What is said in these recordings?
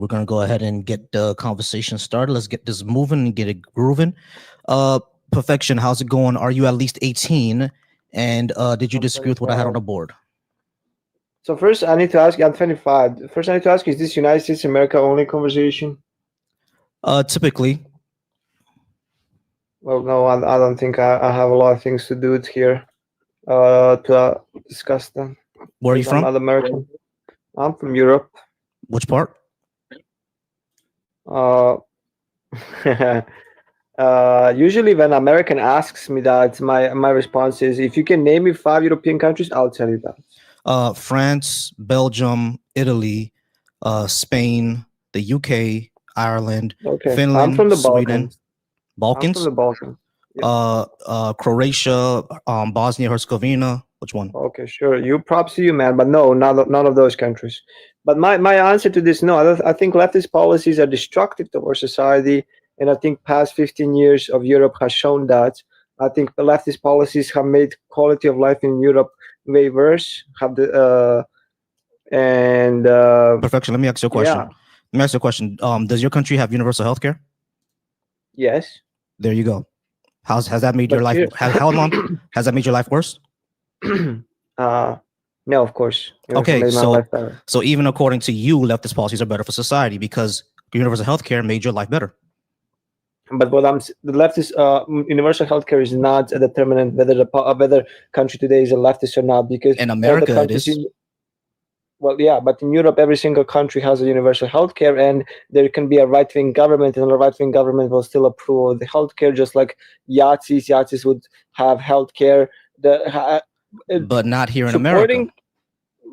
We're gonna go ahead and get the conversation started. Let's get this moving and get it grooving. Perfection, how's it going? Are you at least 18? And did you I'm disagree with what I had on 25. the board? So first, I need to ask you. I'm 25. First, I need to ask you: is this United States America only conversation? Typically. Well, no, I don't think I have a lot of things to do it here. To discuss them. Where are you Because I'm from? not American. I'm from Europe. Which part? Uh, Usually when American asks me that, my response is, if you can name me 5 European countries, I'll tell you that. France, Belgium, Italy, Spain, the UK, Ireland, Okay, I'm Finland, from the Sweden, Balkans. I'm from Balkans, the Balkans. Yeah. Croatia, Bosnia Herzegovina. Which one? Okay, sure. You props to you, man. But no, none of those countries. But my answer to this, no. I think leftist policies are destructive to our society, and I think past 15 years of Europe has shown that. I think the leftist policies have made quality of life in Europe way worse. Have the and Perfection. Let me ask you a question. yeah, Let me ask you a question. Does your country have universal health care? yes. There you go. Has that made your But life? here, How long has that made your life worse? No, of course. It Okay, made my life better. so even according to you, leftist policies are better for society because universal health care made your life better. But the leftist universal healthcare is not a determinant whether country today is a leftist or not, because In all the America, it countries is. well, yeah, but in Europe, every single country has a universal healthcare, and there can be a right-wing government, and the right-wing government will still approve of the healthcare, just like Yazis would have healthcare. But not here in Supporting,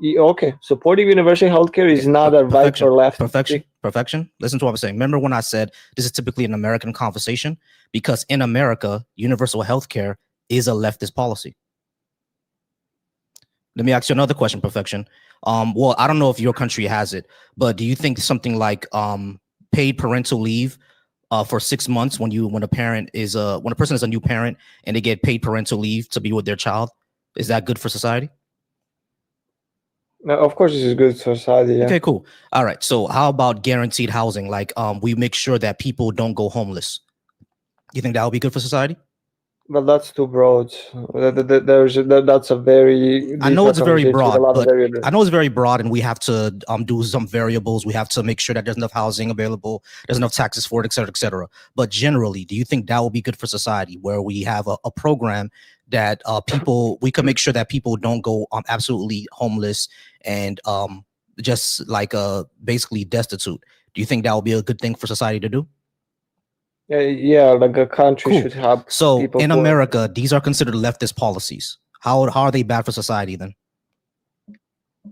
America. okay, supporting universal healthcare is not a right or left. Perfection. Listen to what I'm saying. Remember when I said this is typically an American conversation? Because in America, universal healthcare is a leftist policy. Let me ask you another question, Perfection. Well, I don't know if your country has it, but do you think something like paid parental leave for 6 months when a person is a new parent and they get paid parental leave to be with their child, is that good for society? No, of course, this is good for society. Yeah. Okay, cool. All right. So how about guaranteed housing? Like we make sure that people don't go homeless. You think that would be good for society? Well, that's too broad. That's a very I know it's very broad, but variables. I know it's very broad, and we have to do some variables. We have to make sure that there's enough housing available, there's enough taxes for it, et cetera, et cetera. But generally, do you think that will be good for society, where we have a program that we can make sure that people don't go absolutely homeless and just like basically destitute? Do you think that will be a good thing for society to do? Yeah, like a country should have. So in America, these are considered leftist policies. How are they bad for society then?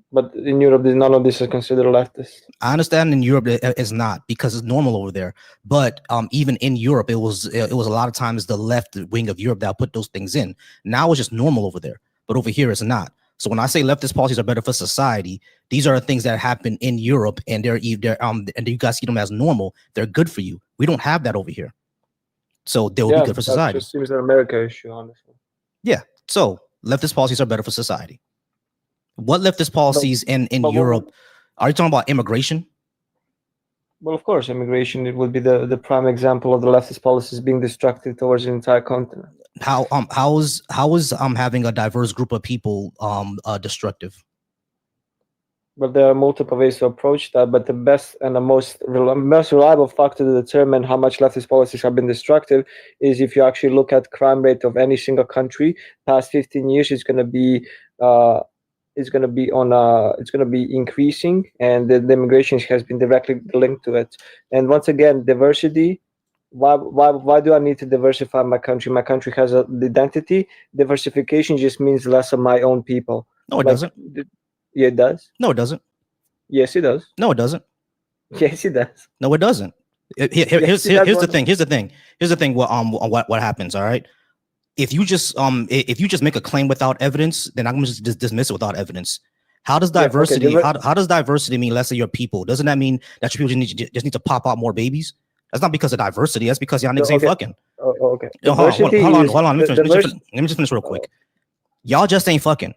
But in Europe, none of this is considered leftist. I understand in Europe it is not, because it's normal over there. But even in Europe, it was a lot of times the left wing of Europe that put those things in. Now it's just normal over there, but over here it's not. So when I say leftist policies are better for society, these are things that happen in Europe, and they're and you guys see them as normal. They're good for you. We don't have that over here, so they will be good for society. That just seems an America issue, honestly. Yeah. So leftist policies are better for society. What leftist policies in Europe? Are you talking about immigration? Well, of course, immigration, it would be the prime example of the leftist policies being destructive towards the entire continent. How is having a diverse group of people destructive? But there are multiple ways to approach that. But the best and the most reliable factor to determine how much leftist policies have been destructive is if you actually look at crime rate of any single country past 15 years, it's going to be increasing, and the immigration has been directly linked to it. And once again, diversity. Why do I need to diversify my country? My country has an identity. Diversification just means less of my own people. No, it doesn't. Yeah, it does. No, it doesn't. Yes, it does. No, it doesn't. Yes, it does. No, it doesn't. Here's the thing. Here's the thing. What happens? All right. If you just make a claim without evidence, then I'm gonna just dismiss it without evidence. How does diversity? How does diversity mean less of your people? Doesn't that mean that your people just need to pop out more babies? That's not because of diversity. That's because y'all niggas ain't fucking. Oh, okay. Hold on. Let me just finish real quick. Y'all just ain't fucking.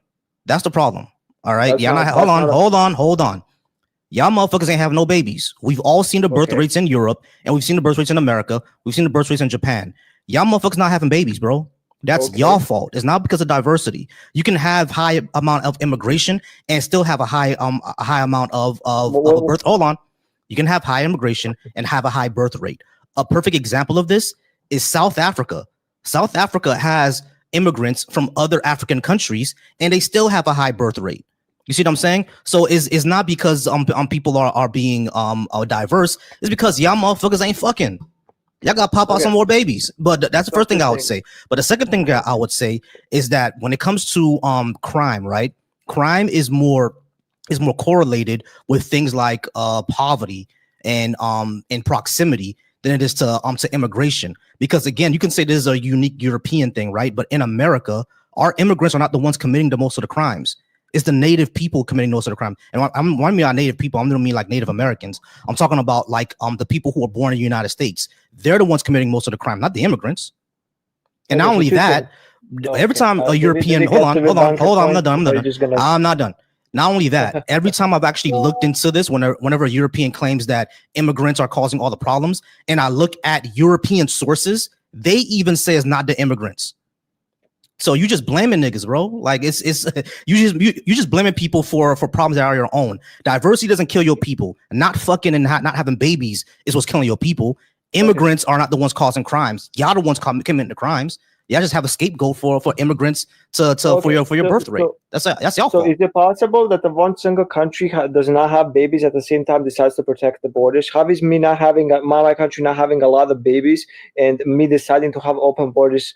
That's the problem. All right. Hold on. Y'all motherfuckers ain't have no babies. We've all seen the birth Okay. rates in Europe, and we've seen the birth rates in America. We've seen the birth rates in Japan. Y'all motherfuckers not having babies, bro. That's Okay. y'all fault. It's not because of diversity. You can have high amount of immigration and still have a high amount of a birth. Hold on. You can have high immigration and have a high birth rate. A perfect example of this is South Africa. South Africa has immigrants from other African countries, and they still have a high birth rate. You see what I'm saying? So it's not because people are being diverse. It's because y'all motherfuckers ain't fucking. Y'all gotta pop out some more babies. But that's the first thing I would say. But the second thing that I would say is that when it comes to crime, right? Crime is more correlated with things like poverty and proximity than it is to immigration. Because again, you can say this is a unique European thing, right? But in America, our immigrants are not the ones committing the most of the crimes. It's the native people committing most of the crime. And when I mean by native people, I don't mean like Native Americans. I'm talking about like the people who are born in the United States. They're the ones committing most of the crime, not the immigrants. And not only that, every time a European, hold on, I'm not done. Not only that, every time I've actually looked into this, whenever a European claims that immigrants are causing all the problems, and I look at European sources, they even say it's not the immigrants. So you just blaming niggas, bro. Like it's you just blaming people for problems that are your own. Diversity doesn't kill your people. Not fucking and not having babies is what's killing your people. Immigrants are not the ones causing crimes. Y'all the ones committing the crimes. Y'all just have a scapegoat for immigrants for your birth rate. That's y'all fault. So is it possible that the one single country does not have babies at the same time decides to protect the borders? How is me not having my country not having a lot of babies and me deciding to have open borders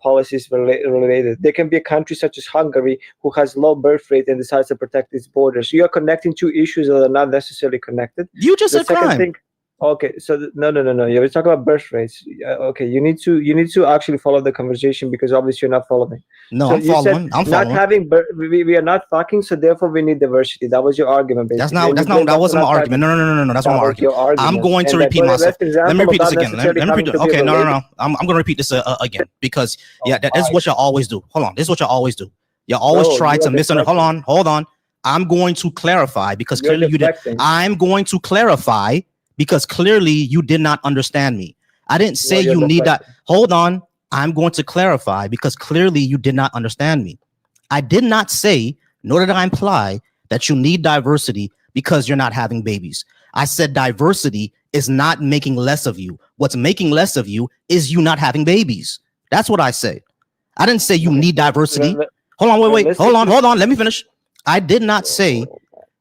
policies related? There can be a country such as Hungary who has low birth rate and decides to protect its borders. You are connecting two issues that are not necessarily connected. You just said crime. Okay, so no. You're talking about birth rates. Okay, you need to actually follow the conversation because obviously you're not following. No, so I'm following. I'm following. Not having we are not fucking, so therefore we need diversity. That was your argument, basically. That wasn't my argument. No. That's not my argument. I'm going to repeat myself. Let me repeat this again. Let me repeat. Okay, no. I'm going to repeat this again because that's what y'all always do. Hold on, this is what y'all always do. Y'all always try to misunderstand. Hold on. I'm going to clarify because clearly you did. I'm going to clarify. Because clearly you did not understand me. I didn't say you need that. Hold on. I'm going to clarify because clearly you did not understand me. I did not say, nor did I imply that you need diversity because you're not having babies. I said diversity is not making less of you. What's making less of you is you not having babies. That's what I say. I didn't say you need diversity. Hold on, wait. Hold on. Let me finish. I did not say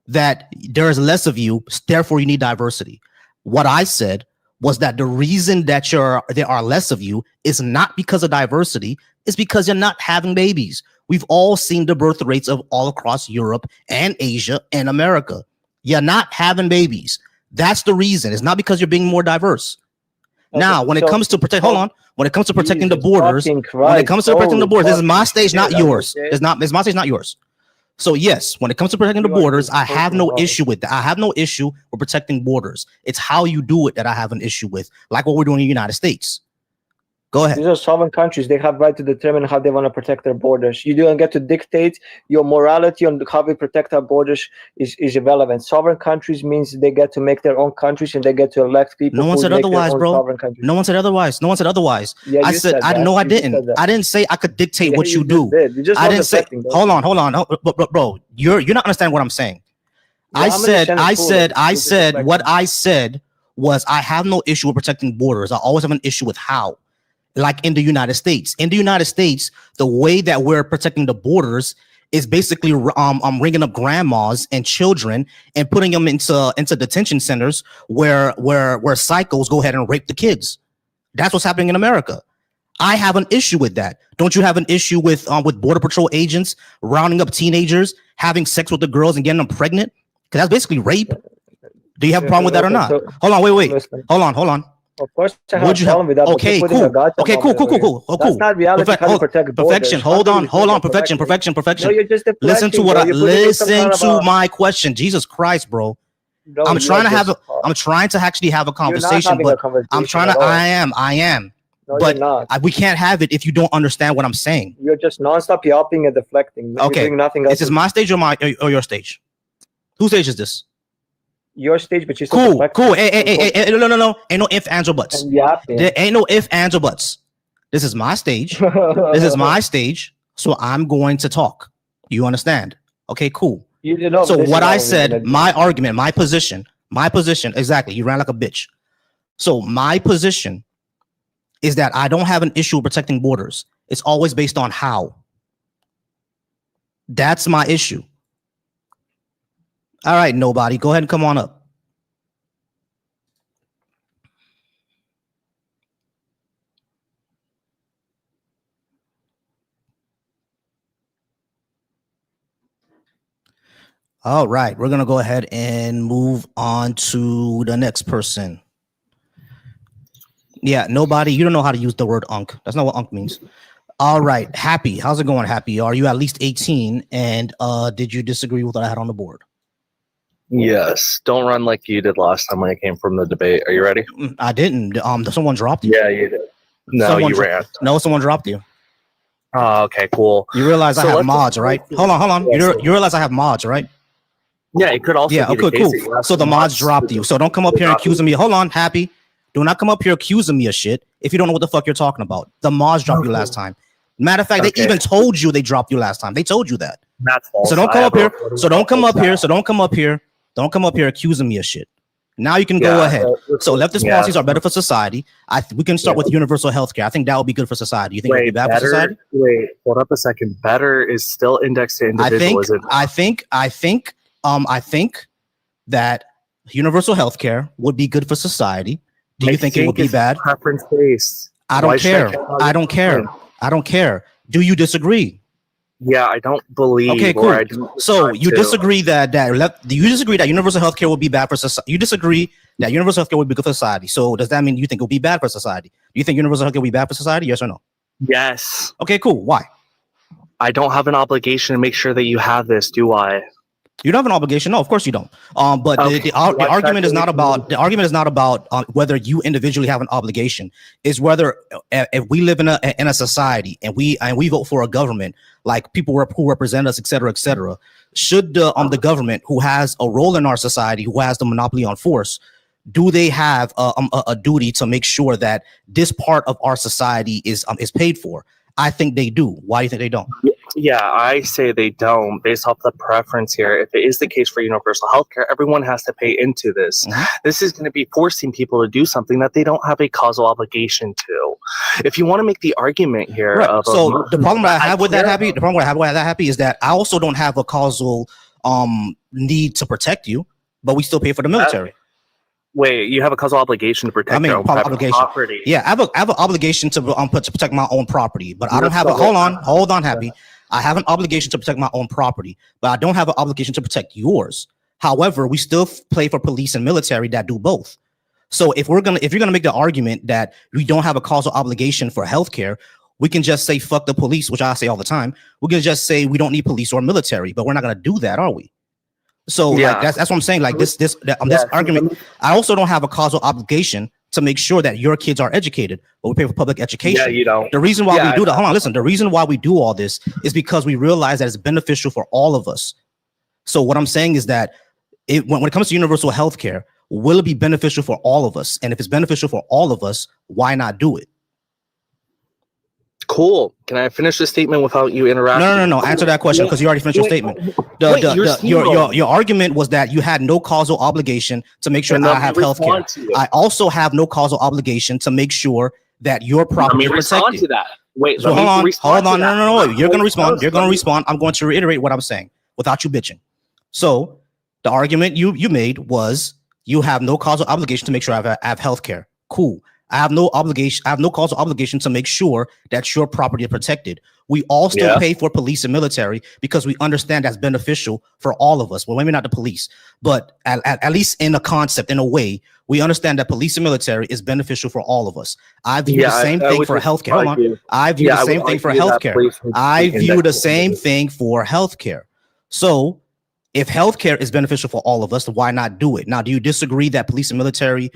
that there is less of you, therefore you need diversity. What I said was that the reason that there are less of you is not because of diversity, it's because you're not having babies. We've all seen the birth rates of all across Europe and Asia and America. You're not having babies. That's the reason. It's not because you're being more diverse. Okay, now, when it comes to when it comes to protecting the borders, this is my stage, not yours. It's my stage, not yours. So yes, when it comes to protecting the borders, I have no issue with that. I have no issue with protecting borders. It's how you do it that I have an issue with, like what we're doing in the United States. Go ahead. These are sovereign countries. They have right to determine how they want to protect their borders. You don't get to dictate your morality on how we protect our borders is irrelevant. Sovereign countries means they get to make their own countries and they get to elect people. No one said otherwise, bro. No one said otherwise. Yeah, I said I didn't. I didn't say I could dictate what you do. I didn't say. Hold on. Bro, you're not understanding what I'm saying. I said what I said was I have no issue with protecting borders. I always have an issue with how. Like in the United States. In the United States, the way that we're protecting the borders is basically ringing up grandmas and children and putting them into detention centers where psychos go ahead and rape the kids. That's what's happening in America. I have an issue with that. Don't you have an issue with Border Patrol agents rounding up teenagers, having sex with the girls and getting them pregnant? Because that's basically rape. Do you have a problem with that or not? Hold on, wait. Hold on. Of course, I have a problem with that. Okay, cool. That's not reality. Perfection. Hold on. Perfection. No, you're just listen to my question. Jesus Christ, bro. No, I'm trying to actually have a conversation, but I am. No, but we can't have it if you don't understand what I'm saying. You're just nonstop yapping and deflecting. Okay. This is my stage or your stage? Whose stage is this? your stage, but she's Cool. Hey, no. Ain't no ifs, ands, or buts. There ain't no ifs, ands, or buts. This is my stage. This is my stage. So I'm going to talk. You understand? Okay, cool. So what I said, my argument, my position, exactly. You ran like a bitch. So my position is that I don't have an issue with protecting borders. It's always based on how. That's my issue. All right, nobody. Go ahead and come on up. All right, we're going to go ahead and move on to the next person. Yeah, nobody. You don't know how to use the word unk. That's not what unk means. All right, Happy. How's it going, Happy? Are you at least 18? And did you disagree with what I had on the board? Yes. Don't run like you did last time when I came from the debate. Are you ready? I didn't. Someone dropped you. Yeah, you did. No, you ran. No, someone dropped you. Oh, okay, cool. You realize I have mods, right? Hold on. You realize I have mods, right? Yeah, it could also be the case cool. So the mods dropped you. So don't come up here accusing me. Hold on, Happy. Do not come up here accusing me of shit if you don't know what the fuck you're talking about. The mods dropped you last time. Matter of fact, they even told you they dropped you last time. They told you that. That's false. So don't come up here. Don't come up here accusing me of shit. Now you can go ahead. So leftist policies are better for society. We can start with universal healthcare. I think that would be good for society. You think it would be bad for society? Wait, hold up a second. Better is still indexed to individualism. I think that universal healthcare would be good for society. Do you think it would be bad? Preference based. I don't care. Do you disagree? Yeah, I don't believe. Okay, cool. So you disagree do you disagree that universal healthcare would be bad for society? You disagree that universal healthcare would be good for society. So does that mean you think it would be bad for society? Do you think universal healthcare would be bad for society? Yes or no? Yes. Okay, cool. Why? I don't have an obligation to make sure that you have this, do I? You don't have an obligation. No, of course you don't. But the argument is not about whether you individually have an obligation. It's whether if we live in a society and we vote for a government, like people who represent us, et cetera, should the government, who has a role in our society, who has the monopoly on force, do they have a duty to make sure that this part of our society is paid for? I think they do. Why do you think they don't? Yeah, I say they don't, based off the preference here. If it is the case for universal healthcare, everyone has to pay into this. Mm-hmm. This is going to be forcing people to do something that they don't have a causal obligation to. If you want to make the argument here, right. So the problem I have with that, Happy, is that I also don't have a causal need to protect you, but we still pay for the military. Wait, you have a causal obligation to protect your own property. Yeah, I have an obligation to protect my own property, but I don't have a hold on, Happy. I have an obligation to protect my own property, but I don't have an obligation to protect yours. However, we still pay for police and military that do both. So if you're gonna make the argument that we don't have a causal obligation for healthcare, we can just say fuck the police, which I say all the time. We can just say we don't need police or military, but we're not gonna do that, are we? So yeah, like that's what I'm saying. Like this argument, I also don't have a causal obligation to make sure that your kids are educated, but we pay for public education. Yeah, you don't. The reason why we do that, hold on, listen. The reason why we do all this is because we realize that it's beneficial for all of us. So what I'm saying is that when it comes to universal health care, will it be beneficial for all of us? And if it's beneficial for all of us, why not do it? Cool. Can I finish the statement without you interrupting? No. Answer that question because you already finished your statement. Your argument was that you had no causal obligation to make sure that I have health care. I also have no causal obligation to make sure that your property is protected. To that. Wait, so hold on. No. You're going to respond. I'm going to reiterate what I'm saying without you bitching. So the argument you made was you have no causal obligation to make sure I have health care. Cool. I have no causal obligation to make sure that your property is protected. We all still pay for police and military because we understand that's beneficial for all of us. Well, maybe not the police, but at least in a concept, in a way, we understand that police and military is beneficial for all of us. I view the same thing for healthcare. Hold on. I view the same thing for healthcare. I view the same thing for healthcare. So if healthcare is beneficial for all of us, then why not do it? Now, do you disagree that police and military,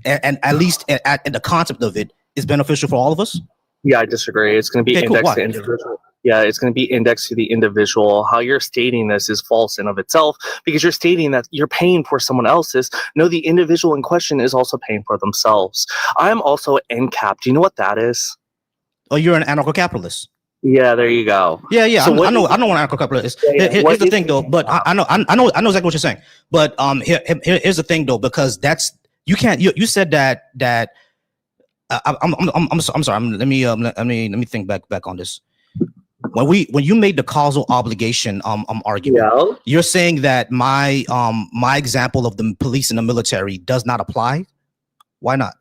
and at least at the concept of it, is beneficial for all of us? Yeah, I disagree. It's going to be indexed to individual. Yeah, it's going to be indexed to the individual. How you're stating this is false in of itself because you're stating that you're paying for someone else's. No, the individual in question is also paying for themselves. I'm also NCAP. Do you know what that is? Oh, you're an anarcho-capitalist. Yeah, there you go. Yeah. So I know what anarcho-capitalist is. Yeah, Here's the thing, though. But I know exactly what you're saying. But here's the thing, though, because that's you can't. You said that. I'm sorry. Let me think back on this. When you made the causal obligation argument, Yeah. you're saying that my example of the police and the military does not apply. Why not?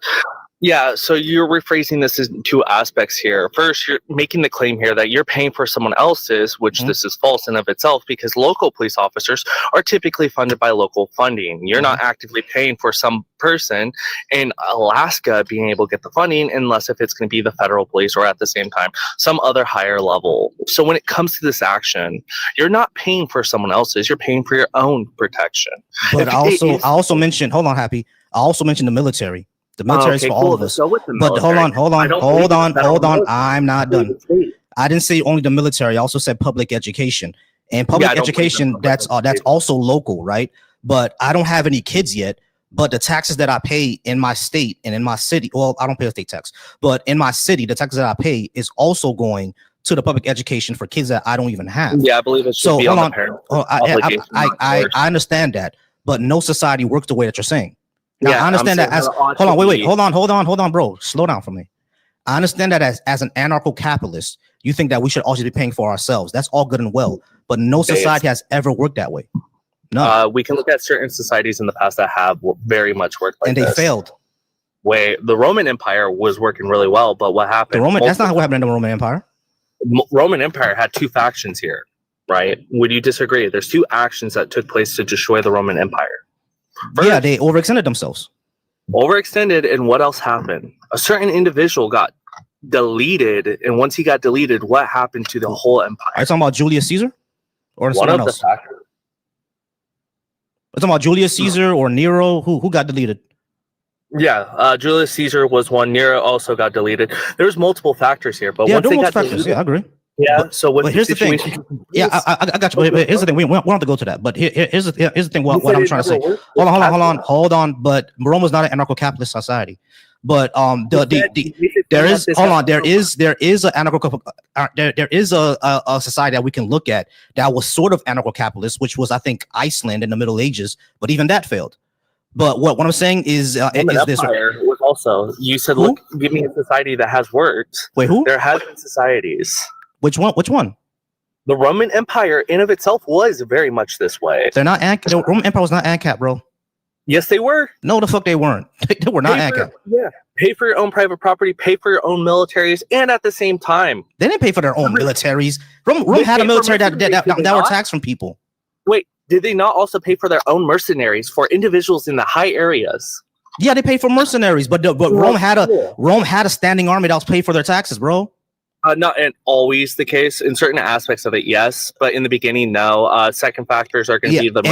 Yeah, so you're rephrasing this in two aspects here. First, you're making the claim here that you're paying for someone else's, which this is false in of itself, because local police officers are typically funded by local funding. You're not actively paying for some person in Alaska being able to get the funding unless if it's going to be the federal police or at the same time some other higher level. So when it comes to this action, you're not paying for someone else's, you're paying for your own protection. But I also mentioned, hold on, Happy. I also mentioned the military. The military is for all of us. But hold on. I'm not done. I didn't say only the military. I also said public education. And public education, that's also local, right? But I don't have any kids yet. But the taxes that I pay in my state and in my city, well, I don't pay a state tax, but in my city, the taxes that I pay is also going to the public education for kids that I don't even have. Yeah, I believe it should be on the parent. I understand that, but no society works the way that you're saying. Now, Yeah, I understand that as hold on, bro. Slow down for me. I understand that as an anarcho-capitalist, you think that we should also be paying for ourselves. That's all good and well, but no society has ever worked that way. No. We can look at certain societies in the past that have very much worked like this. And they failed. The Roman Empire was working really well, but what happened? That's not what happened in the Roman Empire. Roman Empire had two factions here, right? Would you disagree? There's two actions that took place to destroy the Roman Empire. First, they overextended themselves. Overextended, and what else happened? A certain individual got deleted, and once he got deleted, what happened to the whole empire? Are you talking about Julius Caesar? Or someone else? Are you talking about Julius Caesar or Nero? Who got deleted? Yeah, Julius Caesar was one. Nero also got deleted. There's multiple factors here, but once they got deleted, I agree. Yeah. But here's the thing. Yeah, I got you. But here's the thing. We don't have to go to that. But here's the thing. What I'm trying to say. Hold on. But Rome was not an anarcho-capitalist society. But there is a society that we can look at that was sort of anarcho-capitalist, which was I think Iceland in the Middle Ages. But even that failed. But what I'm saying is this was also, you said, look, give me a society that has worked. Wait, who? There has been societies. Which one? The Roman Empire in of itself was very much this way. They're not the Roman Empire was not ANCAP, bro. Yes, they were. No, the fuck they weren't. They were not ANCAP. Yeah. Pay for your own private property, pay for your own militaries, and at the same time. They didn't pay for their own militaries. Rome had a military that were taxed from people. Wait, did they not also pay for their own mercenaries for individuals in the high areas? Yeah, they paid for mercenaries, but Rome had a standing army that was paid for their taxes, bro. Not always the case. In certain aspects of it, yes, but in the beginning, no. Second factors are going to be the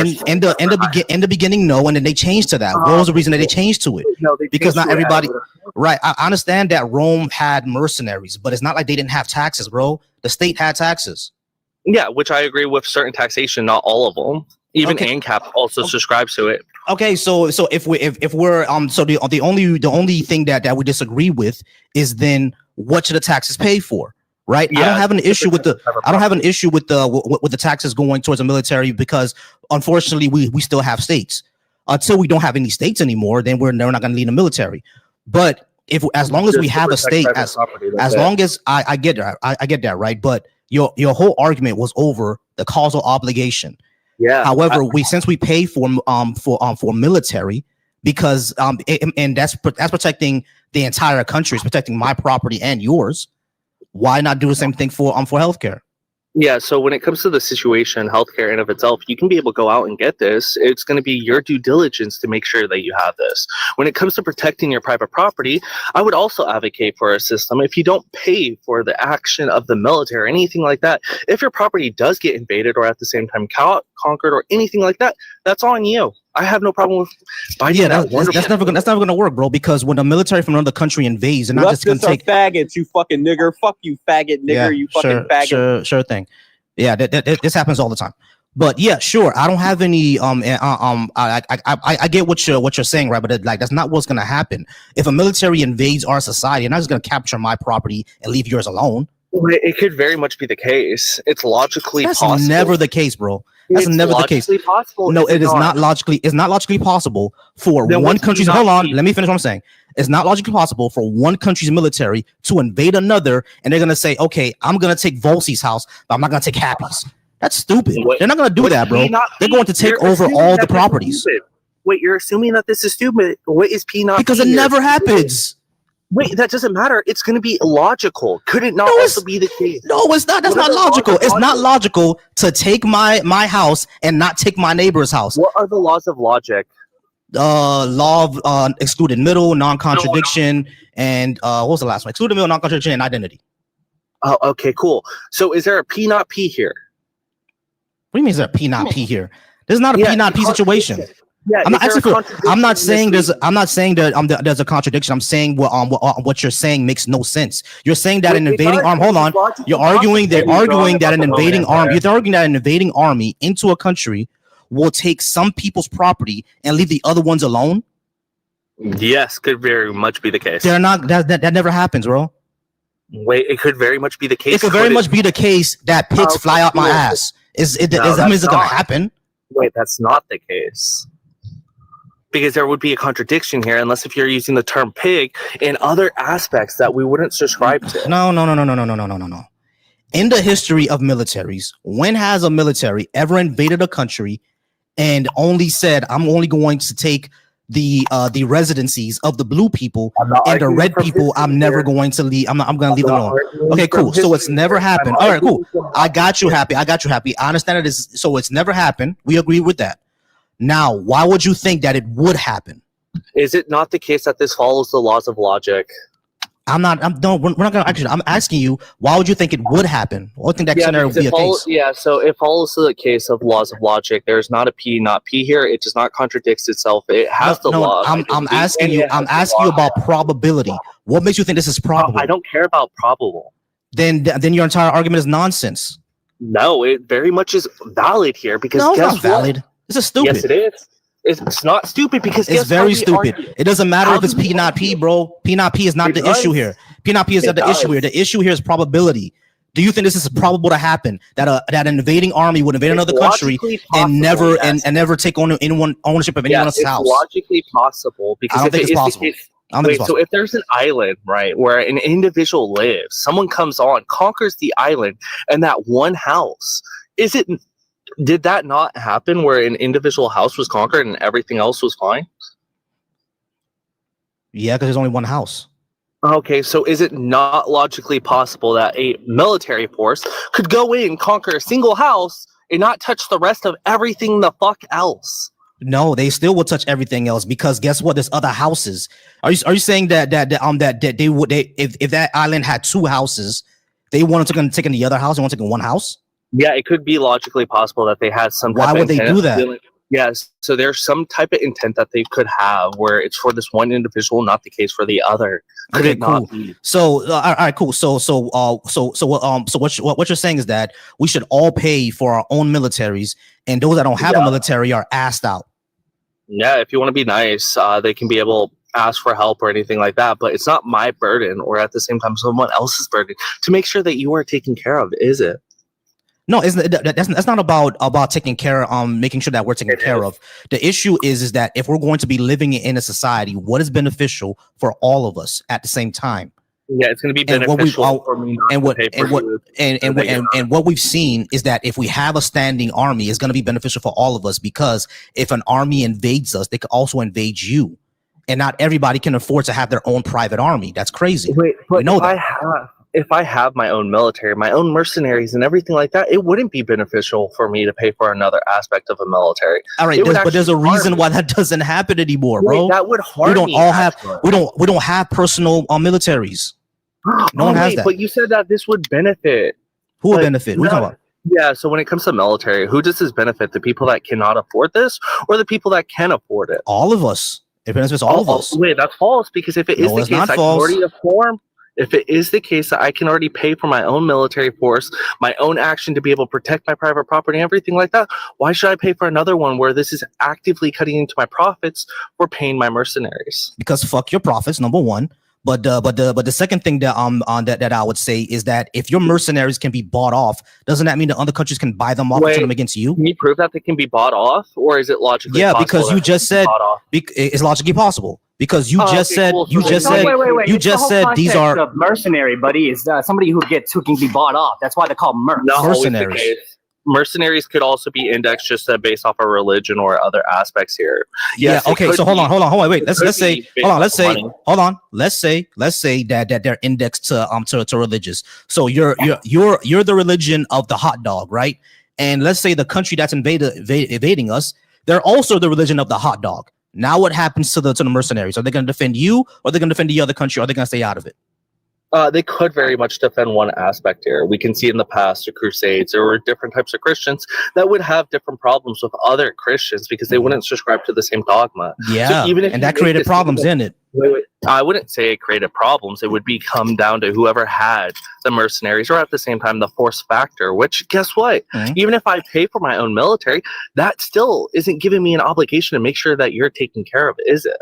in the beginning, no, and then they changed to that. What was the reason that they changed to it? No, because not everybody. Right, I understand that Rome had mercenaries, but it's not like they didn't have taxes, bro. The state had taxes. Yeah, which I agree with certain taxation, not all of them. Even ANCAP also subscribes to it. Okay, so if we're so the only thing that we disagree with is then what should the taxes pay for, right? Yeah, I don't have an issue with the taxes going towards the military because unfortunately we still have states. Until we don't have any states anymore, then they're not going to need a military. But as long as we have a state, as long as I get that, I get that, right? But your whole argument was over the causal obligation. Yeah. However, since we pay for military because and that's protecting the entire country, it's protecting my property and yours. Why not do the same thing for healthcare? Yeah, so when it comes to the situation, healthcare in of itself, you can be able to go out and get this. It's going to be your due diligence to make sure that you have this. When it comes to protecting your private property, I would also advocate for a system. If you don't pay for the action of the military or anything like that, if your property does get invaded or at the same time conquered or anything like that, That's on you. I have no problem with fighting that's never gonna work, bro. Because when the military from another country invades, they're not just gonna take faggots. You fucking nigger. Fuck you, faggot nigger. You fucking faggot. Sure thing. Yeah, this happens all the time. But yeah, sure. I don't have any. I get what you're saying, right? But like, that's not what's gonna happen. If a military invades our society, they're not just gonna capture my property and leave yours alone. It could very much be the case. It's logically possible. That's never the case, bro. That's never the case. Possible. No, it is not logically. It's not logically possible for one country's. Hold on, let me finish what I'm saying. It's not logically possible for one country's military to invade another, and they're gonna say, "Okay, I'm gonna take Volcy's house, but I'm not gonna take Happy's." That's stupid. They're not gonna do that, bro. They're going to take over all the properties. Wait, you're assuming that this is stupid. What is P not? Because it never happens. Wait, that doesn't matter. It's going to be illogical. Could it not also be the case? No, it's not. That's not logical. It's not logical to take my house and not take my neighbor's house. What are the laws of logic? Law of excluded middle, non-contradiction, and what was the last one? Excluded middle, non-contradiction, and identity. Oh, okay, cool. So is there a P not P here? What do you mean is there a P not P here? This is not a P not P situation. Yeah, I'm not saying there's a contradiction. I'm saying what you're saying makes no sense. You're saying that an invading army. Hold on. You're arguing that an invading army. You're arguing that an invading army into a country will take some people's property and leave the other ones alone. Yes, could very much be the case. They're not. That never happens, bro. Wait, it could very much be the case. It could very much be the case that pigs fly out my ass. Is it going to happen? Wait, that's not the case. Because there would be a contradiction here, unless if you're using the term pig in other aspects that we wouldn't subscribe to. No. In the history of militaries, when has a military ever invaded a country and only said, "I'm only going to take the residencies of the blue people and the red people, I'm never going to leave. I'm going to leave them alone." Okay, cool. So it's never happened. All right, cool. I got you happy. I understand it is. So it's never happened. We agree with that. Now, why would you think that it would happen? Is it not the case that this follows the laws of logic? We're not going to actually. I'm asking you, why would you think it would happen? I think that scenario would be a case. Yeah, so it follows the case of laws of logic. There's not a P, not P here. It does not contradict itself. It has the law. I'm asking you about probability. What makes you think this is probable? I don't care about probable. Then your entire argument is nonsense. No, it very much is valid here because it's not valid. This is stupid. Yes, it is. It's not stupid because it's very stupid. It doesn't matter if it's P not P, bro. P not P is not the issue here. P not P is not the issue here. The issue here is probability. Do you think this is probable to happen? That an invading army would invade another country and never take on ownership of anyone else's house? It's logically possible because I don't think it's possible. So if there's an island, right, where an individual lives, someone comes on, conquers the island, and that one house, did that not happen where an individual house was conquered and everything else was fine? Yeah, because there's only one house. Okay, so is it not logically possible that a military force could go in, conquer a single house, and not touch the rest of everything the fuck else? No, they still will touch everything else because guess what? There's other houses. Are you saying that they would if that island had two houses, they wanted to take in the other house and want to take in one house? Yeah, it could be logically possible that they had some. Why would they do that? Yes, so there's some type of intent that they could have where it's for this one individual, not the case for the other. Could it cool. not be? So, all right, cool. So what you're saying is that we should all pay for our own militaries, and those that don't have a military are asked out. Yeah, if you want to be nice, they can be able to ask for help or anything like that. But it's not my burden, or at the same time, someone else's burden to make sure that you are taken care of, is it? No, that's not about taking care of, making sure that we're taken care of. The issue is that if we're going to be living in a society, what is beneficial for all of us at the same time? Yeah, it's going to be beneficial for me not to pay for you. And what we've seen is that if we have a standing army, it's going to be beneficial for all of us because if an army invades us, they could also invade you, and not everybody can afford to have their own private army. That's crazy. Wait, but if I have my own military, my own mercenaries and everything like that, it wouldn't be beneficial for me to pay for another aspect of a military. All right, but there's a reason why that doesn't happen anymore, bro. Wait, that would harm me. We don't have personal militaries. No one has that. But you said that this would benefit. Who would benefit? What are you talking about? Yeah, so when it comes to military, who does this benefit? The people that cannot afford this, or the people that can afford it? All of us. It benefits all of us. Wait, that's false, because if it is the case, I can already afford. If it is the case that I can already pay for my own military force, my own action to be able to protect my private property, everything like that, why should I pay for another one where this is actively cutting into my profits for paying my mercenaries? Because fuck your profits, number one. But the second thing that that I would say is that if your mercenaries can be bought off, doesn't that mean that other countries can buy them off and turn them against you? Can you prove that they can be bought off, or is it logically possible? Yeah, because you just said it's logically possible. Because you just said these are mercenary, buddy. Is somebody who can be bought off. That's why they're called mercenaries. Mercenaries could also be indexed just based off of religion or other aspects here. Yes, yeah. Okay. So hold on. Wait. Let's say that they're indexed to religious. So you're the religion of the hot dog, right? And let's say the country that's invading us, they're also the religion of the hot dog. Now what happens to the mercenaries? Are they going to defend you, or are they going to defend the other country, or are they going to stay out of it? They could very much defend one aspect here. We can see in the past, the Crusades, there were different types of Christians that would have different problems with other Christians because they wouldn't subscribe to the same dogma. Yeah, so and that created problems in it. Wait. I wouldn't say it created problems. It would come down to whoever had the mercenaries, or at the same time, the force factor, which, guess what? Even if I pay for my own military, that still isn't giving me an obligation to make sure that you're taken care of, is it?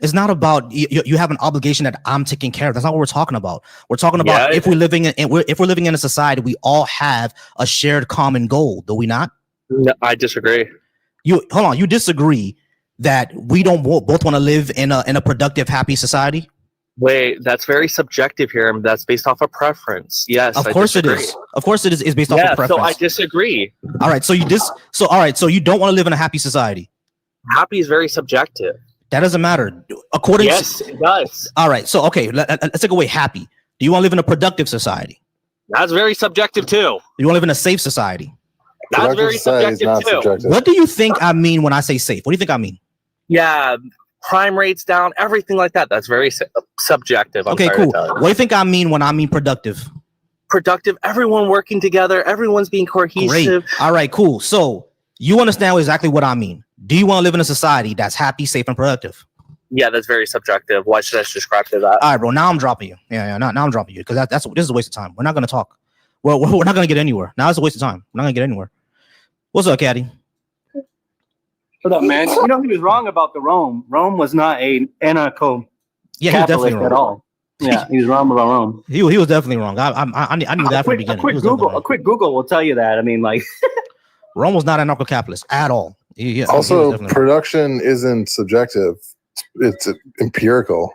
It's not about you have an obligation that I'm taking care of. That's not what we're talking about. We're talking about if we're living in a society, we all have a shared common goal. Do we not? No, I disagree. You disagree that we don't both want to live in a productive, happy society? Wait, that's very subjective here. That's based off of preference. Yes, of course it is. Of course it is. It's based off of preference. So I disagree. All right. So you don't want to live in a happy society. Happy is very subjective. That doesn't matter. Yes, it does. All right. So, okay, let's take away happy. Do you want to live in a productive society? That's very subjective, too. Do you want to live in a safe society? That's very subjective, too. Subjective. What do you think I mean when I say safe? What do you think I mean? Yeah, crime rates down, everything like that. That's very subjective. Okay, cool. What do you think I mean when I mean productive? Productive, everyone working together, everyone's being cohesive. Great. All right, cool. So you understand exactly what I mean. Do you want to live in a society that's happy, safe, and productive? Yeah, that's very subjective. Why should I subscribe to that? All right, bro. Now I'm dropping you. Yeah. Now I'm dropping you because this is a waste of time. We're not going to talk. We're not going to get anywhere. Now it's a waste of time. We're not going to get anywhere. What's up, Caddy? What up, man? You know he was wrong about the Rome. Rome was not a anarcho. Yeah, he was definitely wrong at all. Yeah, he was wrong about Rome. He was definitely wrong. I knew that from the beginning. A quick Google will tell you that. I mean, like Rome was not anarcho-capitalist at all. Also, production isn't subjective; it's empirical.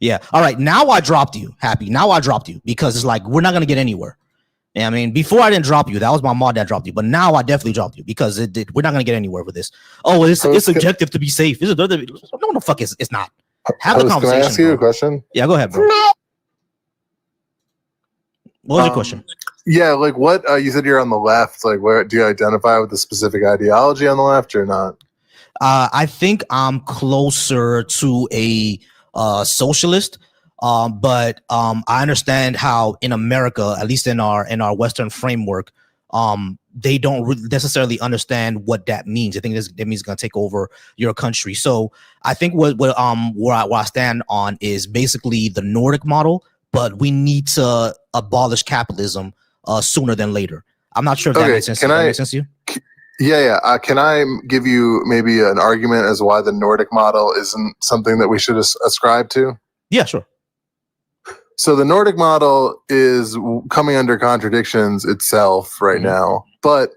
Yeah. All right. Now I dropped you, Happy. Now I dropped you because it's like we're not gonna get anywhere. Yeah, I mean, before I didn't drop you. That was my mod that dropped you. But now I definitely dropped you because we're not gonna get anywhere with this. Oh, it's subjective to be safe. No, the fuck is it's not. Have the conversation. Can I ask you a question? Yeah, go ahead, bro. What was your question? Yeah, like what you said you're on the left. Like, where do you identify with the specific ideology on the left or not? I think I'm closer to a socialist, but I understand how in America, at least in our Western framework, they don't really necessarily understand what that means. I think that means it's going to take over your country. So I think where I stand on is basically the Nordic model, but we need to abolish capitalism sooner than later. I'm not sure if that makes sense. Can that make sense to you? Yeah. Can I give you maybe an argument as why the Nordic model isn't something that we should ascribe to? Yeah, sure. So the Nordic model is coming under contradictions itself right now, but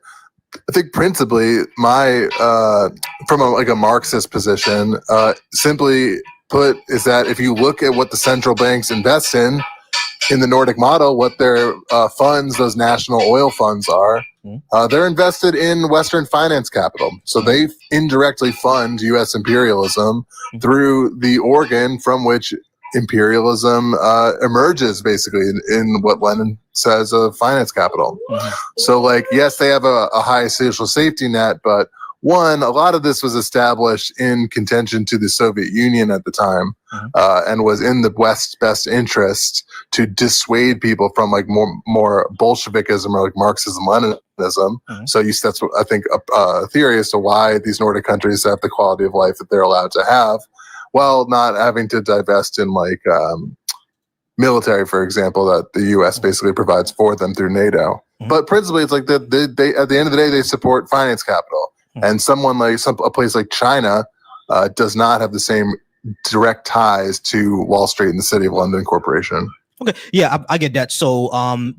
I think principally from a Marxist position, simply put, is that if you look at what the central banks invest in the Nordic model, what their funds, those national oil funds are, they're invested in Western finance capital. So they indirectly fund U.S. imperialism through the organ from which imperialism emerges, basically, in what Lenin says of finance capital. So, like, yes, they have a high social safety net, but one, a lot of this was established in contention to the Soviet Union at the time, and was in the West's best interest to dissuade people from like more Bolshevikism or like Marxism, Leninism. So that's what I think a theory as to why these Nordic countries have the quality of life that they're allowed to have, while not having to divest in like military, for example, that the U.S. basically provides for them through NATO. But principally, it's like they at the end of the day, they support finance capital. And someone like a place like China does not have the same direct ties to Wall Street and the City of London Corporation. Okay, yeah, I get that. So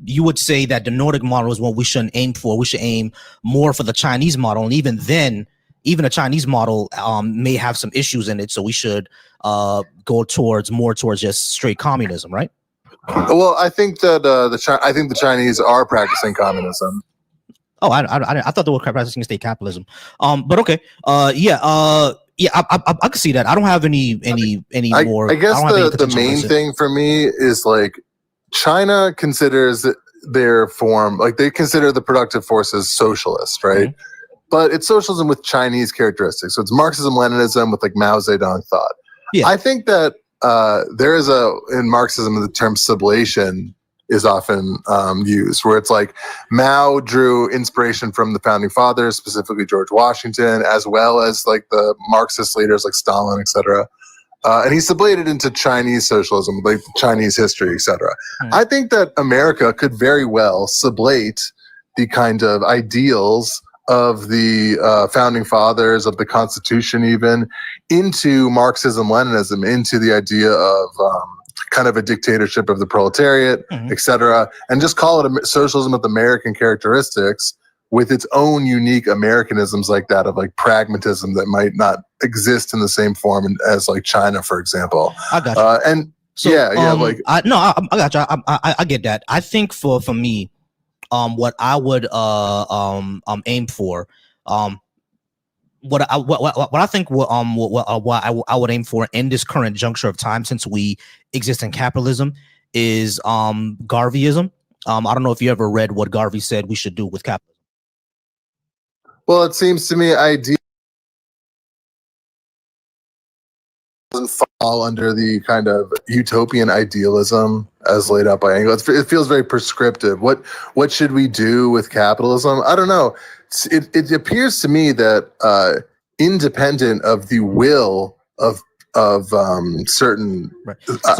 you would say that the Nordic model is what we shouldn't aim for. We should aim more for the Chinese model. And even then, even a Chinese model may have some issues in it. So we should go more towards just straight communism, right? Well, I think that the Chinese are practicing communism. Oh, I thought they were practicing state capitalism. But okay, yeah, I can see that. I don't have any more. I guess the main thing for me is like China considers their form, like they consider the productive forces socialist, right? But it's socialism with Chinese characteristics. So it's Marxism, Leninism with like Mao Zedong thought. Yeah. I think that there is in Marxism the term sublation is often used, where it's like Mao drew inspiration from the founding fathers, specifically George Washington, as well as like the Marxist leaders like Stalin, etc. And he sublated into Chinese socialism, like Chinese history, etc. I think that America could very well sublate the kind of ideals of the founding fathers, of the Constitution even, into Marxism, Leninism, into the idea of kind of a dictatorship of the proletariat, etc., and just call it a socialism with American characteristics, with its own unique Americanisms like that of like pragmatism that might not exist in the same form as like China, for example. I got you. And so, I got you. I get that. I think for me, what I would aim for, what I think what I would aim for in this current juncture of time, since we exist in capitalism, is Garveyism. I don't know if you ever read what Garvey said we should do with capitalism. Well, it seems to me ideal doesn't fall under the kind of utopian idealism as laid out by Engels. It feels very prescriptive. What should we do with capitalism? I don't know. It appears to me that independent of the will of certain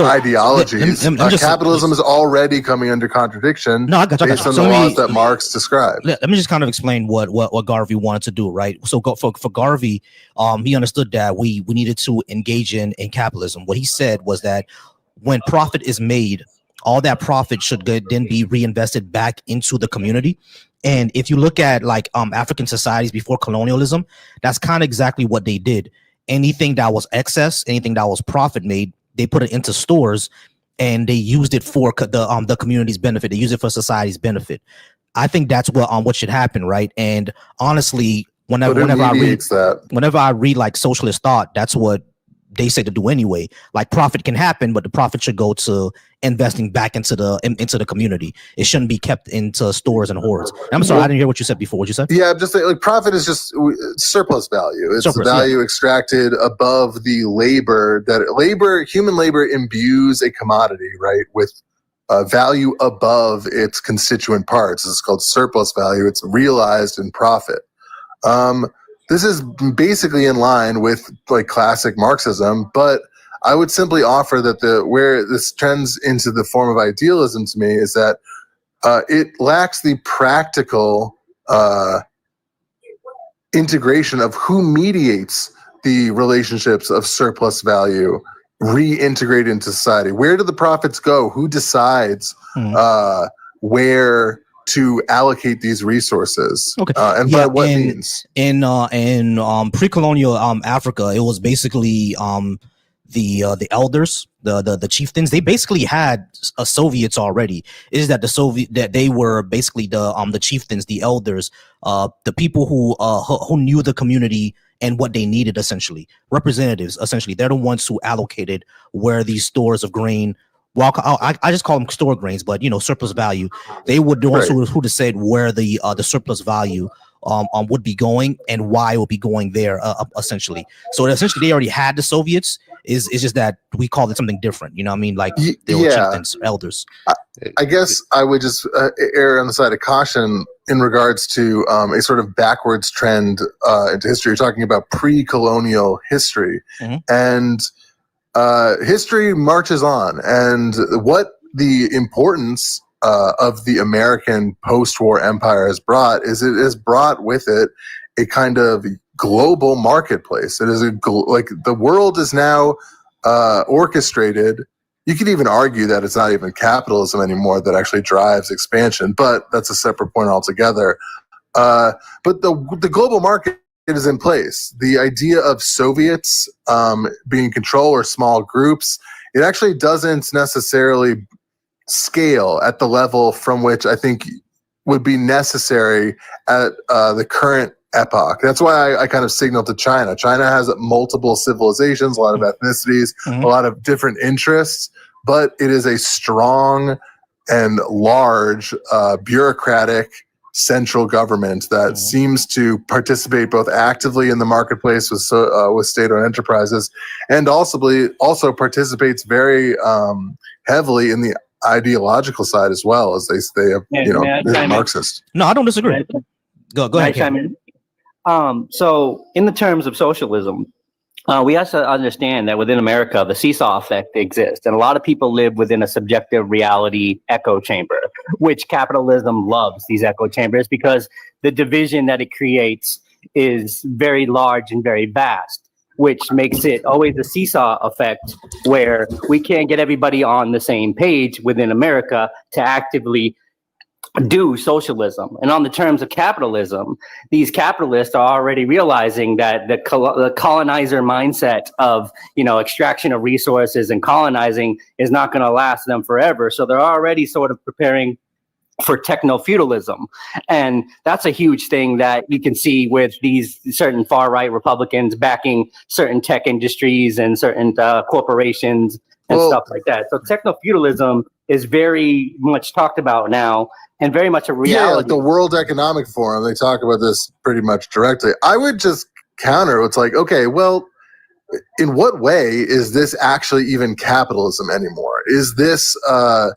ideologies, capitalism is already coming under contradiction based on the laws that Marx described. Let me just kind of explain what Garvey wanted to do, right? So for Garvey, he understood that we needed to engage in capitalism. What he said was that when profit is made, all that profit should then be reinvested back into the community. And if you look at like African societies before colonialism, that's kind of exactly what they did. Anything that was excess, anything that was profit made, they put it into stores and they used it for the community's benefit. They use it for society's benefit. I think that's what should happen, right? And honestly, whenever I read like socialist thought, that's what they say to do anyway. Like profit can happen, but the profit should go to investing back into the community. It shouldn't be kept into stores and hoards. And I'm sorry, I didn't hear what you said before. What you said? Yeah, I'm just saying, like profit is just surplus value. It's surplus, value extracted above the labor that human labor imbues a commodity, right, with value above its constituent parts. It's called surplus value. It's realized in profit. This is basically in line with like classic Marxism, but I would simply offer that where this trends into the form of idealism to me is that it lacks the practical integration of who mediates the relationships of surplus value reintegrated into society. Where do the profits go? Who decides where to allocate these resources? Okay. And by what means? In pre-colonial Africa, it was basically the elders, the chieftains. They basically had Soviets already. Is that that they were basically the chieftains, the elders, the people who knew the community and what they needed, essentially representatives. Essentially, they're the ones who allocated where these stores of grain. Well, I just call them store grains, but surplus value. They were the ones who decided where the surplus value would be going and why it would be going there essentially. So essentially they already had the Soviets. Is just that we called it something different. You know what I mean? Like they were chieftains, elders. I guess I would just err on the side of caution in regards to a sort of backwards trend into history. You're talking about pre-colonial history, and history marches on. And what the importance of the American post-war empire has brought is it has brought with it a kind of global marketplace. It is like the world is now orchestrated. You could even argue that it's not even capitalism anymore that actually drives expansion, but that's a separate point altogether. But the global market is in place. The idea of Soviets being in control or small groups, it actually doesn't necessarily scale at the level from which I think would be necessary at the current epoch. That's why I kind of signaled to China. China has multiple civilizations, a lot of ethnicities, a lot of different interests, but it is a strong and large bureaucratic central government that seems to participate both actively in the marketplace with state-owned enterprises, and also participates very heavily in the ideological side as well, as they have, they're Marxist. No, I don't disagree. Go ahead. So in the terms of socialism, we have to understand that within America, the seesaw effect exists. And a lot of people live within a subjective reality echo chamber, which capitalism loves these echo chambers because the division that it creates is very large and very vast, which makes it always a seesaw effect where we can't get everybody on the same page within America to actively do socialism. And on the terms of capitalism, these capitalists are already realizing that the colonizer mindset of, extraction of resources and colonizing is not going to last them forever. So they're already sort of preparing for techno-feudalism. And that's a huge thing that you can see with these certain far-right Republicans backing certain tech industries and certain corporations and stuff like that. So techno-feudalism is very much talked about now and very much a reality. Yeah, like the World Economic Forum, they talk about this pretty much directly. I would just counter. It's like, okay, well, in what way is this actually even capitalism anymore? Is this a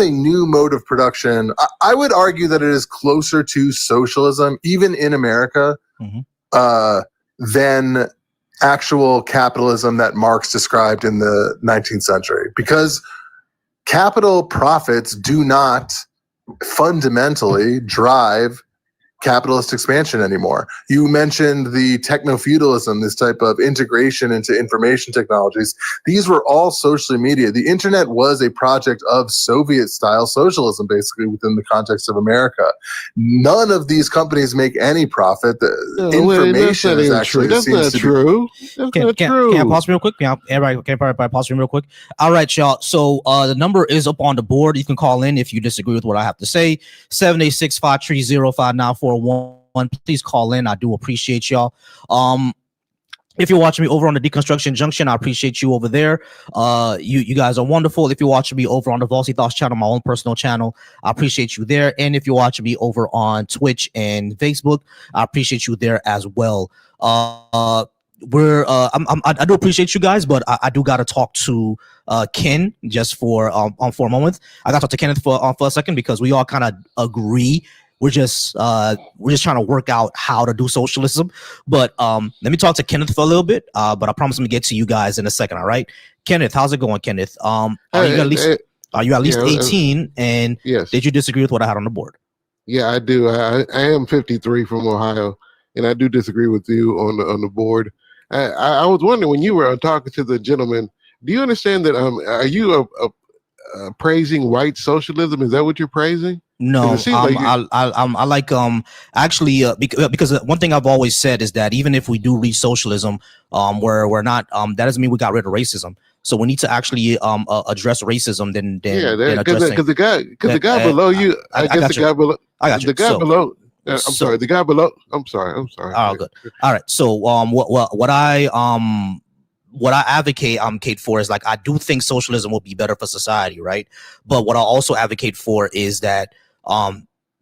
new mode of production? I would argue that it is closer to socialism, even in America, than actual capitalism that Marx described in the 19th century, because capital profits do not fundamentally drive capitalist expansion anymore. You mentioned the techno-feudalism, this type of integration into information technologies. These were all social media. The internet was a project of Soviet-style socialism, basically, within the context of America. None of these companies make any profit. The information is actually that's not true. That's not true. Can I pause real quick? Everybody pause real quick. All right, y'all. So the number is up on the board. You can call in if you disagree with what I have to say. 786-530-5941. Please call in. I do appreciate y'all. If you're watching me over on the Deconstruction Junction, I appreciate you over there. You guys are wonderful. If you're watching me over on the Volcy Thoughts channel, my own personal channel, I appreciate you there. And if you're watching me over on Twitch and Facebook, I appreciate you there as well. I do appreciate you guys, but I do got to talk to Ken just for a moment. I got to talk to Kenneth for a second because we all kind of agree. We're just trying to work out how to do socialism. But let me talk to Kenneth for a little bit. But I promise I'm gonna get to you guys in a second. All right, Kenneth, how's it going, Kenneth? Are you at least 18? And yes. Did you disagree with what I had on the board? Yeah, I do. I am 53 from Ohio, and I do disagree with you on the board. I was wondering, when you were talking to the gentleman, do you understand that? Are you praising white socialism? Is that what you're praising? No, I like actually because one thing I've always said is that even if we do reach socialism, we're not that doesn't mean we got rid of racism. So we need to actually address racism. Then because the guy below you, I guess the guy below. I got you. The guy below. I'm sorry. The guy below. I'm sorry. Oh, good. All right. So what I advocate for is, like, I do think socialism will be better for society, right? But what I also advocate for is that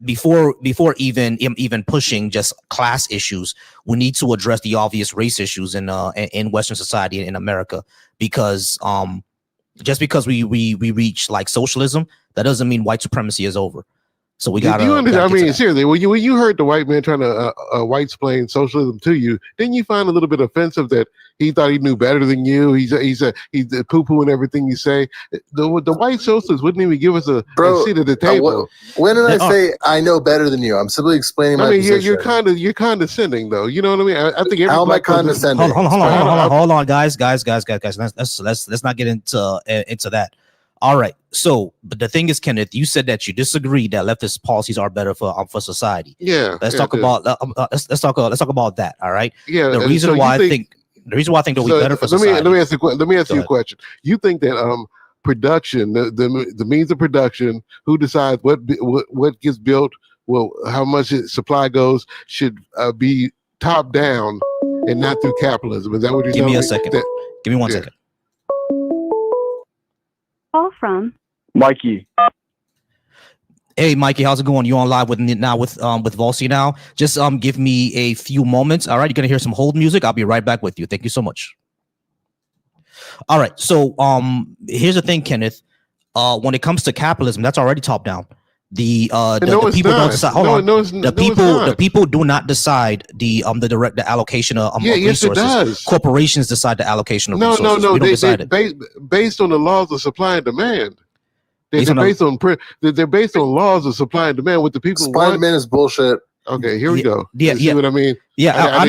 before even pushing just class issues, we need to address the obvious race issues in Western society in America, because just because we reach like socialism, that doesn't mean white supremacy is over. So we got. I mean, seriously, when you heard the white man trying to white-splain socialism to you, didn't you find a little bit offensive that he thought he knew better than you? He's poo-pooing everything you say. The white socialists wouldn't even give us a seat at the table. When did I say I know better than you? I'm simply explaining my position. You're condescending though. You know what I mean? I think how am I condescending? Hold on, guys. Let's not get into that. All right. So, but the thing is, Kenneth, you said that you disagree that leftist policies are better for society. Yeah. Let's talk about let's talk about that. All right. Yeah. The reason why I think that we better for society. Let me ask you a question. You think that production, the means of production, who decides what gets built, well, how much supply goes, should be top down and not through capitalism? Is that what you're Give telling me me? a second. Give me one second. Call from Mikey. Hey, Mikey, how's it going? You on live with Volcy now? Just give me a few moments. All right, you're gonna hear some hold music. I'll be right back with you. Thank you so much. All right, so here's the thing, Kenneth. When it comes to capitalism, that's already top down. The people don't decide. The people do not decide the allocation of resources. It does. Corporations decide the allocation of resources. No. They based on the laws of supply and demand. They're based on laws of supply and demand. What the people supply and demand is bullshit. Okay, here we go. Yeah. See what I mean? Yeah,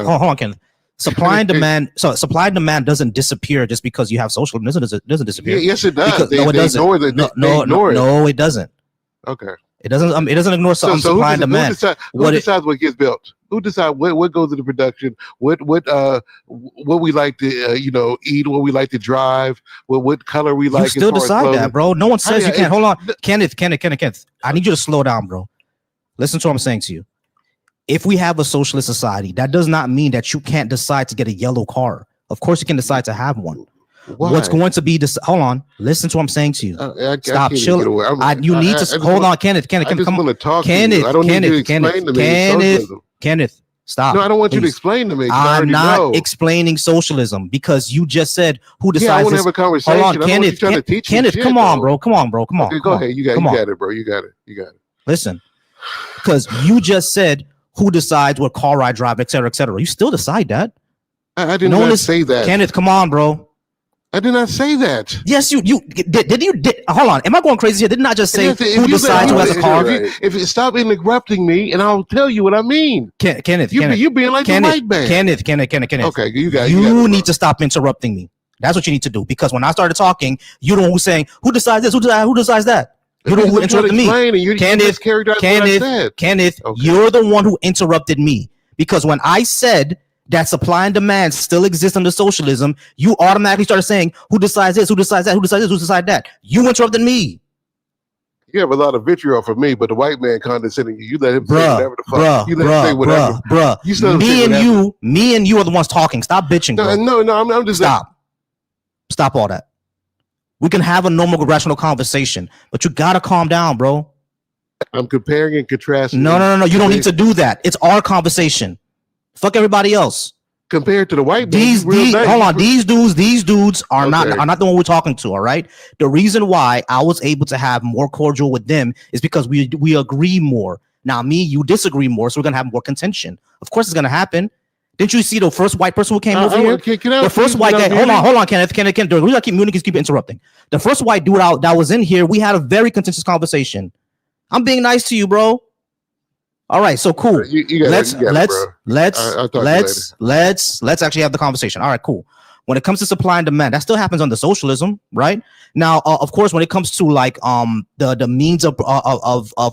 hold on, Kenneth. Supply and demand. So supply and demand doesn't disappear just because you have socialism. It doesn't disappear. Yes, it does. It doesn't. No, it doesn't. Okay. It doesn't. It doesn't ignore supply and demand. Who decides what gets built? Who decides what goes into production? What we like to eat? What we like to drive? What color we like? You still decide that, bro. No one says you can't. Hold on, Kenneth. I need you to slow down, bro. Listen to what I'm saying to you. If we have a socialist society, that does not mean that you can't decide to get a yellow car. Of course, you can decide to have one. Why? What's going to be this? Hold on. Listen to what I'm saying to you. Stop. Chill. You need to hold on, Kenneth. Come on. Kenneth. Stop. No, I don't want you to explain to me. I'm not explaining socialism because you just said who decides. I want to have a conversation. Hold on, Kenneth. Come on, bro. Come on. Okay, go ahead. You got it, bro. You got it. Listen, because you just said who decides what car I drive, et cetera, et cetera. You still decide that. I did not say that. Kenneth, come on, bro. I did not say that. Yes, you did. Hold on. Am I going crazy here? Didn't I just say who decides who has a car? If you stop interrupting me, and I'll tell you what I mean. Kenneth, you're being like the white man. Kenneth. Okay, you need to stop interrupting me. That's what you need to do. Because when I started talking, you know who's saying who decides this, who decides that. You know who interrupted me. Kenneth, you're the one who interrupted me. Because when I said that supply and demand still exists under socialism, you automatically started saying who decides this, who decides that, who decides this, who decides that. You interrupted me. You have a lot of vitriol for me, but the white man condescending you. You let him say whatever the fuck. You let him say whatever. Me and you are the ones talking. Stop bitching, bro. No, I'm just Stop all that. We can have a normal, rational conversation, but you gotta calm down, bro. I'm comparing and contrasting. No. You don't need to do that. It's our conversation. Fuck everybody else. Compared to the white man, hold on. These dudes are not the one we're talking to. All right. The reason why I was able to have more cordial with them is because we agree more. Now, you disagree more, so we're gonna have more contention. Of course, it's gonna happen. Didn't you see the first white person who came over here? The first white guy. Hold on, Kenneth. The reason I keep muting is keep interrupting. The first white dude that was in here, we had a very contentious conversation. I'm being nice to you, bro. All right, so cool. Let's actually have the conversation. All right, cool. When it comes to supply and demand, that still happens under socialism, right? Now, of course, when it comes to like the means of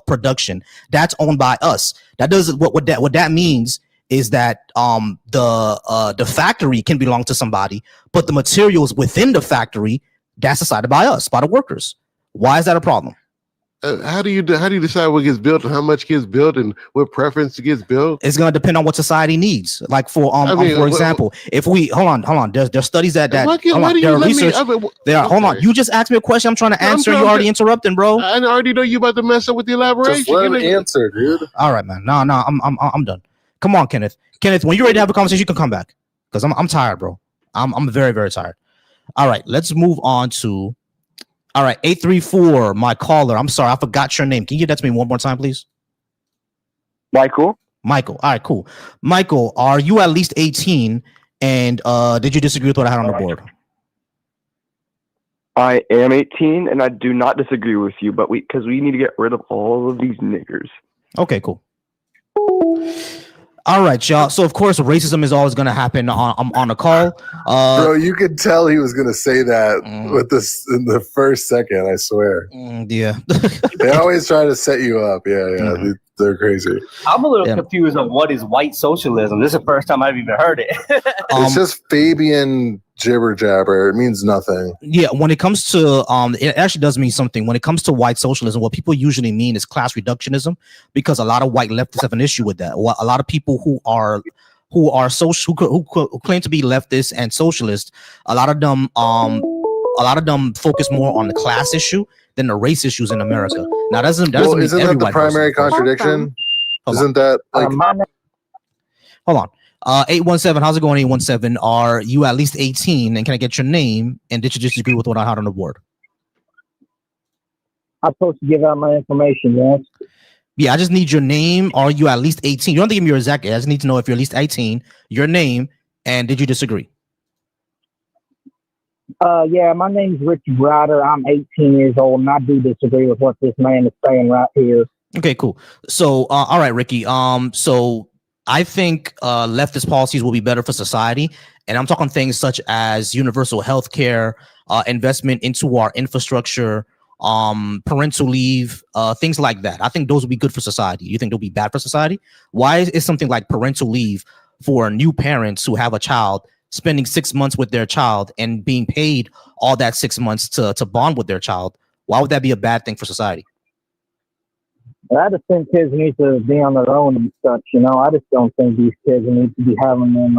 production, that's owned by us. That does what that means is that the factory can belong to somebody, but the materials within the factory, that's decided by us, by the workers. Why is that a problem? How do you decide what gets built and how much gets built and what preference gets built? It's going to depend on what society needs. Like for example, if we hold on, there's studies that why do you let research. Hold on. You just asked me a question. I'm trying to answer. You already interrupting, bro. I already know you about to mess up with the elaboration. Just let him answer, dude. All right, man. No, I'm done. Come on, Kenneth. Kenneth, when you're ready to have a conversation, you can come back because I'm tired, bro. I'm very, very tired. All right, let's move on to. All right, 834, my caller. I'm sorry, I forgot your name. Can you give that to me one more time, please? Michael. All right, cool. Michael, are you at least 18? And did you disagree with what I had on the board? I am 18, and I do not disagree with you, but because we need to get rid of all of these niggers. Okay, cool. All right, y'all. So of course, racism is always going to happen on a call. Bro, you could tell he was going to say that with this in the first second. I swear. Yeah. They always try to set you up. Yeah. They're crazy. I'm a little confused on what is white socialism. This is the first time I've even heard it. It's just Fabian jibber jabber. It means nothing. Yeah, when it comes to it actually does mean something. When it comes to white socialism, what people usually mean is class reductionism, because a lot of white leftists have an issue with that. A lot of people who claim to be leftist and socialist, a lot of them focus more on the class issue than the race issues in America. Now, isn't that the primary contradiction? Isn't that like? Hold on. 817, how's it going, 817? Are you at least 18? And can I get your name? And did you disagree with what I had on the board? I'm supposed to give out my information, yes? Yeah, I just need your name. Are you at least 18? You don't have to give me your exact age. I just need to know if you're at least 18, your name, and did you disagree? Yeah, my name's Richard Ryder. I'm 18 years old, and I do disagree with what this man is saying right here. Okay, cool. So, all right, Ricky. So I think leftist policies will be better for society, and I'm talking things such as universal health care, investment into our infrastructure, parental leave, things like that. I think those will be good for society. You think they'll be bad for society? Why is something like parental leave for new parents who have a child spending 6 months with their child and being paid all that 6 months to bond with their child? Why would that be a bad thing for society? I just think kids need to be on their own and such, you know. I just don't think these kids need to be having them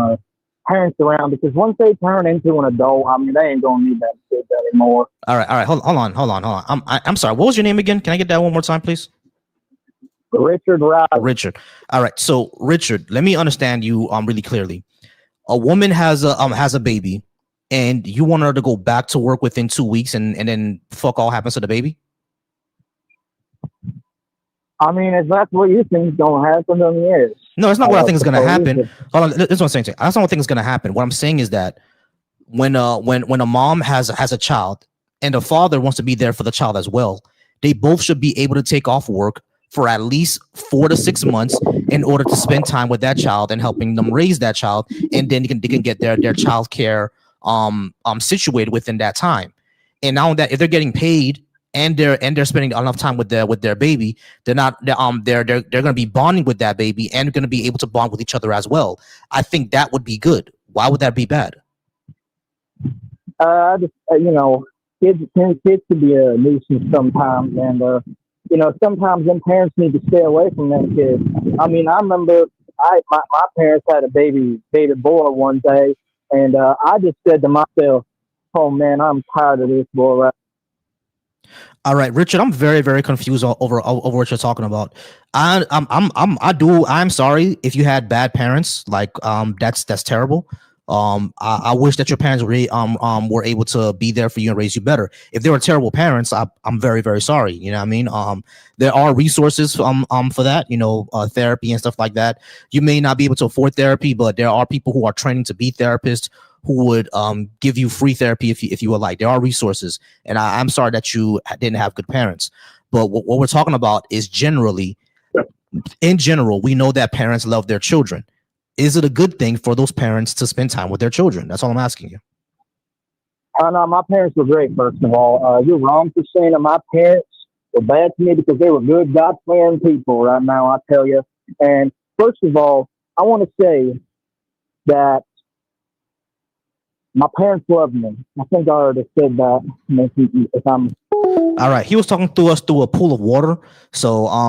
parents around, because once they turn into an adult, I mean, they ain't gonna need that kids anymore. All right. Hold on. I'm sorry. What was your name again? Can I get that one more time, please? Richard Ryder. Richard. All right. So, Richard, let me understand you really clearly. A woman has a baby, and you want her to go back to work within 2 weeks, and then fuck all happens to the baby? I mean, if that's what you think is going to happen, then yes. No, it's not what I think is going to happen. Hold on, this is what I'm saying. That's not what I think is going to happen. What I'm saying is that when a mom has a child and the father wants to be there for the child as well, they both should be able to take off work for at least 4 to 6 months in order to spend time with that child and helping them raise that child, and then they can get their child care situated within that time. And now that if they're getting paid and they're spending enough time with their baby, they're going to be bonding with that baby and going to be able to bond with each other as well. I think that would be good. Why would that be bad? Kids can be a nuisance sometimes, and sometimes them parents need to stay away from them kids. I mean, I remember my parents had a baby boy one day, and I just said to myself, "Oh man, I'm tired of this boy." Right? All right, Richard, I'm very, very confused over what you're talking about. I'm sorry if you had bad parents. Like, that's terrible. I wish that your parents really were able to be there for you and raise you better. If they were terrible parents, I'm very, very sorry. You know what I mean? There are resources for that, therapy and stuff like that. You may not be able to afford therapy, but there are people who are training to be therapists who would give you free therapy if you would like. There are resources, and I'm sorry that you didn't have good parents. But what we're talking about is in general, we know that parents love their children. Is it a good thing for those parents to spend time with their children? That's all I'm asking you. No, my parents were great, first of all. You're wrong for saying that my parents were bad to me, because they were good, God-fearing people right now, I tell you. And first of all, I want to say that my parents love me. I think I already said that. All All right, he was talking to us through a pool of water, so I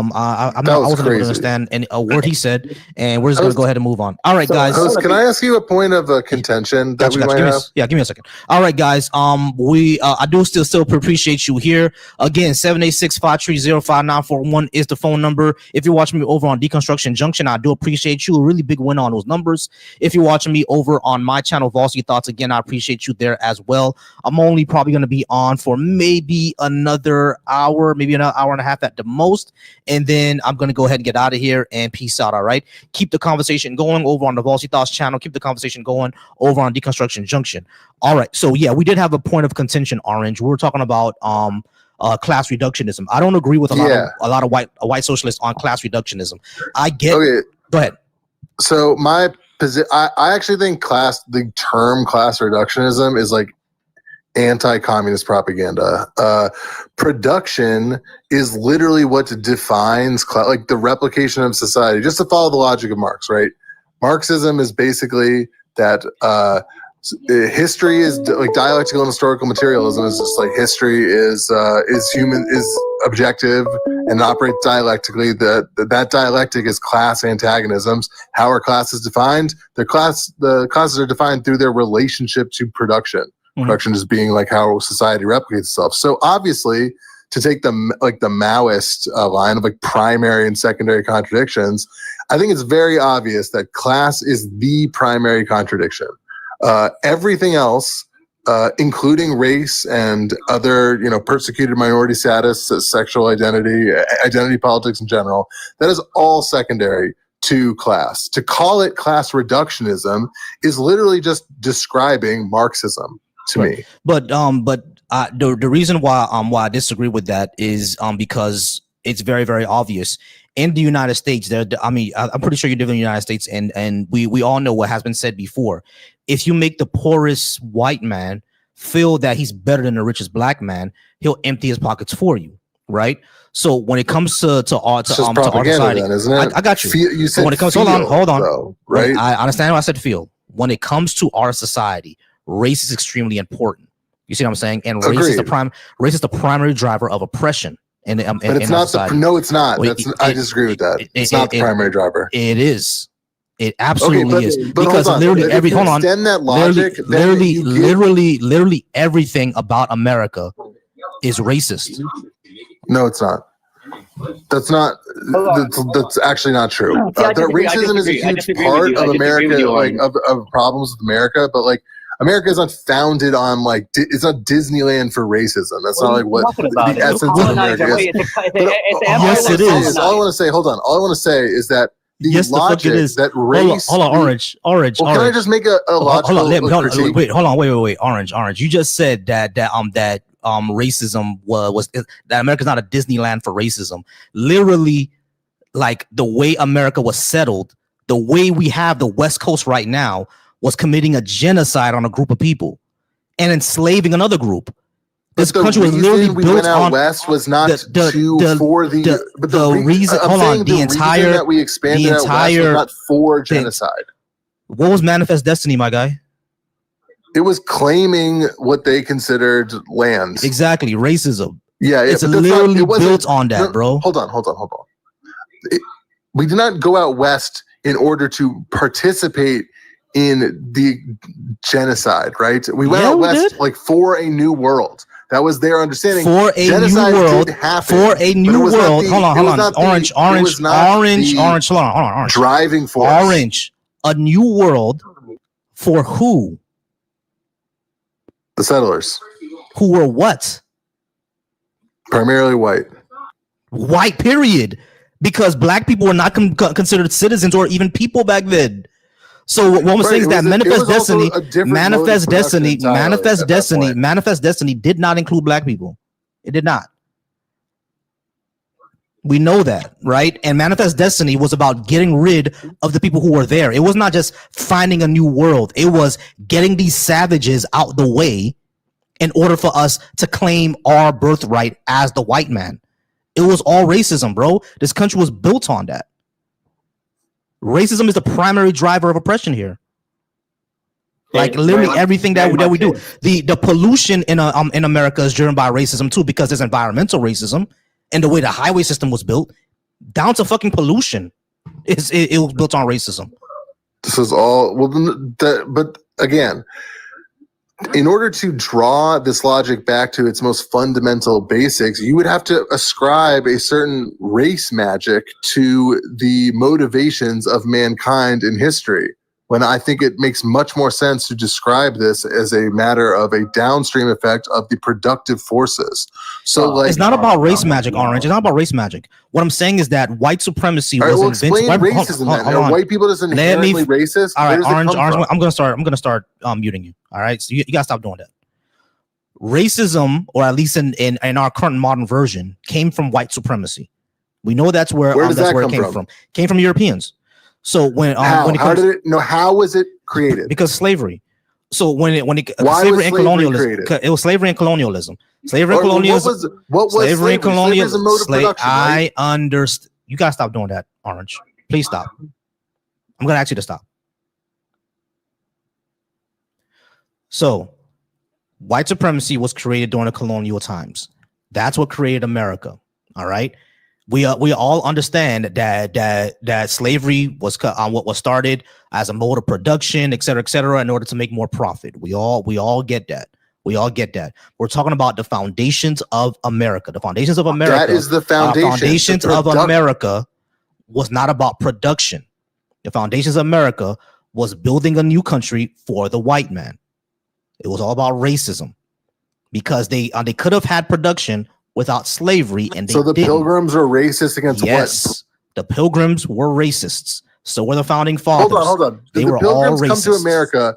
wasn't able to understand a word he said, and we're just gonna go ahead and move on. All right, guys. Host, can I ask you a point of contention that we might have? Give me a second. All right, guys. I do still appreciate you here. Again, 786-530-5941 is the phone number. If you're watching me over on Deconstruction Junction, I do appreciate you. A really big win on those numbers. If you're watching me over on my channel, Volcy Thoughts, again, I appreciate you there as well. I'm only probably gonna be on for maybe another hour, maybe another hour and a half at the most, and then I'm gonna go ahead and get out of here and peace out. All right, keep the conversation going over on the Volcy Thoughts channel, keep the conversation going over on Deconstruction Junction. All right, so yeah, we did have a point of contention, Orange. We were talking about class reductionism. I don't agree with a lot of white socialists on class reductionism. I get go ahead. So my position, I actually think the term class reductionism is like anti-communist propaganda. Production is literally what defines like the replication of society. Just to follow the logic of Marx, right? Marxism is basically that history is like dialectical and historical materialism is just like history is objective and operates dialectically. That dialectic is class antagonisms. How are classes defined? The classes are defined through their relationship to production. Production is being like how society replicates itself. So obviously, to take the Maoist line of like primary and secondary contradictions, I think it's very obvious that class is the primary contradiction. Everything else, including race and other, persecuted minority status, sexual identity politics in general, that is all secondary to class. To call it class reductionism is literally just describing Marxism. To me, but the reason why I disagree with that is because it's very, very obvious in the United States. I'm pretty sure you live in the United States, and we all know what has been said before. If you make the poorest white man feel that he's better than the richest black man, he'll empty his pockets for you, right? So when it comes to our society, then, isn't it? I got you. You said when it comes, hold on, though, right? I understand what I said. Feel when it comes to our society. Race is extremely important. You see what I'm saying? And race is the primary driver of oppression. But it's not society. No, it's not. I disagree with that. It's not the primary driver. It is. It absolutely is. But because literally literally everything about America is racist. No, it's not. That's actually not true. Racism is a huge part of America, of problems with America, but like America is not founded on it's not Disneyland for racism. That's not like what the essence of America is. Yes, it is. All I want to say, hold on. All I want to say is that the logic that race. Hold on, Orange. Well, can I just make a logical critique? Wait, Orange. You just said that racism was that America's not a Disneyland for racism. Literally, like the way America was settled, the way we have the West Coast right now was committing a genocide on a group of people and enslaving another group. This country was literally built on West was not the reason. Hold on, the entire that we expanded out West was not for genocide. What was Manifest Destiny, my guy? It was claiming what they considered land. Exactly, racism. Yeah, it's literally built on that, bro. Hold on. We did not go out West in order to participate in the genocide, right? We went out West for a new world. That was their understanding. For a genocide new world. For a new world. Hold on. Orange. Driving force. Orange. A new world for who? The settlers. Who were what? Primarily white. White, period. Because black people were not considered citizens or even people back then. So what I'm saying is that Manifest Destiny did not include black people. It did not. We know that, right? And Manifest Destiny was about getting rid of the people who were there. It was not just finding a new world. It was getting these savages out the way in order for us to claim our birthright as the white man. It was all racism, bro. This country was built on that. Racism is the primary driver of oppression here. Like literally everything that we do. The pollution in America is driven by racism too, because there's environmental racism and the way the highway system was built, down to fucking pollution. It was built on racism. This is all but again, in order to draw this logic back to its most fundamental basics, you would have to ascribe a certain race magic to the motivations of mankind in history. When I think it makes much more sense to describe this as a matter of a downstream effect of the productive forces. So, it's not about race magic, Orange. It's not about race magic. What I'm saying is that white supremacy was invented. Explain racism then. Are white people just inherently racist? All right, Orange. I'm gonna start muting you. All right, so you gotta stop doing that. Racism, or at least in our current modern version, came from white supremacy. We know that's where it came from. Came from Europeans. So when how was it created? Because slavery. So slavery and colonialism. It was slavery and colonialism. Slavery and colonialism. What was slavery and colonialism? I understand. You gotta stop doing that, Orange. Please stop. I'm gonna ask you to stop. So, white supremacy was created during the colonial times. That's what created America. All right. We all understand that slavery was what was started as a mode of production, et cetera, in order to make more profit. We all get that. We all get that. We're talking about the foundations of America. The foundations of America. That is the foundation. Foundations of America was not about production. The foundations of America was building a new country for the white man. It was all about racism, because they could have had production without slavery, and they didn't. Pilgrims were racist against what? The Pilgrims were racists. So were the founding fathers. Hold on. Did the Pilgrims come to America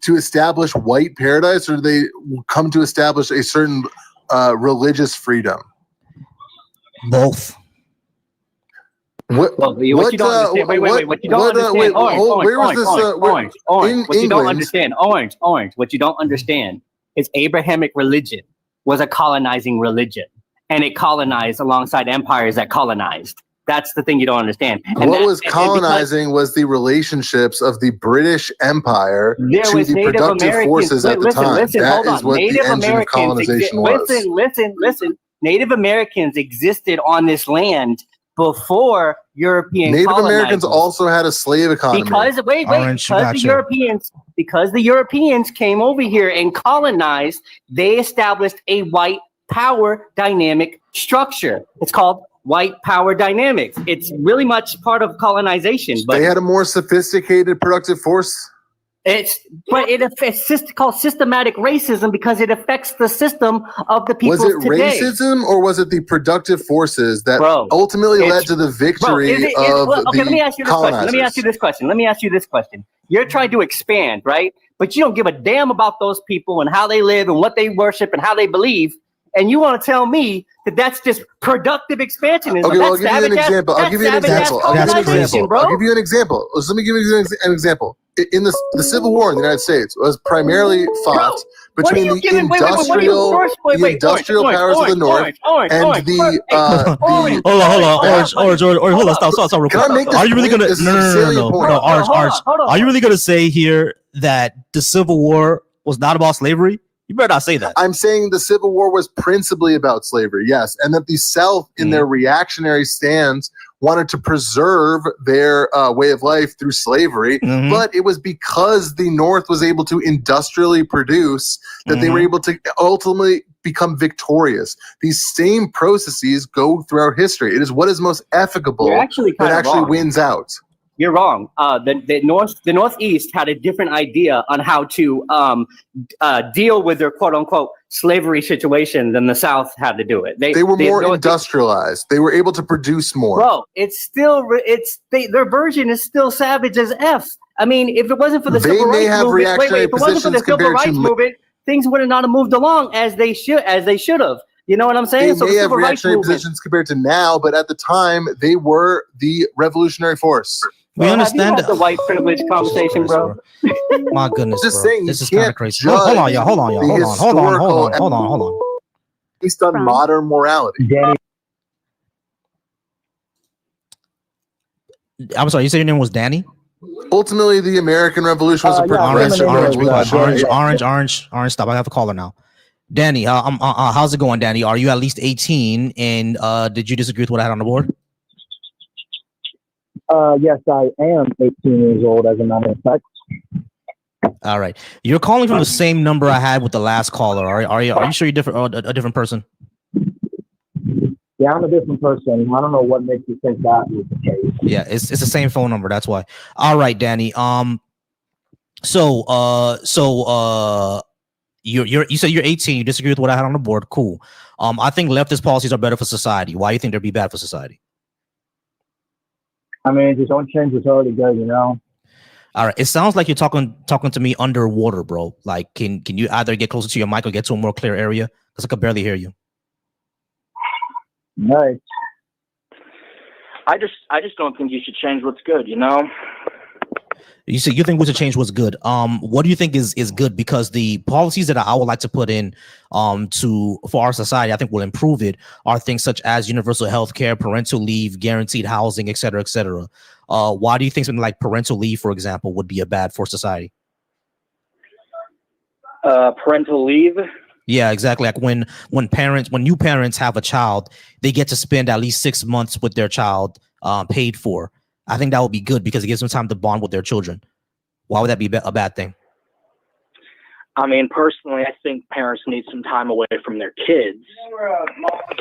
to establish white paradise, or did they come to establish a certain religious freedom? Both. What you don't understand? Wait. What you don't understand? Orange. What you don't understand? Orange. What you don't understand is Abrahamic religion was a colonizing religion, and it colonized alongside empires that colonized. That's the thing you don't understand. And what was colonizing was the relationships of the British Empire to the productive forces at the time. That is what the engine of colonization was. Listen. Native Americans existed on this land before European Native colonizers. Americans also had a slave economy. Because the Europeans came over here and colonized, they established a white power dynamic structure. It's called white power dynamics. It's really much part of colonization. But they had a more sophisticated productive force. It's called systematic racism, because it affects the system of the people today. Was it racism, or was it the productive forces that ultimately led to the victory of the let me ask you this question. Let me ask you this question. You're trying to expand, right? But you don't give a damn about those people and how they live and what they worship and how they believe. And you want to tell me that that's just productive expansionism? Okay, well, I'll give you an example. I'll give you an example. Let me give you an example. In the Civil War in the United States was primarily fought between the industrial powers of the North and the hold on, stop real quick. Are you really gonna no, Arch, are you really gonna say here that the Civil War was not about slavery? You better not say that. I'm saying the Civil War was principally about slavery, yes, and that the South, in their reactionary stance, wanted to preserve their way of life through slavery, but it was because the North was able to industrially produce that they were able to ultimately become victorious. These same processes go throughout history. It is what is most efficable that actually wins out. You're wrong. The Northeast had a different idea on how to deal with their quote unquote slavery situation than the South had to do it. They were more industrialized. They were able to produce more. Bro, their version is still savage as F. I mean, if it wasn't for the civil rights movement, things would have not have moved along as they should have. You know what I'm saying? They may have reactionary positions compared to now, but at the time they were the revolutionary force. We understand the white privilege conversation, bro. My goodness, just bro. saying, this is kind of crazy. Hold on, y'all. Hold on. Based on modern morality. I'm sorry, you said your name was Danny? Ultimately, the American Revolution was a Yeah, progressive Orange, be quiet. revolution. Orange. Stop. I have a caller now. Danny, how's it going, Danny? Are you at least 18? And did you disagree with what I had on the board? Yes, I am 18 years old, as a matter of fact. All right. You're calling from the same number I had with the last caller. Are you sure you're different? A different person? Yeah, I'm a different person. I don't know what makes you think that was the case. Yeah, it's the same phone number. That's why. All right, Danny. So you said you're 18. You disagree with what I had on the board. Cool. I think leftist policies are better for society. Why do you think they'd be bad for society? I mean, just don't change what's already good, you know? All right. It sounds like you're talking to me underwater, bro. Like, can you either get closer to your mic or get to a more clear area? Because I could barely hear you. Nice. I just don't think you should change what's good, you know? You say you think we should change what's good. What do you think is good? Because the policies that I would like to put in for our society, I think will improve it, are things such as universal health care, parental leave, guaranteed housing, et cetera, et cetera. Why do you think something like parental leave, for example, would be a bad for society? Parental leave? Yeah, exactly. Like when new parents have a child, they get to spend at least 6 months with their child paid for. I think that would be good because it gives them time to bond with their children. Why would that be a bad thing? I mean, personally, I think parents need some time away from their kids.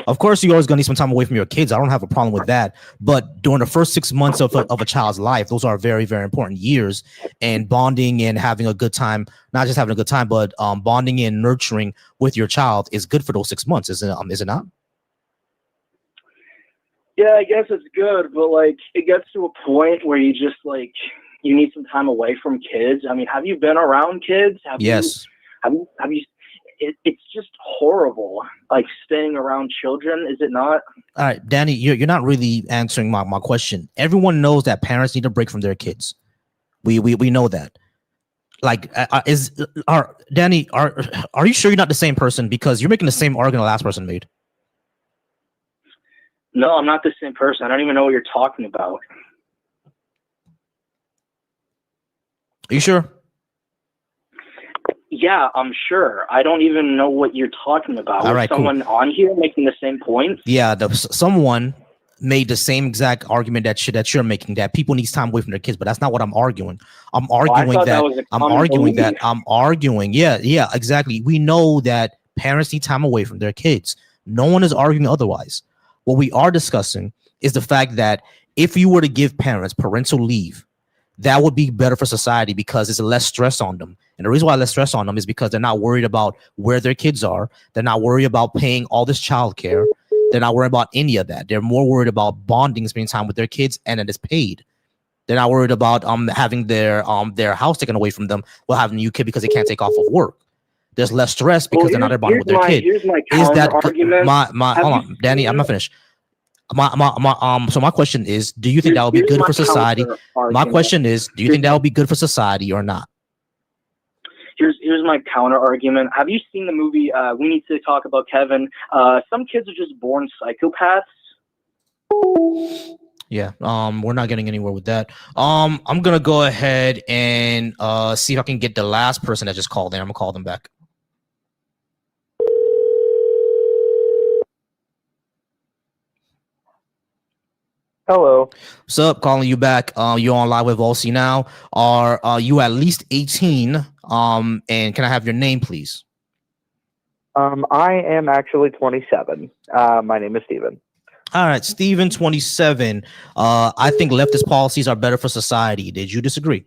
Of course, you're always going to need some time away from your kids. I don't have a problem with that. But during the first 6 months of a child's life, those are very, very important years. And bonding and having a good time, not just having a good time, but bonding and nurturing with your child is good for those 6 months, is it not? Yeah, I guess it's good, but like it gets to a point where you just like you need some time away from kids. I mean, have you been around kids? Yes. Have you? It's just horrible, like staying around children. Is it not? All right, Danny, you're not really answering my question. Everyone knows that parents need a break from their kids. We know that. Like, Danny, are you sure you're not the same person? Because you're making the same argument the last person made. No, I'm not the same person. I don't even know what you're talking about. Are you sure? Yeah, I'm sure. I don't even know what you're talking about. All right, someone cool. on here making the same point? Yeah, someone made the same exact argument that you're making, that people need time away from their kids, but that's not what I'm arguing. I'm arguing Yeah, exactly. We know that parents need time away from their kids. No one is arguing otherwise. What we are discussing is the fact that if you were to give parents parental leave, that would be better for society because it's less stress on them. And the reason why less stress on them is because they're not worried about where their kids are. They're not worried about paying all this childcare. They're not worried about any of that. They're more worried about bonding, spending time with their kids, and it is paid. They're not worried about having their house taken away from them while having a new kid because they can't take off of work. There's less stress because they're not there bonding with their kid. Here's my counter argument. Hold on, Danny, I'm not finished. So my question is, do you think that would be good for society? My question is, do you think that would be good for society or not? Here's my counter argument. Have you seen the movie We Need to Talk About Kevin? Some kids are just born psychopaths. Yeah, we're not getting anywhere with that. I'm gonna go ahead and see if I can get the last person that just called in. I'm gonna call them back. Hello. What's up? Calling you back. You're on live with Volcy now. Are you at least 18? And can I have your name, please? I am actually 27. My name is Steven. All right, Steven, 27. I think leftist policies are better for society. Did you disagree?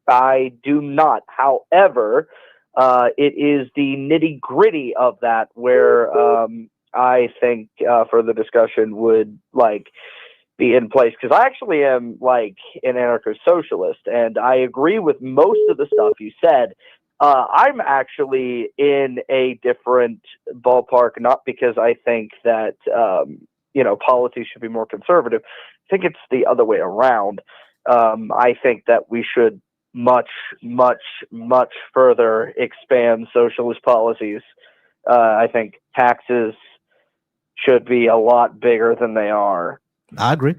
I do not. However, it is the nitty gritty of that where I think further discussion would be in place, because I actually am an anarchist socialist, and I agree with most of the stuff you said. I'm actually in a different ballpark, not because I think that policies should be more conservative. I think it's the other way around. I think that we should much further expand socialist policies. I think taxes should be a lot bigger than they are. I agree.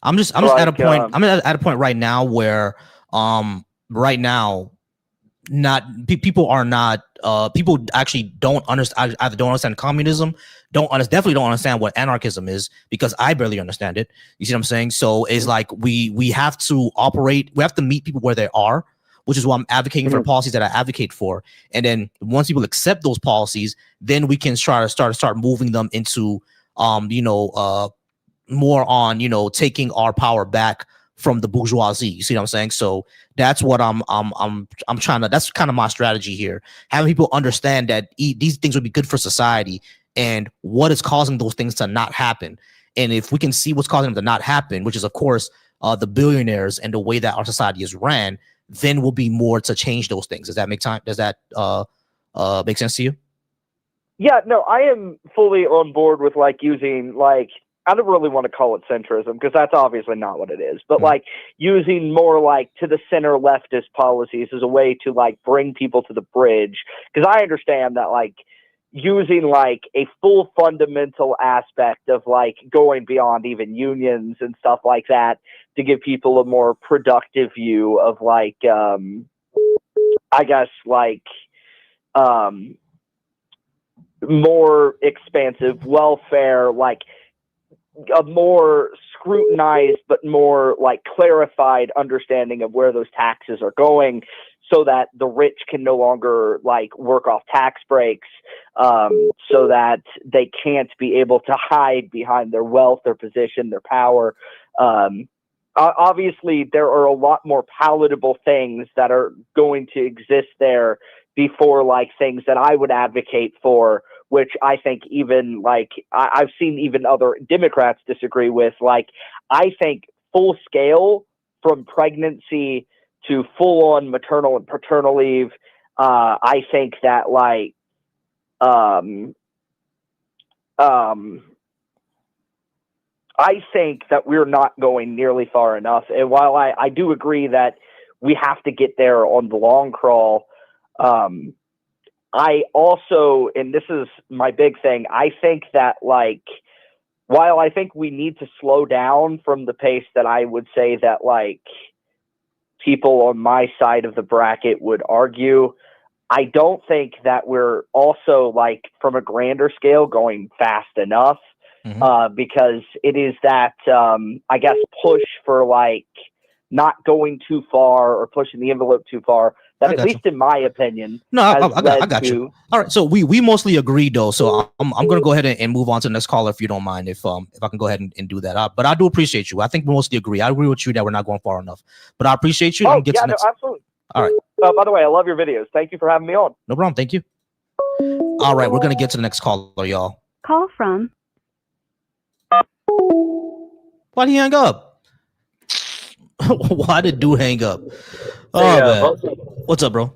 I'm just at a point. I'm at a point right now where right now people are not people actually don't understand, either don't understand communism, definitely don't understand what anarchism is, because I barely understand it. You see what I'm saying? So it's like we have to operate, we have to meet people where they are, which is why I'm advocating for the policies that I advocate for. And then once people accept those policies, then we can try to start moving them into more on taking our power back from the bourgeoisie. You see what I'm saying? So that's what I'm trying to, that's kind of my strategy here. Having people understand that these things would be good for society and what is causing those things to not happen. And if we can see what's causing them to not happen, which is of course the billionaires and the way that our society is ran, then we'll be more to change those things. Does that make make sense to you? Yeah, no, I am fully on board with using I don't really want to call it centrism because that's obviously not what it is, but using more to the center leftist policies as a way to bring people to the bridge. Because I understand that using a full fundamental aspect of going beyond even unions and stuff like that to give people a more productive view of I guess more expansive welfare, a more scrutinized but more clarified understanding of where those taxes are going, so that the rich can no longer work off tax breaks, so that they can't be able to hide behind their wealth, their position, their power. Obviously, there are a lot more palatable things that are going to exist there before things that I would advocate for, which I think even I've seen even other Democrats disagree with. I think full scale from pregnancy to full on maternal and paternal leave. I think that I think that we're not going nearly far enough. And while I do agree that we have to get there on the long crawl, I also, and this is my big thing, I think that while I think we need to slow down from the pace that I would say that people on my side of the bracket would argue, I don't think that we're also from a grander scale going fast enough. Because it is that I guess push for not going too far or pushing the envelope too far that, at least in my opinion, I got you. All right, so we mostly agree though. So I'm going to go ahead and move on to the next caller if you don't mind, if I can go ahead and do that. But I do appreciate you. I think we mostly agree. I agree with you that we're not going far enough. But I appreciate you. Oh, yeah, no, absolutely. All right. By the way, I love your videos. Thank you for having me on. No problem. Thank you. All right, we're going to get to the next caller, y'all. Call from. Why'd he hang up? Why did dude hang up? Oh, man. What's up, bro?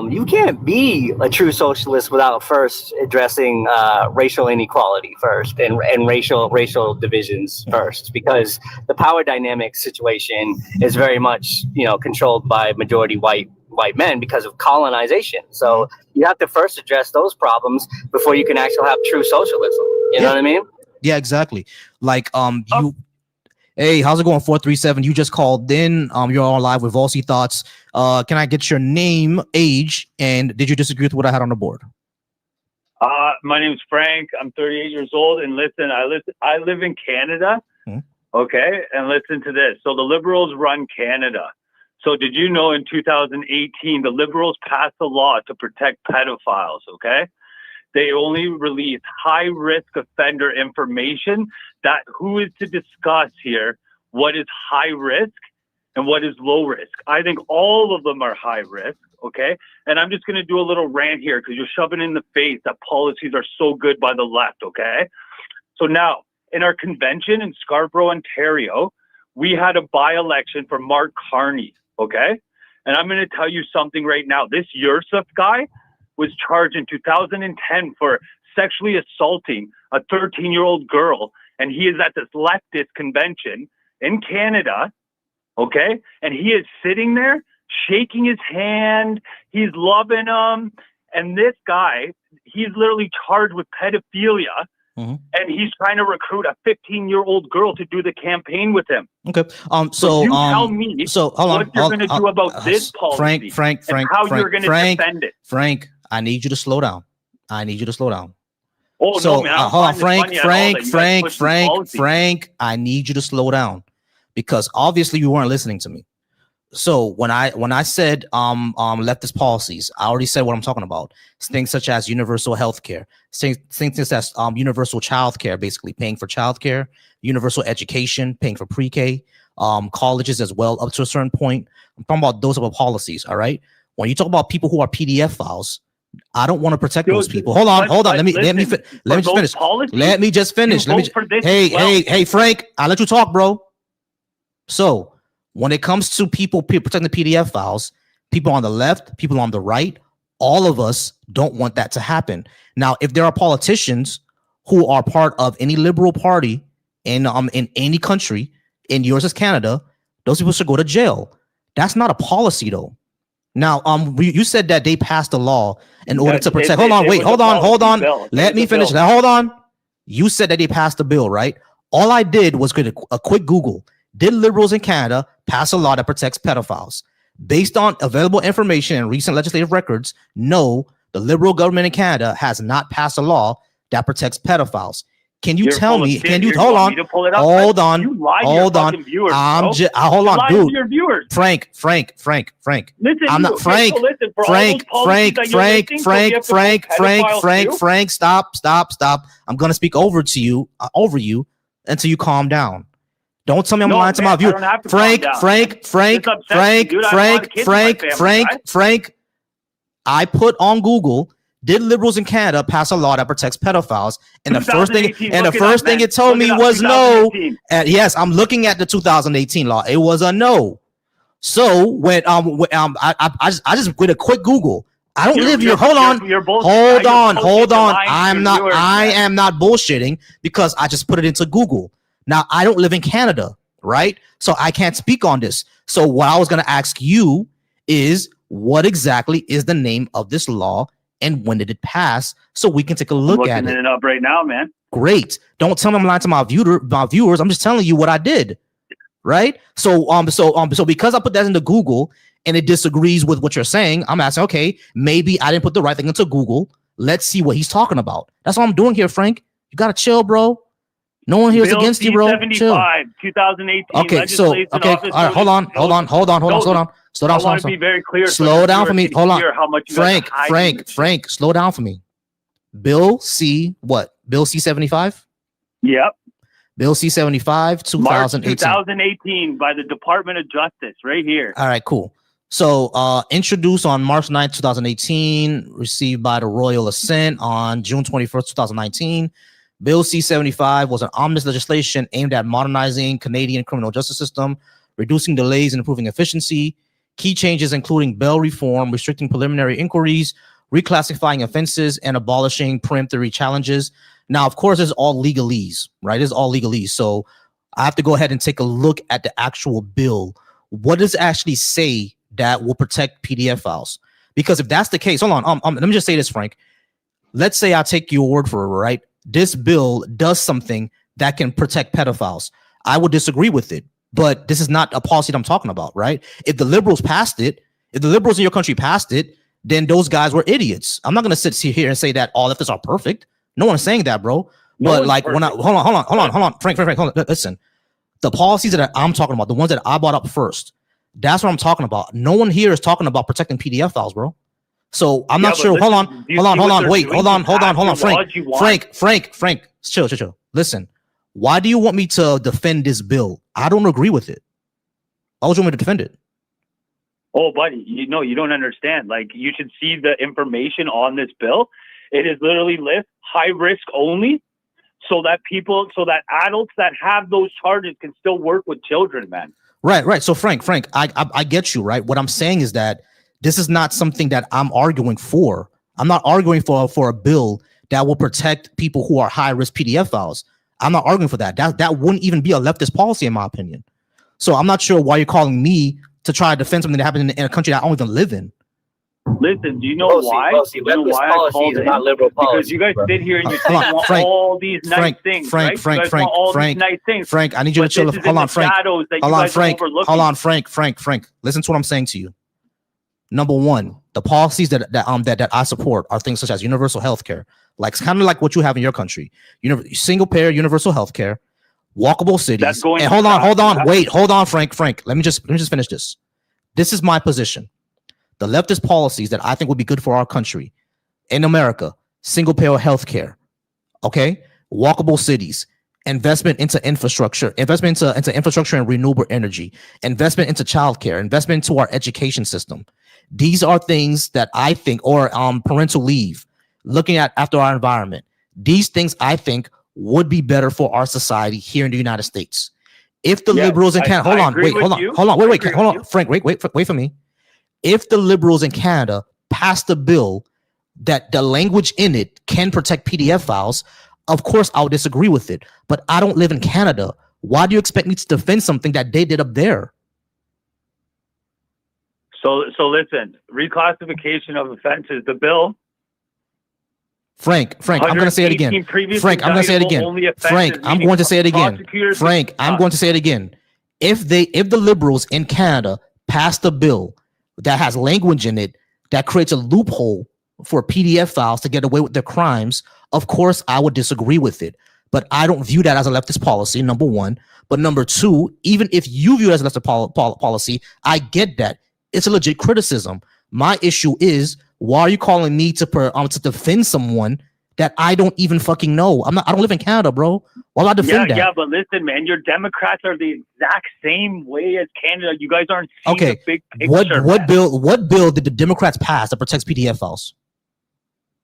You can't be a true socialist without first addressing racial inequality first and racial divisions first, because the power dynamic situation is very much controlled by majority white men because of colonization. So you have to first address those problems before you can actually have true socialism. You know what I mean? Yeah, exactly. Hey, how's it going? 437. You just called in. You're on live with Volcy Thoughts. Can I get your name, age, and did you disagree with what I had on the board? My name's Frank. I'm 38 years old, and listen, I live in Canada. Okay, and listen to this. So the Liberals run Canada. So did you know in 2018 the Liberals passed a law to protect pedophiles? Okay. They only release high-risk offender information. That who is to discuss here what is high risk and what is low risk? I think all of them are high risk, okay? And I'm just going to do a little rant here because you're shoving in the face that policies are so good by the left, okay? So now, in our convention in Scarborough, Ontario, we had a by-election for Mark Carney, okay? And I'm going to tell you something right now. This Yusuf guy was charged in 2010 for sexually assaulting a 13-year-old girl, and he is at this leftist convention in Canada, okay? And he is sitting there, shaking his hand, he's loving him, and this guy, he's literally charged with pedophilia, and he's trying to recruit a 15-year-old girl to do the campaign with him. Okay. So you tell me so hold on, what you're going to do about this policy, Frank, how you're going to defend it. Frank, I need you to slow down. I need you to slow down. Oh, so, no, man. Hold on, Frank, I need you to slow down because obviously you weren't listening to me. So when I said leftist policies, I already said what I'm talking about. Things such as universal health care, things such as universal child care, basically paying for child care, universal education, paying for pre-K, colleges as well up to a certain point. I'm talking about those type of policies, all right? When you talk about people who are PDF files, I don't want to protect those people. Hold on. Let me just finish. Hey, Frank, I'll let you talk, bro. So when it comes to people protecting the PDF files, people on the left, people on the right, all of us don't want that to happen. Now, if there are politicians who are part of any liberal party in any country, in yours is Canada, those people should go to jail. That's not a policy, though. Now, you said that they passed a law in order to protect. Hold on. Let me finish. Now, hold on. You said that they passed a bill, right? All I did was get a quick Google. Did liberals in Canada pass a law that protects pedophiles? Based on available information and recent legislative records, no, the liberal government in Canada has not passed a law that protects pedophiles. Can you tell me? Can you hold on? Hold on. Hold on. Hold on, dude. Frank. I'm not Frank. Frank. Stop. I'm gonna speak over you until you calm down. Don't tell me I'm lying to my viewer. Frank. I put on Google, did liberals in Canada pass a law that protects pedophiles? And the first thing it told me was no. Yes, I'm looking at the 2018 law. It was a no. So when I just did a quick Google. I don't live here. Hold on. I am not bullshitting because I just put it into Google. Now I don't live in Canada, right? So I can't speak on this. So what I was going to ask you is, what exactly is the name of this law and when did it pass, so we can take a look at it? I'm looking it up right now, man. Great. Don't tell me I'm lying to my viewers. I'm just telling you what I did, right? So because I put that into Google and it disagrees with what you're saying, I'm asking, okay, maybe I didn't put the right thing into Google. Let's see what he's talking about. That's what I'm doing here, Frank. You gotta chill, bro. No one here is against you, bro. Chill. 2018. Okay, so all right, hold on. Slow down. I want to be very clear. Slow down for me. Hold on. Frank, slow down for me. Bill C. What? Bill C-75? Yep. Bill C-75, 2018. 2018 by the Department of Justice, right here. All right, cool. So introduced on March 9th, 2018, received by the Royal Assent on June 21st, 2019. Bill C-75 was an omnibus legislation aimed at modernizing Canadian criminal justice system, reducing delays and improving efficiency. Key changes including bail reform, restricting preliminary inquiries, reclassifying offenses, and abolishing preemptory challenges. Now, of course, it's all legalese, right? It's all legalese. So I have to go ahead and take a look at the actual bill. What does it actually say that will protect PDF files? Because if that's the case, hold on. Let me just say this, Frank. Let's say I take your word for it, right? This bill does something that can protect pedophiles. I would disagree with it, but this is not a policy that I'm talking about, right? If the liberals passed it, if the liberals in your country passed it, then those guys were idiots. I'm not going to sit here and say that all leftists are perfect. No one's saying that, bro. But like, when I hold on, Frank, hold on. Listen, the policies that I'm talking about, the ones that I brought up first, that's what I'm talking about. No one here is talking about protecting PDF files, bro. So I'm not sure. Hold on. Wait, hold on. Frank, chill. Listen, why do you want me to defend this bill? I don't agree with it. Why would you want me to defend it? Oh, buddy, you don't understand. Like, you should see the information on this bill. It is literally list high risk only, so that adults that have those charges can still work with children, man. Right. So Frank, I get you, right? What I'm saying is that this is not something that I'm arguing for. I'm not arguing for a bill that will protect people who are high risk PDF files. I'm not arguing for that. That wouldn't even be a leftist policy, in my opinion. So I'm not sure why you're calling me to try to defend something that happened in a country that I don't even live in. Listen, do you know Volcy, why? Volcy, Do you know leftist why I policy called is in? not liberal Because policy, you guys bro. sit here and you say Hold you on, want Frank, all these nice things, right? You guys want all these nice things. Frank, I need you to But chill. this is Hold in on, the Frank. shadows that Hold you on, guys are Frank. overlooking. Hold on, Frank. Listen to what I'm saying to you. Number one, the policies that I support are things such as universal health care, like kind of like what you have in your country. Single payer universal health care, walkable cities. That's going And to hold on, crash. wait, hold on, Frank. Let me just finish this. This is my position. The leftist policies that I think would be good for our country in America: single payer health care, okay, walkable cities, investment into infrastructure, investment into infrastructure and renewable energy, investment into childcare, investment into our education system. These are things that I think, or parental leave, looking at after our environment. These things I think would be better for our society here in the United States. If the liberals in Canada, hold on, Frank, wait for me. If the liberals in Canada passed a bill that the language in it can protect PDF files, of course I'll disagree with it. But I don't live in Canada. Why do you expect me to defend something that they did up there? So listen, reclassification of offenses. The bill. Frank, I'm going to say it again. Frank, I'm going to say it again. Frank, I'm going to say it again. Frank, I'm going to say it again. If the liberals in Canada passed a bill that has language in it that creates a loophole for PDF files to get away with their crimes, of course I would disagree with it. But I don't view that as a leftist policy, number one. But number two, even if you view it as a leftist policy, I get that. It's a legit criticism. My issue is, why are you calling me to defend someone that I don't even fucking know? I don't live in Canada, bro. Why would I defend that? Yeah, but listen, man, your Democrats are the exact same way as Canada. You guys aren't seeing the big picture. What bill did the Democrats pass that protects PDF files?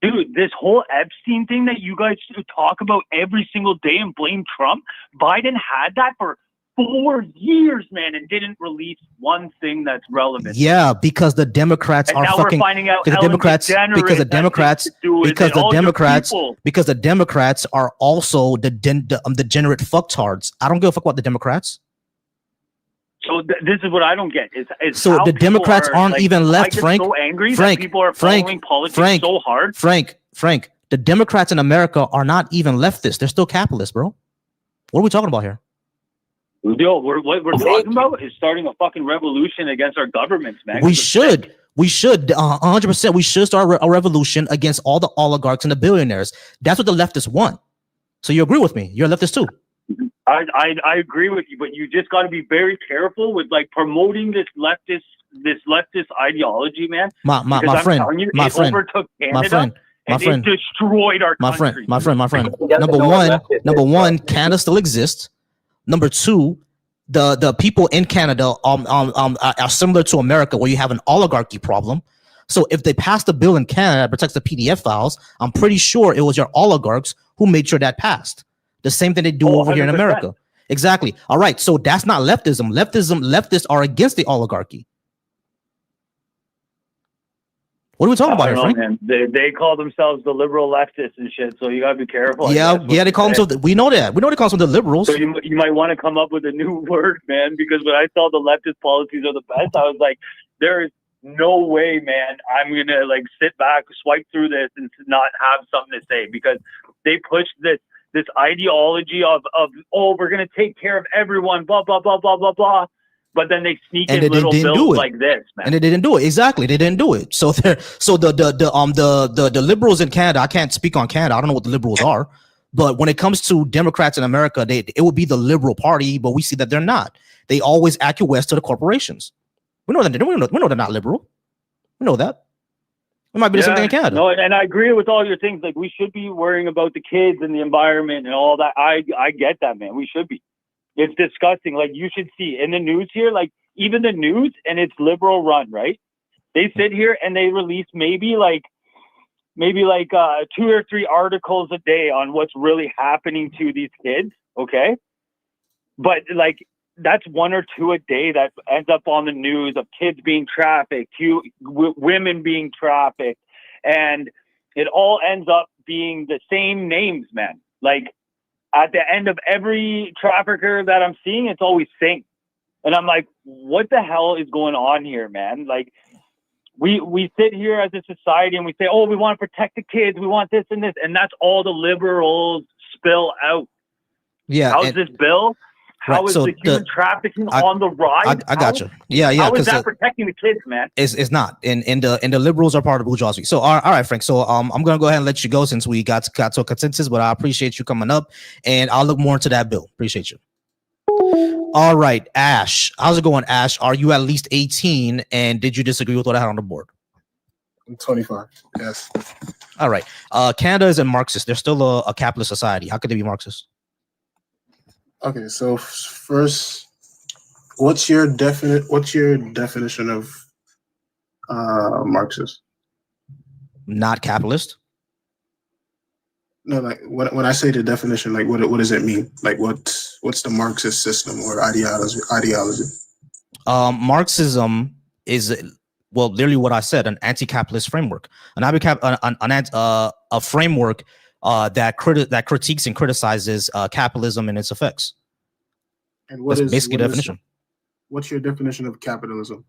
Dude, this whole Epstein thing that you guys talk about every single day and blame Trump, Biden had that for 4 years, man, and didn't release one thing that's relevant. Yeah, because the Democrats and are now fucking. We're finding out Because the Democrats are also the degenerate fucktards. I don't give a fuck about the Democrats. So this is what I don't get. Is so the Democrats aren't even left, Frank. So angry that people are following politics so hard. Frank, the Democrats in America are not even leftist. They're still capitalists, bro. What are we talking about here? Yo, what we're talking about is starting a fucking revolution against our governments, man. We should 100%. We should start a revolution against all the oligarchs and the billionaires. That's what the leftists want. So you agree with me? You're a leftist too. I agree with you, but you just got to be very careful with like promoting this leftist ideology, man. My friend, overtook Canada. It destroyed our country. My friend. Number one, Canada still exists. Number two, the people in Canada are similar to America, where you have an oligarchy problem. So if they passed a bill in Canada that protects the PDF files, I'm pretty sure it was your oligarchs who made sure that passed. The same thing they do over here in America. Exactly. All right. So that's not leftism. Leftists are against the oligarchy. What are we talking about here, Frank? Man. They call themselves the liberal leftists and shit, so you gotta be careful. Yeah, they call themselves. We know that. We know they call themselves the liberals. So you might want to come up with a new word, man, because when I saw the leftist policies are the best, I was like, there is no way, man, I'm gonna like sit back, swipe through this, and not have something to say, because they push this ideology of we're gonna take care of everyone, blah blah blah blah blah blah. But then they sneak in little bills like this, man. And they didn't do it. Exactly, they didn't do it. So the liberals in Canada, I can't speak on Canada. I don't know what the liberals are. But when it comes to Democrats in America, it would be the Liberal Party. But we see that they're not. They always acquiesce to the corporations. We know that we know they're not liberal. We know that. It might be the same thing in Canada. No, and I agree with all your things. Like, we should be worrying about the kids and the environment and all that. I get that, man. We should be. It's disgusting. Like, you should see in the news here, like even the news, and it's liberal run, right? They sit here and they release maybe like 2 or 3 articles a day on what's really happening to these kids. Okay. But like, that's 1 or 2 a day that ends up on the news of kids being trafficked, women being trafficked. And it all ends up being the same names, man. Like, at the end of every trafficker that I'm seeing, it's always Singh. And I'm like, what the hell is going on here, man? Like, We sit here as a society and we say, oh, we want to protect the kids, we want this and this, and that's all the liberals spill out. Yeah. How's this bill? How Right, is so the human trafficking on the rise? I got you. Yeah, How is that protecting the kids, man? It's not, and the liberals are part of bourgeoisie. So all right, Frank. So I'm gonna go ahead and let you go since we got to a consensus. But I appreciate you coming up, and I'll look more into that bill. Appreciate you. All right, Ash. How's it going, Ash? Are you at least 18? And did you disagree with what I had on the board? I'm 25. Yes. All right. Canada isn't Marxist. They're still a capitalist society. How could they be Marxist? Okay, so first, what's your definition of Marxist? Not capitalist. No, like when I say the definition, like what does it mean? Like what's the Marxist system or ideology? Marxism is, well, literally what I said, an anti-capitalist framework, a framework that critiques and criticizes capitalism and its effects. And what That's is basically the definition. What's your definition of capitalism?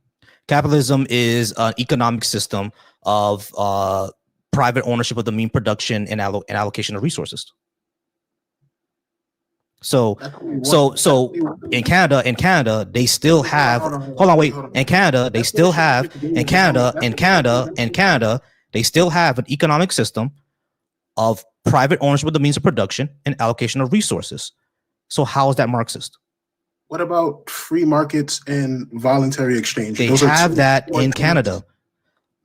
Capitalism is an economic system of private ownership of the mean production and allocation of resources. So in Canada, they still have. Hold on, wait. In Canada, they still have. In Canada, they still have an economic system of private ownership of the means of production and allocation of resources. So how is that Marxist? What about free markets and voluntary exchange? They have that in Canada.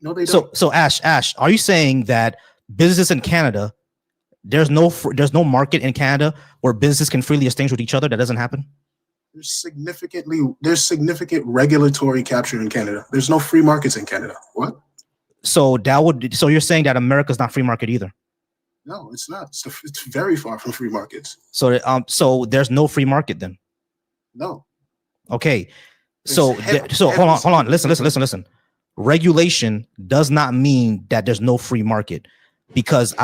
No, they don't. So Ash, are you saying that business in Canada, there's no market in Canada where business can freely exchange with each other? That doesn't happen. There's significant regulatory capture in Canada. There's no free markets in Canada. What? So you're saying that America's not free market either? No, it's not. It's very far from free markets. So there's no free market then? No. Okay. So hold on. Listen. Regulation does not mean that there's no free market, because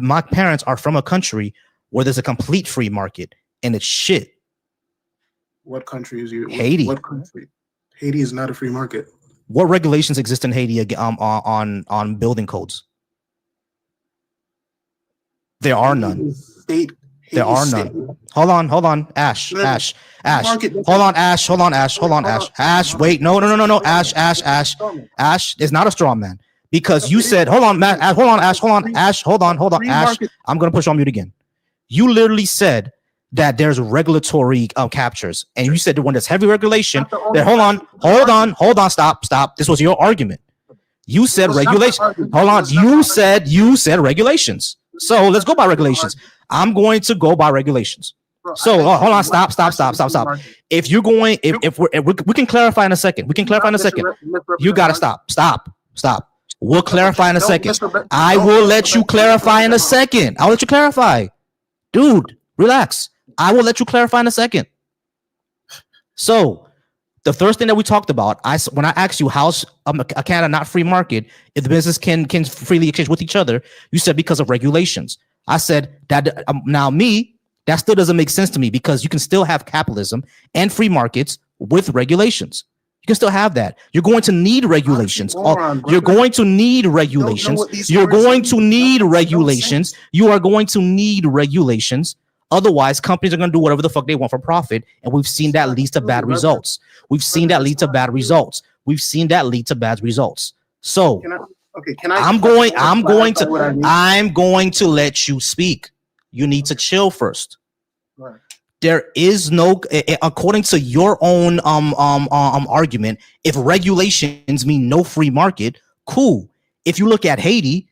my parents are from a country where there's a complete free market and it's shit. What country is you? Haiti. What country? Haiti is not a free market. What regulations exist in Haiti on building codes? There are none. There are none. Hold on, Ash. Hold on, Ash. Wait, no. Ash is not a straw man, because you said, hold on, Ash. I'm gonna push on mute again. You literally said that there's regulatory captures, and you said the one that's heavy regulation. Hold on, stop. This was your argument. You said regulation. Hold on. You said regulations. So let's go by regulations. I'm going to go by regulations. So hold on, stop. If you're going, if we can clarify in a second. You gotta stop. We'll clarify in a second. I will let you clarify in a second. I'll let you clarify, dude. Relax. I will let you clarify in a second. So the first thing that we talked about, when I asked you how's a Canada not free market if the business can freely exchange with each other, you said because of regulations. I said that that still doesn't make sense to me, because you can still have capitalism and free markets with regulations. You can still have that. You're going to need regulations. You're going to need regulations. You are going to need regulations. Otherwise, companies are going to do whatever the fuck they want for profit, and we've seen that leads to bad results. So I'm going to let you speak. You need to chill first. Right. There is no, according to your own argument, if regulations mean no free market, cool. If you look at Haiti,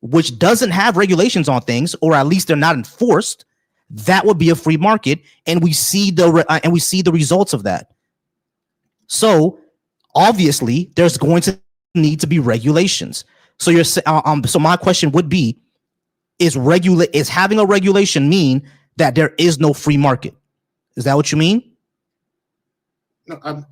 which doesn't have regulations on things, or at least they're not enforced, that would be a free market, and we see the results of that. So obviously, there's going to need to be regulations. So so my question would be: is having a regulation mean that there is no free market? Is that what you mean? No,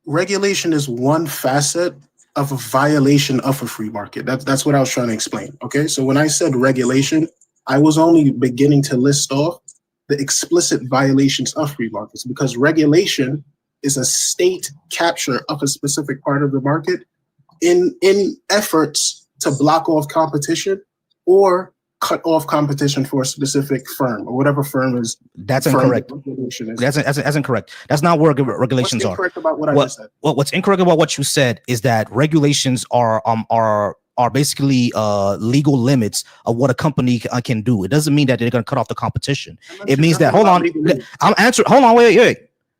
regulation is one facet of a violation of a free market. That's what I was trying to explain. Okay, so when I said regulation, I was only beginning to list off the explicit violations of free markets, because regulation is a state capture of a specific part of the market in efforts to block off competition or cut off competition for a specific firm or whatever firm is. That's incorrect. That's incorrect. That's not where regulations are. What's incorrect about what I just said? What's incorrect about what you said is that regulations are basically legal limits of what a company can do. It doesn't mean that they're going to cut off the competition. It means that hold on, wait.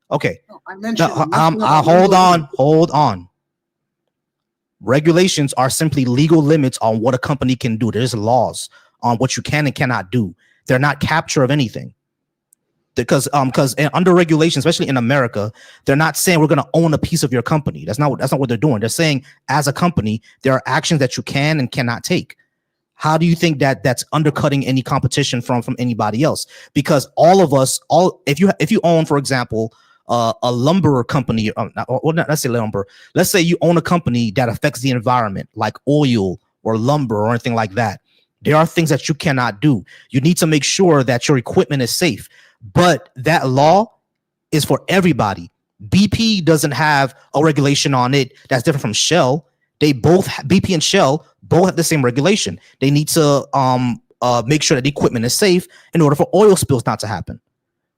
Okay. No, I mentioned hold on. Regulations are simply legal limits on what a company can do. There's laws on what you can and cannot do. They're not capture of anything. Because under regulation, especially in America, they're not saying we're going to own a piece of your company. That's not what they're doing. They're saying as a company, there are actions that you can and cannot take. How do you think that that's undercutting any competition from anybody else? Because all of us, if you own, for example, a lumber company, let's say lumber. Let's say you own a company that affects the environment, like oil or lumber or anything like that. There are things that you cannot do. You need to make sure that your equipment is safe. But that law is for everybody. BP doesn't have a regulation on it that's different from Shell. BP and Shell both have the same regulation. They need to make sure that the equipment is safe in order for oil spills not to happen,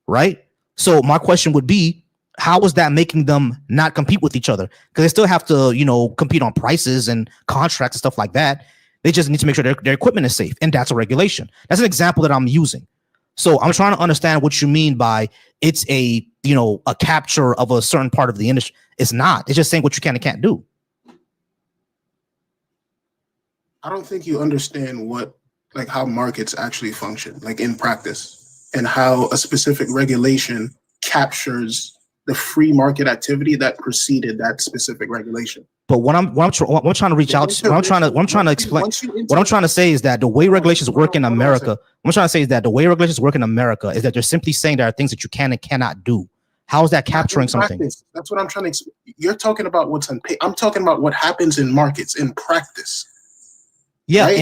right? So my question would be, how is that making them not compete with each other? Because they still have to, compete on prices and contracts and stuff like that. They just need to make sure their equipment is safe, and that's a regulation. That's an example that I'm using. So I'm trying to understand what you mean by it's a capture of a certain part of the industry. It's not. It's just saying what you can and can't do. I don't think you understand how markets actually function, like in practice, and how a specific regulation captures the free market activity that preceded that specific regulation. But what I'm trying to reach out to, what I'm trying to explain, what I'm trying to say is that the way regulations work in America, what I'm trying to say is that the way regulations work in America is that they're simply saying there are things that you can and cannot do. How is that capturing something? That's what I'm trying to. You're talking about what's on paper. I'm talking about what happens in markets in practice. Yeah, right?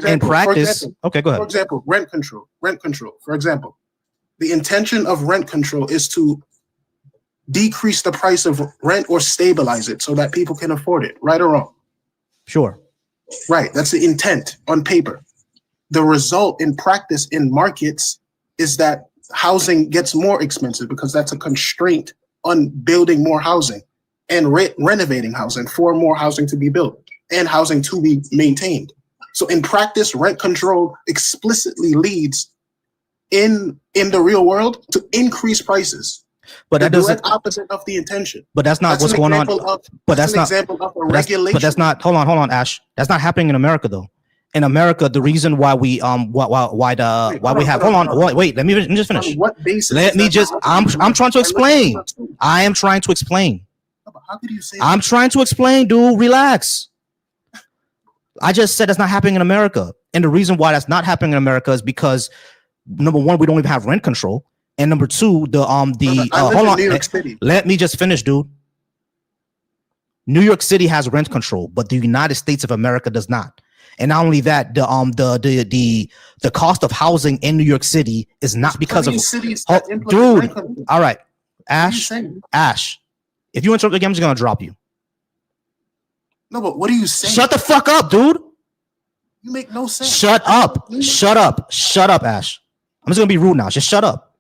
in practice. Okay, go ahead. For example, rent control. For example, the intention of rent control is to decrease the price of rent or stabilize it so that people can afford it, right or wrong? Sure. Right. That's the intent on paper. The result in practice in markets is that housing gets more expensive because that's a constraint on building more housing and renovating housing for more housing to be built and housing to be maintained. So in practice, rent control explicitly leads in the real world to increase prices. But that doesn't opposite of the intention. But that's not what's going on. But that's not example of a regulation. But that's not. Hold on, Ash. That's not happening in America though. In America, the reason why we have wait, let me just finish. What basis? Let me just. I'm trying to explain. I am trying to explain. How could you say? I'm trying to explain, dude. Relax. I just said that's not happening in America, and the reason why that's not happening in America is because number one, we don't even have rent control. And number two, hold on. Let me just finish, dude. New York City has rent control, but the United States of America does not. And not only that, the cost of housing in New York City is not because of dude. All right, Ash. If you interrupt again, I'm just gonna drop you. No, but what are you saying? Shut the fuck up, dude. You make no sense. Shut up, Ash. I'm just gonna be rude now. Just shut up.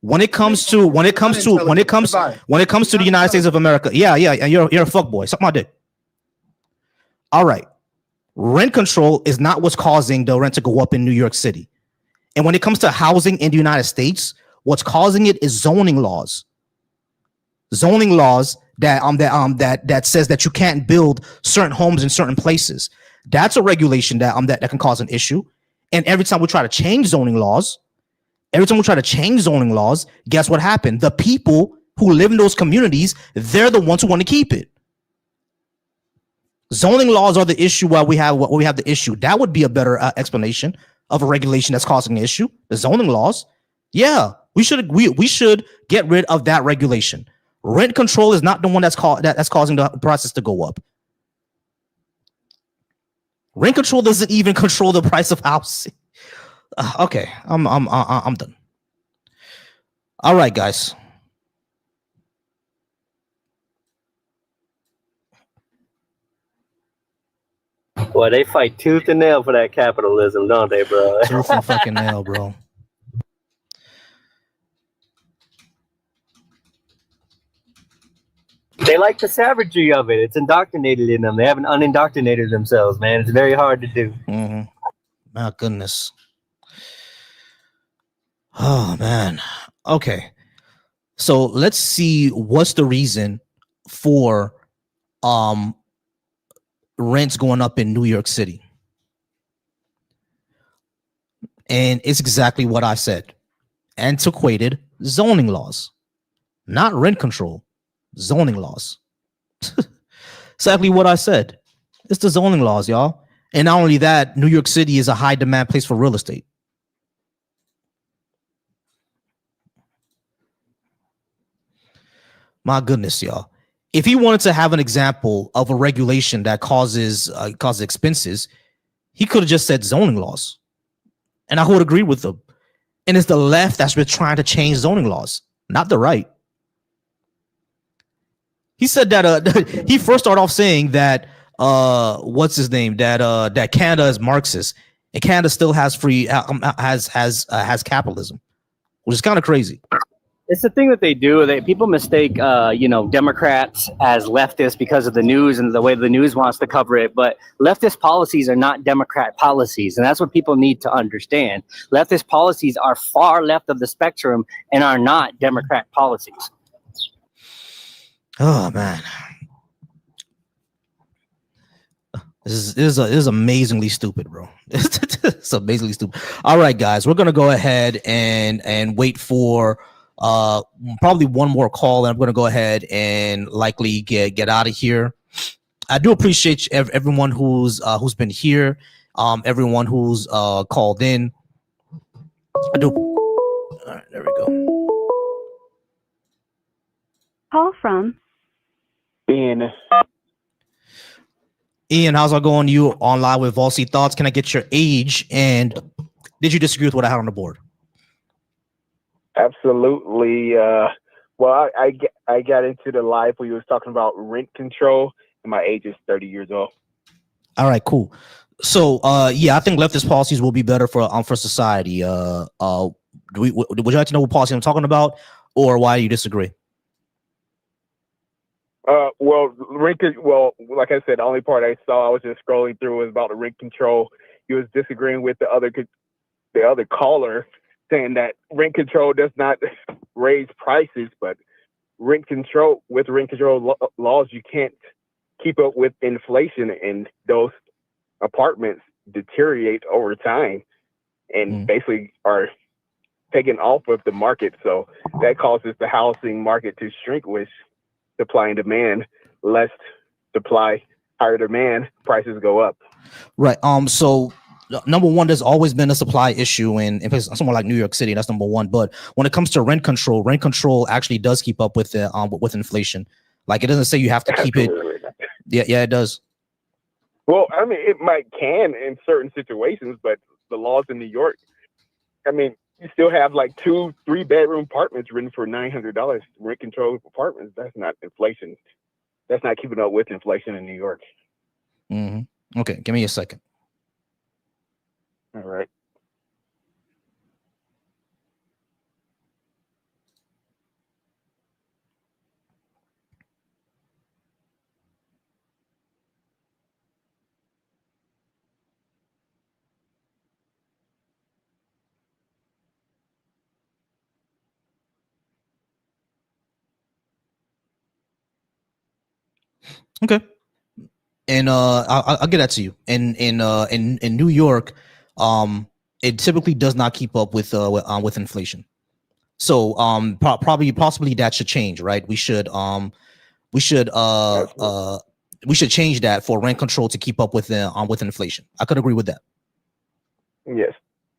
When it comes to the United States of America, yeah, you're a fuckboy. Suck my dick. All right. Rent control is not what's causing the rent to go up in New York City. And when it comes to housing in the United States, what's causing it is zoning laws. Zoning laws that says that you can't build certain homes in certain places. That's a regulation that can cause an issue. And every time we try to change zoning laws, guess what happened? The people who live in those communities, they're the ones who want to keep it. Zoning laws are the issue while we have the issue. That would be a better explanation of a regulation that's causing an issue. The zoning laws. Yeah, we should get rid of that regulation. Rent control is not the one that's causing the prices to go up. Rent control doesn't even control the price of housing. Okay, I'm done. All right, guys. Boy, they fight tooth and nail for that capitalism, don't they, bro? Tooth and fucking nail, bro. They like the savagery of it. It's indoctrinated in them. They haven't unindoctrinated themselves, man. It's very hard to do. Mm-hmm. My goodness. Oh, man. Okay. So let's see what's the reason for rents going up in New York City. And it's exactly what I said. Antiquated zoning laws. Not rent control. Zoning laws. Exactly what I said. It's the zoning laws, y'all. And not only that, New York City is a high demand place for real estate. My goodness, y'all. If he wanted to have an example of a regulation that causes expenses, he could have just said zoning laws. And I would agree with him. And it's the left that's been trying to change zoning laws, not the right. He said that he first started off saying that what's his name, that Canada is Marxist and Canada still has has capitalism, which is kind of crazy. It's the thing that they do. People mistake, Democrats as leftists because of the news and the way the news wants to cover it. But leftist policies are not Democrat policies, and that's what people need to understand. Leftist policies are far left of the spectrum and are not Democrat policies. Oh man, this is amazingly stupid, bro. It's amazingly stupid. All right, guys, we're gonna go ahead and wait for probably one more call, and I'm gonna go ahead and likely get out of here. I do appreciate everyone who's been here, everyone who's called in. I do. All right, there we go. Call from Ian, how's it going? You online with Volcy Thoughts? Can I get your age, and did you disagree with what I had on the board? Absolutely. Well, I got into the live where you was talking about rent control, and my age is 30 years old. All right, cool. So, yeah, I think leftist policies will be better for society. Would you like to know what policy I'm talking about, or why you disagree? Well, like I said, the only part I saw, I was just scrolling through, was about the rent control. He was disagreeing with the other caller, saying that rent control does not raise prices, but rent control laws, you can't keep up with inflation, and those apartments deteriorate over time and basically are taken off of the market. So that causes the housing market to shrink, with supply and demand, less supply, higher demand, prices go up. Right. So number one, there's always been a supply issue in somewhere like New York City. That's number one. But when it comes to rent control actually does keep up with with inflation. Like, it doesn't say you have to keep it. Yeah, it does. Well, I mean, it can in certain situations, but the laws in New York, I mean, you still have like 2-3 bedroom apartments written for $900. Rent control apartments. That's not inflation. That's not keeping up with inflation in New York. Mm-hmm. Okay, give me a second. All right. Okay. And I'll get that to you. In New York, it typically does not keep up with inflation. So possibly that should change, right? We should change that for rent control to keep up with inflation. I could agree with that. Yes,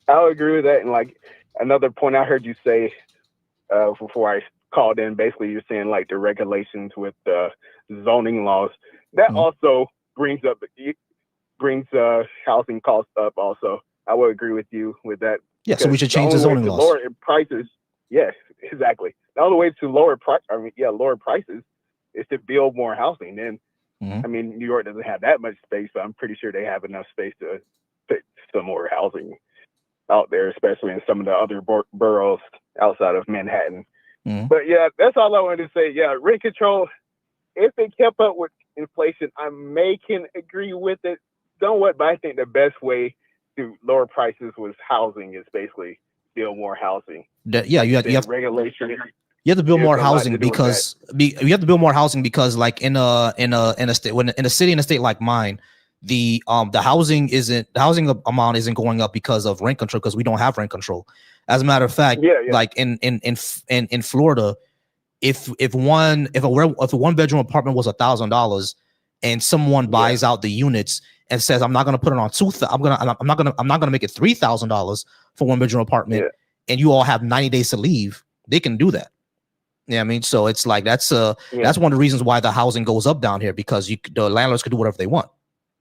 I'll agree with that. And like another point I heard you say before I called in, basically you're saying like the regulations with zoning laws, that also brings housing costs up also. I would agree with you with that. Yeah, so we should change the zoning laws. Lower prices. Yes, exactly. The only way to lower prices is to build more housing. Then I mean, New York doesn't have that much space, but I'm pretty sure they have enough space to fit some more housing out there, especially in some of the other boroughs outside of Manhattan. But yeah, that's all I wanted to say. Yeah, rent control, if it kept up with inflation, I can agree with it somewhat, but I think the best way to lower prices was housing, is basically build more housing. You have regulation. You have to build more housing because you have to build more housing because, like in a state, in a city, in a state like mine, the housing amount isn't going up because of rent control, because we don't have rent control. As a matter of fact, like in Florida, if a one bedroom apartment was $1,000 and someone buys out the units and says, I'm not going to put it on I'm not going to make it $3,000 for one bedroom apartment, and you all have 90 days to leave, they can do that. Yeah, I mean, so it's like that's one of the reasons why the housing goes up down here, because the landlords could do whatever they want,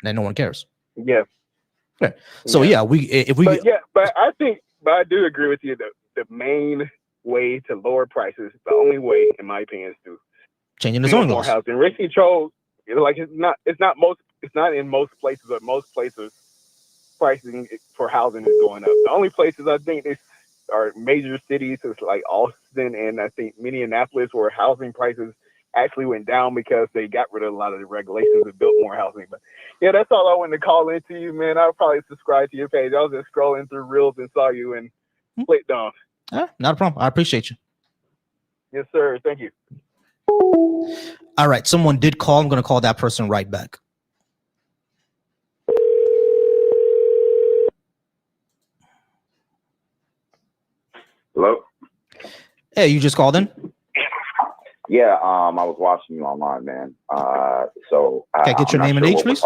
and no one cares. Yeah. Okay. So but I do agree with you. The main way to lower prices, the only way, in my opinion, is to changing the zoning more laws. Housing. Rent control, like it's not in most places, but most places pricing for housing is going up. The only places I think are major cities, is like Austin and I think Minneapolis, where housing prices actually went down because they got rid of a lot of the regulations and built more housing. But yeah, that's all I wanted to call into you, man. I'll probably subscribe to your page. I was just scrolling through reels and saw you and clicked on. Not a problem. I appreciate you. Yes, sir. Thank you. All right. Someone did call. I'm going to call that person right back. Hello? Hey, you just called in? Yeah, I was watching you online, man. So can I get your name and age, please?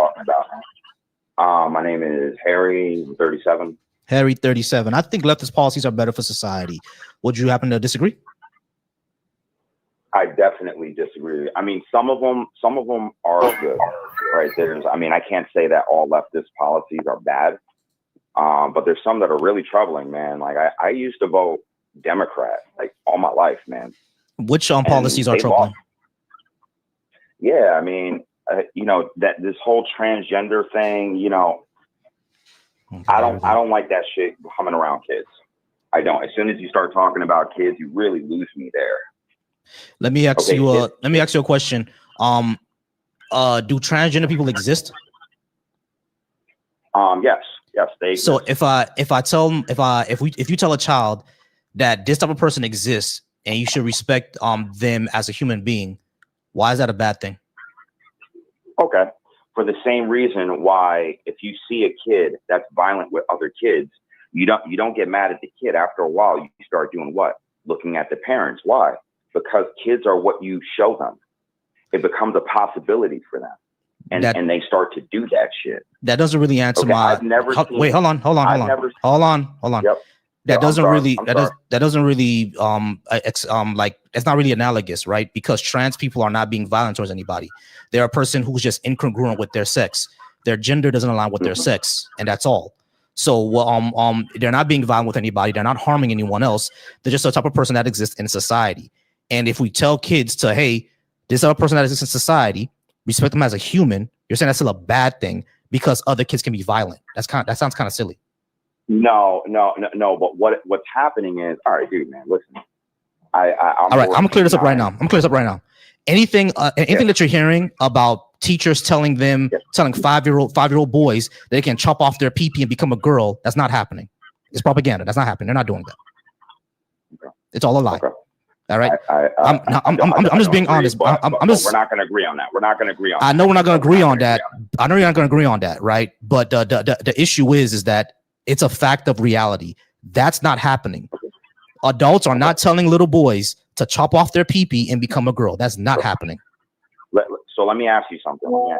My name is Harry, 37. Harry, 37. I think leftist policies are better for society. Would you happen to disagree? I definitely disagree. I mean, some of them are good, right? I can't say that all leftist policies are bad, but there's some that are really troubling, man. Like I used to vote Democrat like all my life, man. Which policies are troubling? Yeah, I mean, that this whole transgender thing, I don't like that shit coming around kids. I don't. As soon as you start talking about kids, you really lose me there. Let me ask you a question. Do transgender people exist? Yes, they exist. So if you tell a child that this type of person exists and you should respect them as a human being, why is that a bad thing? Okay. For the same reason why if you see a kid that's violent with other kids, you don't get mad at the kid. After a while, you start doing what? Looking at the parents. Why? Because kids are what you show them. It becomes a possibility for them. And they start to do that shit. That doesn't really answer my. I've never seen, wait, hold on. Yep. That doesn't really it's not really analogous, right? Because trans people are not being violent towards anybody. They're a person who's just incongruent with their sex. Their gender doesn't align with their sex, and that's all. So they're not being violent with anybody. They're not harming anyone else. They're just a type of person that exists in society. And if we tell kids to, hey, this other person that exists in society, respect them as a human, you're saying that's still a bad thing because other kids can be violent. That sounds kind of silly. No. But what's happening is, all right, dude, man, listen. All right, I'm gonna clear this up right now. Anything that you're hearing about teachers telling 5-year-old boys that they can chop off their pee-pee and become a girl, that's not happening. It's propaganda. That's not happening. They're not doing that. Okay. It's all a lie. Okay. All right. I'm just being honest. We're not going to agree on that. I know we're not going to agree on that. I know you're not going to agree on that, right? But the issue is that it's a fact of reality. That's not happening. Adults are not telling little boys to chop off their pee-pee and become a girl. That's not happening. So let me ask you something.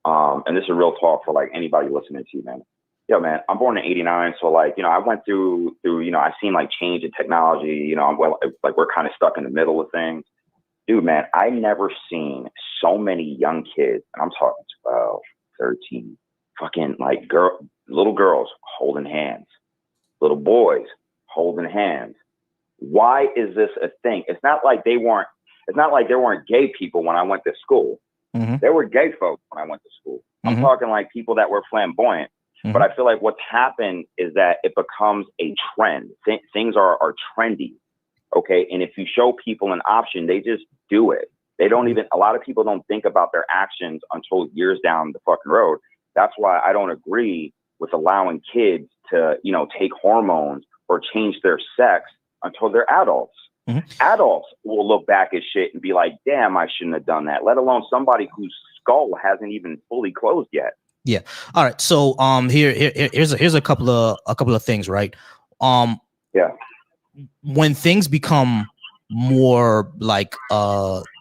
And this is real talk for like anybody listening to you, man. Yo, man, I'm born in '89, so like, I went through, I've seen like change in technology. We're kind of stuck in the middle of things. Dude, man, I never seen so many young kids, and I'm talking 12, 13, fucking like little girls holding hands, little boys holding hands. Why is this a thing? It's not like there weren't gay people when I went to school. There were gay folks when I went to school. I'm talking like people that were flamboyant. But I feel like what's happened is that it becomes a trend. Things are trendy. Okay. And if you show people an option, they just do it. They don't even, a lot of people don't think about their actions until years down the fucking road. That's why I don't agree with allowing kids to, you know, take hormones or change their sex until they're adults. Adults will look back at shit and be like, damn, I shouldn't have done that, let alone somebody whose skull hasn't even fully closed yet. Yeah. All right. So here's a couple of things, right? Yeah. When things become more like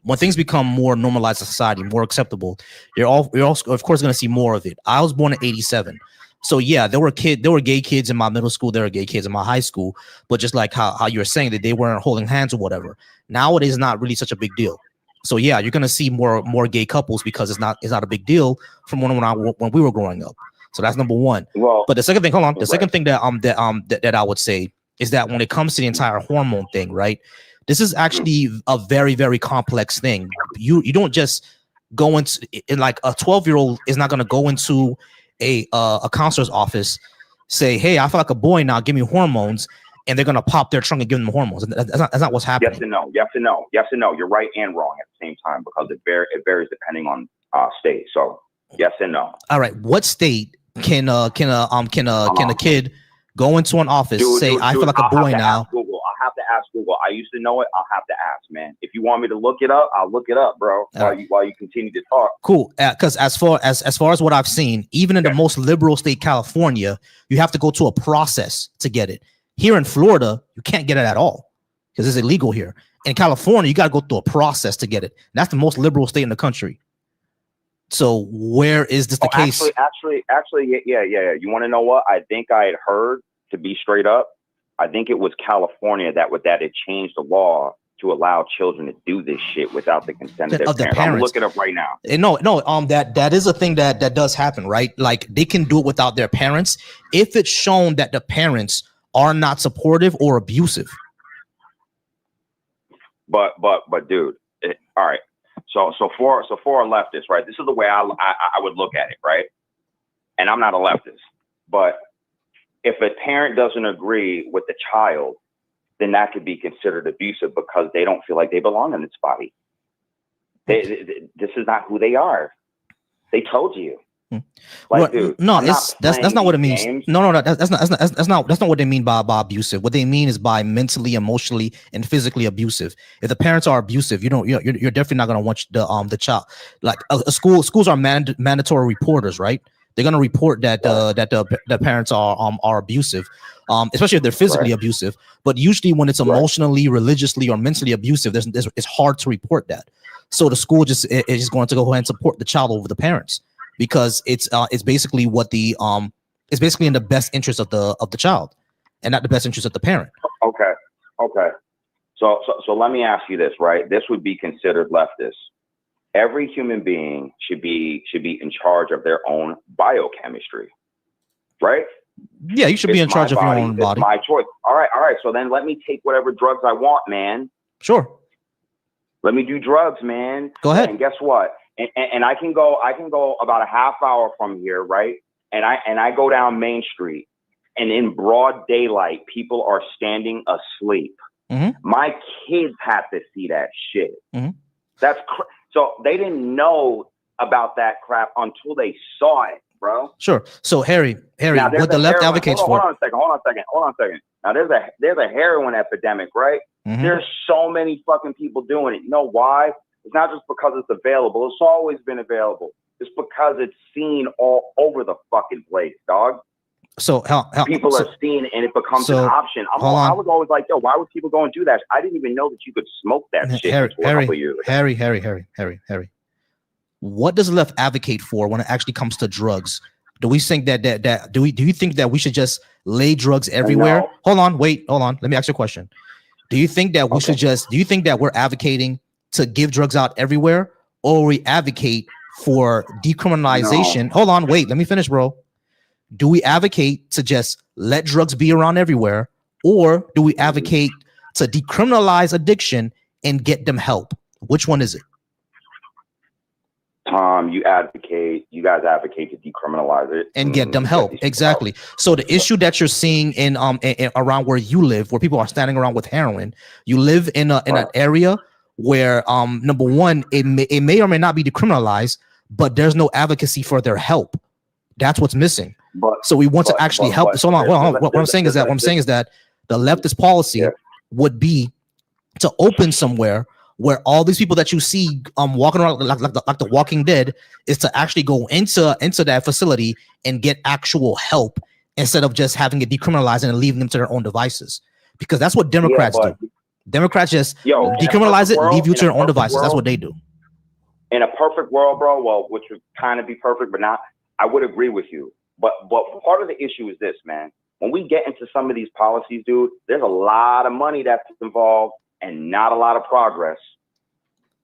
when things become more normalized in society, more acceptable, you're also of course going to see more of it. I was born in '87. So yeah, there were gay kids in my middle school, there were gay kids in my high school, but just like how you're saying that they weren't holding hands or whatever. Nowadays, it's not really such a big deal. So yeah, you're gonna see more gay couples because it's not a big deal from when we were growing up. So that's number one. Well, but the second thing, hold on, the second thing that I would say is that when it comes to the entire hormone thing, right? This is actually a very, very complex thing. You don't just go into like a 12-year-old is not gonna go into a counselor's office, say, hey, I feel like a boy now, give me hormones, and they're gonna pop their trunk and give them hormones. That's not what's happening. Yes and no. Yes and no. Yes and no. You're right and wrong at the same time because it varies depending on state. So yes and no. All right. What state can a kid go into an office, I feel like a boy now? Google. I have to ask Google. I used to know it. I'll have to ask, man. If you want me to look it up, I'll look it up, bro. While you continue to talk. Cool. Because as far as what I've seen, even in the most liberal state, California, you have to go to a process to get it. Here in Florida, you can't get it at all because it's illegal here. In California, you got to go through a process to get it. That's the most liberal state in the country. So where is this the case? Actually, yeah. You want to know what? I think I had heard, to be straight up, I think it was California that had changed the law to allow children to do this shit without the consent of their parents. I'm looking it up right now. No, that is a thing that does happen, right? Like they can do it without their parents if it's shown that the parents are not supportive or abusive. But dude, all right. So for a leftist, right? This is the way I would look at it, right? And I'm not a leftist, but if a parent doesn't agree with the child, then that could be considered abusive because they don't feel like they belong in this body. This is not who they are. They told you. Like, dude, no, that's not what it means. Games. No, that's not what they mean by abusive. What they mean is by mentally, emotionally, and physically abusive. If the parents are abusive, you're definitely not gonna want the child. Like schools are mandatory reporters, right? They're gonna report that the parents are abusive, especially if they're physically abusive. But usually when it's emotionally, religiously, or mentally abusive, it's hard to report that. So the school is just going to go ahead and support the child over the parents. Because it's basically it's basically in the best interest of the child, and not the best interest of the parent. Okay. So let me ask you this, right? This would be considered leftist. Every human being should be in charge of their own biochemistry, right? Yeah, you should be in charge of your own body. It's my choice. All right. So then let me take whatever drugs I want, man. Sure. Let me do drugs, man. Go ahead. And guess what? And I can go about a half hour from here, right? And I go down Main Street, and in broad daylight, people are standing asleep. My kids have to see that shit. So they didn't know about that crap until they saw it, bro. Sure. So Harry, now, what the left advocates for? Hold on a second. Now there's a heroin epidemic, right? There's so many fucking people doing it. You know why? It's not just because it's available. It's always been available. It's because it's seen all over the fucking place, dog. So people are seeing it and it becomes an option. I was always like, yo, why would people go and do that? I didn't even know that you could smoke that shit until a couple years ago. Harry. What does the left advocate for when it actually comes to drugs? Do we think do you think that we should just lay drugs everywhere? No. Hold on. Let me ask you a question. Do you think that we should do you think that we're advocating to give drugs out everywhere, or we advocate for decriminalization? No. Hold on, wait, let me finish, bro. Do we advocate to just let drugs be around everywhere, or do we advocate to decriminalize addiction and get them help? Which one is it? Tom, you guys advocate to decriminalize it and get them help. Exactly. So the issue that you're seeing in around where you live, where people are standing around with heroin, you live in an area where number one, it may or may not be decriminalized, but there's no advocacy for their help. That's what's missing. So we want to actually help. So what I'm saying is that the leftist policy would be to open somewhere where all these people that you see walking around like the Walking Dead is to actually go into that facility and get actual help instead of just having it decriminalized and leaving them to their own devices. Because that's what Democrats do. Democrats just decriminalize it, leave you to your own devices. That's what they do. In a perfect world, bro, well, which would kind of be perfect, but not, I would agree with you. But part of the issue is this, man. When we get into some of these policies, dude, there's a lot of money that's involved and not a lot of progress.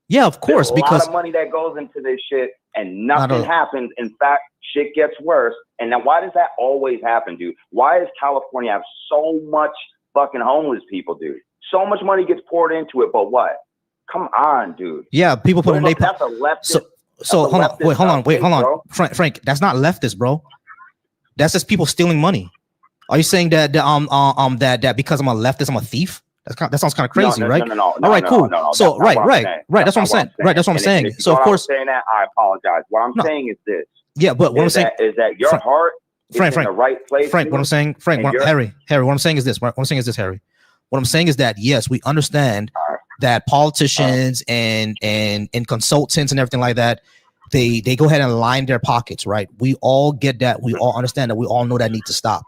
Yeah, of course, There's a because lot of money that goes into this shit and nothing happens. In fact, shit gets worse. And now why does that always happen, dude? Why does California have so much fucking homeless people, dude? So much money gets poured into it, but what? Come on, dude. Yeah, people put in their that's a leftist. So hold on. Frank, that's not leftist, bro. That's just people stealing money. Are you saying that that because I'm a leftist, I'm a thief? That sounds kind of crazy, right? No. All right, cool. So right. That's what I'm saying. Right, that's what I'm saying. So of course, saying that, I apologize. What I'm saying is this. Yeah, but what I'm saying is that your heart is in the right place. Frank, what I'm saying, Harry, what I'm saying is this. What I'm saying is this, Harry. What I'm saying is that yes, we understand that politicians and consultants and everything like that, they go ahead and line their pockets, right? We all get that. We all understand that. We all know that need to stop.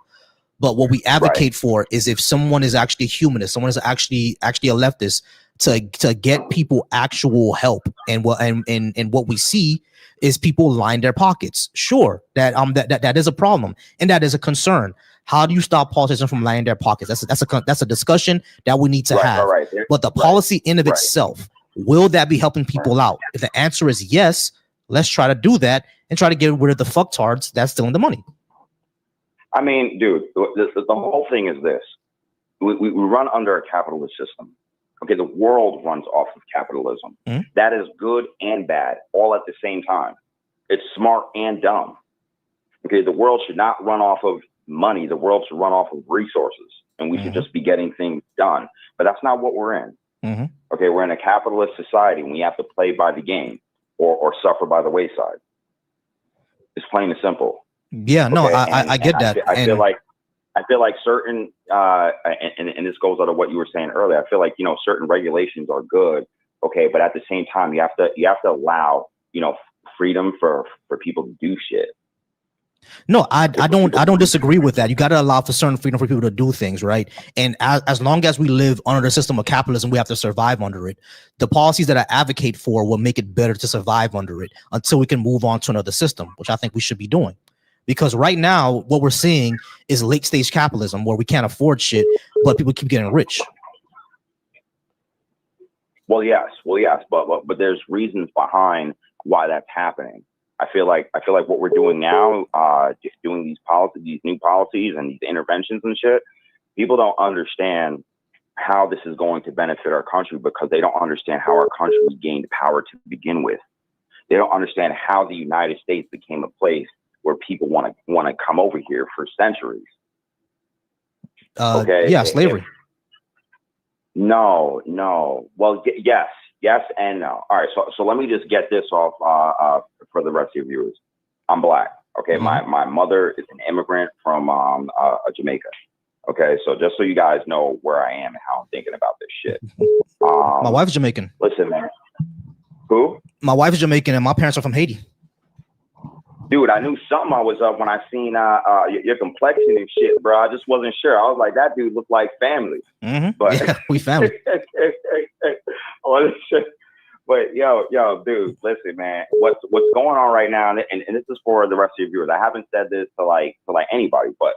But what we advocate for is if someone is actually a humanist, someone is actually a leftist, to get people actual help. And what we see is people line their pockets. Sure, that is a problem and that is a concern. How do you stop politicians from lining their pockets? That's a discussion that we need to have. But the policy in of itself, will that be helping people out? If the answer is yes, let's try to do that and try to get rid of the fucktards that's stealing the money. I mean, dude, the whole thing is this. We run under a capitalist system. Okay, the world runs off of capitalism. That is good and bad, all at the same time. It's smart and dumb. Okay, the world should not run off of money. The world should run off of resources. And we should just be getting things done. But that's not what we're in. Okay, we're in a capitalist society and we have to play by the game or suffer by the wayside. It's plain and simple. Yeah, no, I get that. I feel like certain and this goes out of what you were saying earlier. I feel like, certain regulations are good, okay, but at the same time you have to allow, freedom for people to do shit. No, I don't disagree with that. You got to allow for certain freedom for people to do things, right? And as long as we live under the system of capitalism, we have to survive under it. The policies that I advocate for will make it better to survive under it until we can move on to another system, which I think we should be doing. Because right now, what we're seeing is late stage capitalism where we can't afford shit, but people keep getting rich. Well, yes, but there's reasons behind why that's happening. I feel like what we're doing now, just doing these new policies and these interventions and shit, people don't understand how this is going to benefit our country because they don't understand how our country gained power to begin with. They don't understand how the United States became a place where people want to come over here for centuries. Okay. Yeah, slavery. No. Well, yes and no. All right. So let me just get this off for the rest of your viewers. I'm black. Okay. My mother is an immigrant from Jamaica. Okay. So just so you guys know where I am and how I'm thinking about this shit. My wife's Jamaican. Listen, man. Who? My wife is Jamaican and my parents are from Haiti. Dude, I knew something I was up when I seen your complexion and shit, bro. I just wasn't sure. I was like, that dude looked like family. But yeah, we family. But yo, dude, listen, man. What's going on right now? And this is for the rest of your viewers. I haven't said this to like anybody, but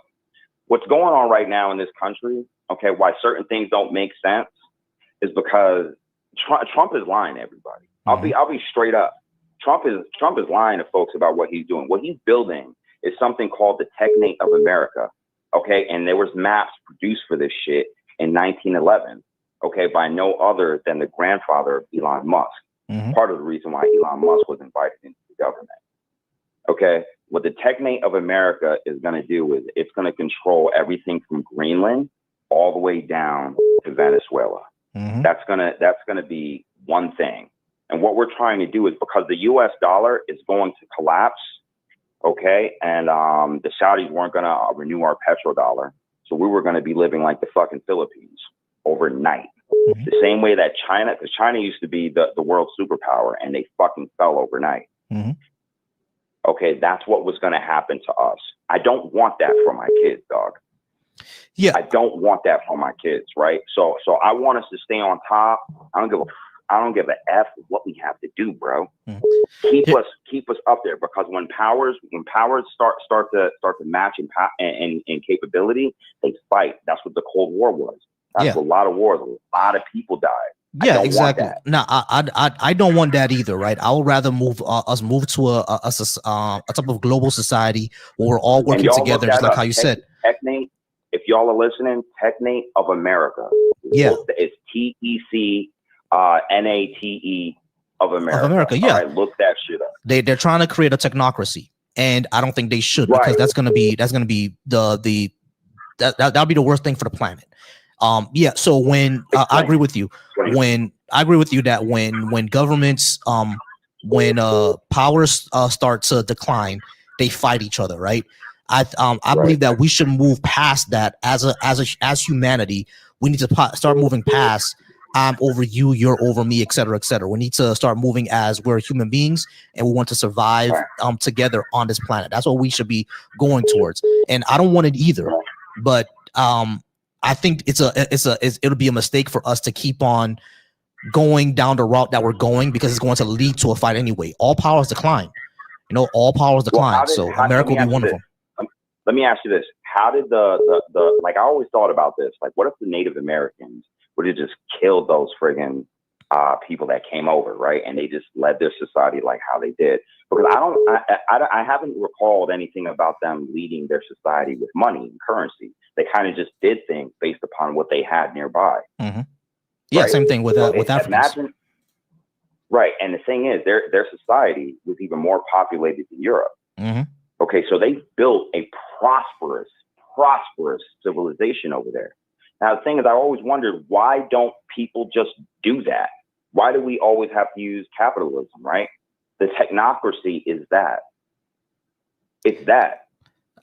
what's going on right now in this country? Okay, why certain things don't make sense is because Trump is lying to everybody. I'll be straight up. Trump is lying to folks about what he's doing. What he's building is something called the Technate of America. Okay. And there was maps produced for this shit in 1911. Okay. By no other than the grandfather of Elon Musk. Part of the reason why Elon Musk was invited into the government. Okay, what the technate of America is going to do is it's going to control everything from Greenland all the way down to Venezuela. That's gonna be one thing. And what we're trying to do is, because the U.S. dollar is going to collapse, okay, and the Saudis weren't going to renew our petrodollar, so we were going to be living like the fucking Philippines overnight. The same way that China, because China used to be the world superpower, and they fucking fell overnight. Okay, that's what was going to happen to us. I don't want that for my kids, dog. Yeah, I don't want that for my kids, right? So I want us to stay on top. I don't give a F what we have to do, bro. Keep us up there, because when powers start to match in capability, they fight. That's what the Cold War was. That's what a lot of wars. A lot of people died. Yeah, exactly. No, I don't want that either, right? I would rather us move to a type of global society where we're all working together, just like how you said. Technate, if y'all are listening, Technate of America. Yeah, it's TEC NATE of America. Of America, yeah. All right, look that shit up. They're trying to create a technocracy, and I don't think they should, because that's gonna be that'll be the worst thing for the planet. Yeah. So when I agree with you, that when governments when powers start to decline, they fight each other, right? I believe that we should move past that as humanity. We need to start moving past I'm over you, you're over me, et cetera, et cetera. We need to start moving as we're human beings, and we want to survive together on this planet. That's what we should be going towards. And I don't want it either, but I think it'll be a mistake for us to keep on going down the route that we're going, because it's going to lead to a fight anyway. All powers decline. All powers decline. So America will be one of them. Let me ask you this: how did the like? I always thought about this. Like, what if the Native Americans would have just killed those friggin' people that came over, right? And they just led their society like how they did. Because I haven't recalled anything about them leading their society with money and currency. They kind of just did things based upon what they had nearby. Yeah, right? Same thing with Africans. Imagine, right, and the thing is, their society was even more populated than Europe. Okay, so they built a prosperous civilization over there. Now, the thing is, I always wondered, why don't people just do that? Why do we always have to use capitalism, right? The technocracy is that. It's that.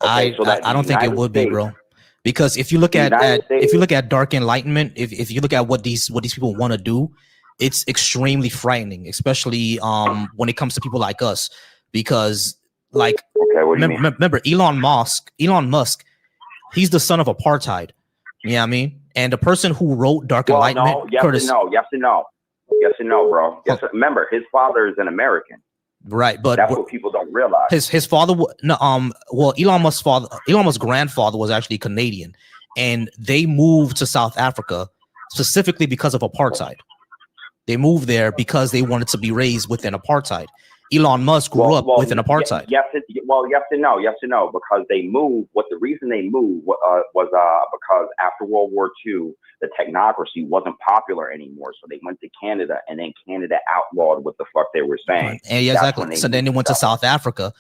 Okay, I don't think it would be, bro. Because if you look at Dark Enlightenment, if you look at what these people want to do, it's extremely frightening, especially when it comes to people like us. Because remember Elon Musk, he's the son of apartheid. You know what I mean? And the person who wrote Dark Enlightenment, Curtis. Yes and no, bro. Yes, remember, his father is an American. Right, but that's what people don't realize. His father, Elon Musk's grandfather was actually Canadian, and they moved to South Africa specifically because of apartheid. They moved there because they wanted to be raised within apartheid. Elon Musk grew up within apartheid. Yes and no, because they moved. The reason they moved was because after World War II, the technocracy wasn't popular anymore, so they went to Canada, and then Canada outlawed what the fuck they were saying. And yeah, exactly. So then they went to South Africa,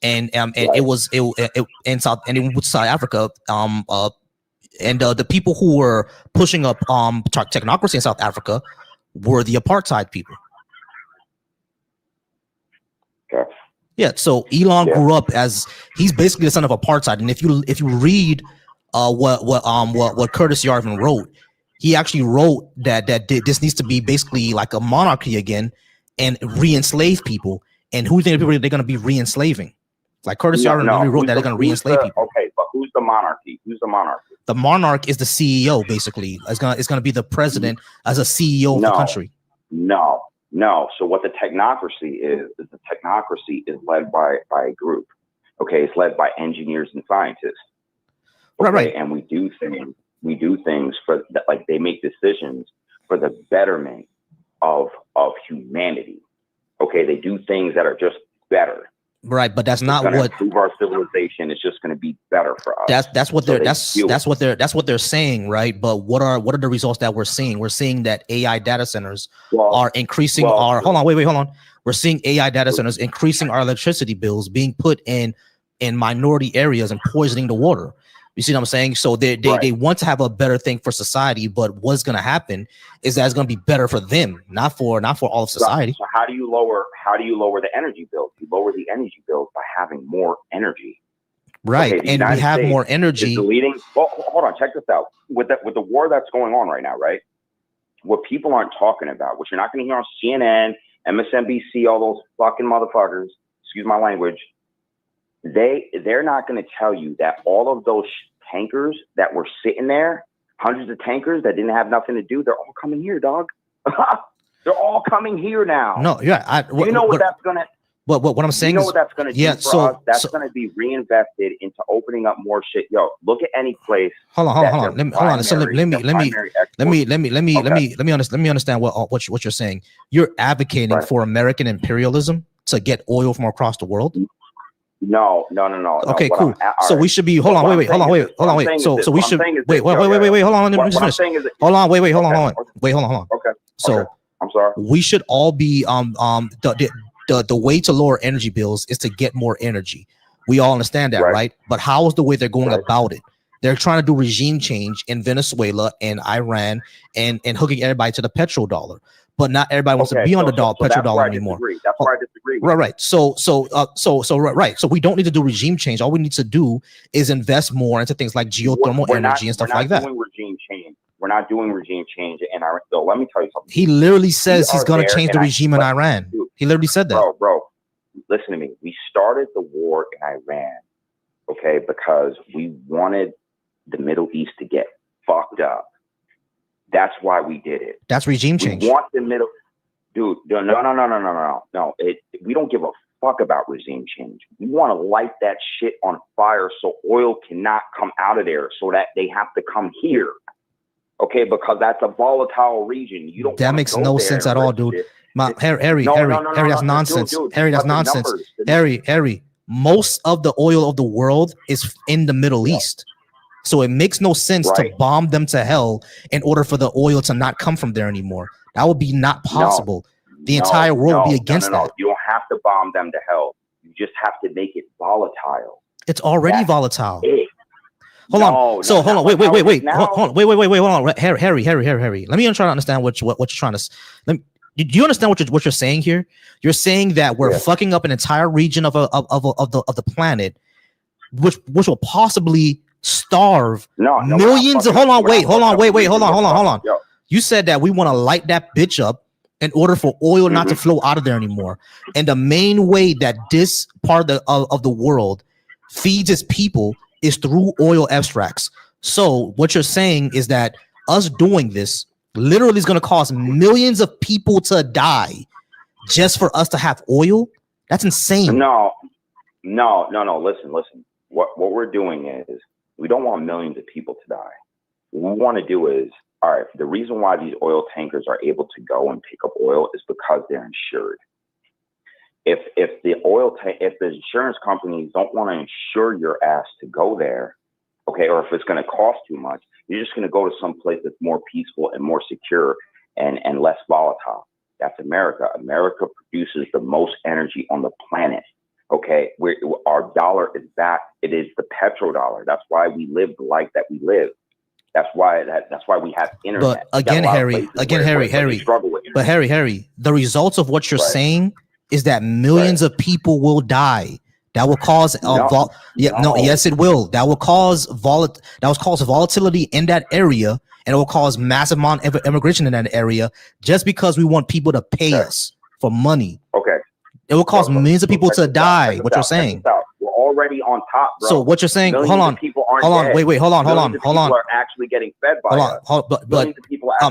and it went to South Africa. And the people who were pushing up technocracy in South Africa were the apartheid people. Okay. Yeah, so Elon grew up as he's basically the son of apartheid, and if you read what Curtis Yarvin wrote, he actually wrote that this needs to be basically like a monarchy again and re-enslave people. And who do you think they're going to be re-enslaving? Like Curtis Yarvin really wrote that they're going to re-enslave people. Okay, but who's the monarchy? The monarch is the CEO, basically. It's gonna be the president as a CEO of the country. No. So what the technocracy is the technocracy is led by a group. Okay, it's led by engineers and scientists. Okay? Right. And we do things for that, like they make decisions for the betterment of humanity. Okay, they do things that are just better. Right, but that's not gonna what improve our civilization. It's just going to be better for us. that's what they're that's what they're saying, right? But what are the results that we're seeing? We're seeing that AI data centers are increasing our hold on. We're seeing AI data centers increasing our electricity bills, being put in minority areas and poisoning the water. You see what I'm saying? So they want to have a better thing for society, but what's going to happen is that it's going to be better for them, not for all of society. So how do you lower the energy bills? You lower the energy bills by having more energy. Right, okay, and we have more energy. Well, hold on, check this out. With the war that's going on right now, right? What people aren't talking about, which you're not going to hear on CNN, MSNBC, all those fucking motherfuckers, excuse my language, they're not going to tell you that all of those tankers that were sitting there, hundreds of tankers that didn't have nothing to do, they're all coming here, dog. They're all coming here now. No, yeah. You know what that's going to... What I'm saying you know is, what that's going to do for us? That's going to be reinvested into opening up more shit. Yo, look at any place. Hold on. Let me understand what you're saying. You're advocating for American imperialism to get oil from across the world. No. Okay, cool. So we should be. Hold on. Wait. So we should wait. Hold on. Let me just finish. Hold on. Wait. Hold on. Okay. So I'm sorry. We should all be the way to lower energy bills is to get more energy. We all understand that, right? But how is the way they're going about it? They're trying to do regime change in Venezuela and Iran and hooking everybody to the petrodollar. But not everybody wants to be on the petrodollar anymore. That's where I disagree. Right. So we don't need to do regime change. All we need to do is invest more into things like geothermal energy and stuff like that. We're not doing regime change in Iran. So let me tell you something. He literally says he's going to change the regime in Iran. He literally said that. Bro, listen to me. We started the war in Iran, okay, because we wanted the Middle East to get fucked up. That's why we did it. That's regime change. We want the middle, dude. No. We don't give a fuck about regime change. We want to light that shit on fire so oil cannot come out of there, so that they have to come here. Okay, because that's a volatile region. You don't. That makes no sense at all, dude. Harry, that's nonsense. Harry, that's nonsense. Harry, most of the oil of the world is in the Middle East. So it makes no sense to bomb them to hell in order for the oil to not come from there anymore. That would be not possible. The entire world would be against that. You don't have to bomb them to hell. You just have to make it volatile. It's already volatile. Hold on. So hold on. Wait. Hold on. Harry. Let me try to understand what you're trying to. Do you understand what you're saying here? You're saying that we're fucking up an entire region of the planet, which will possibly starve millions of. Hold on. You said that we want to light that bitch up in order for oil not to flow out of there anymore. And the main way that this part of the world feeds its people is through oil extracts. So what you're saying is that us doing this literally is going to cause millions of people to die just for us to have oil. That's insane. No. Listen. What we're doing is we don't want millions of people to die. What we want to do is, all right, the reason why these oil tankers are able to go and pick up oil is because they're insured. If the insurance companies don't want to insure your ass to go there, okay, or if it's going to cost too much, you're just going to go to some place that's more peaceful and more secure and less volatile. That's America. America produces the most energy on the planet. Okay, our dollar is back. It is the petrodollar. That's why we live the life that we live. That's why we have internet. But again, Harry. But Harry, the results of what you're saying is that millions of people will die. That will cause yes, it will. That will cause volatility in that area, and it will cause massive amount of immigration in that area just because we want people to pay us for money. Okay. It will cause millions of people to die. What you're saying. We're already on top, bro. So what you're saying? Hold on. Wait. Hold on. People are actually getting fed by us. But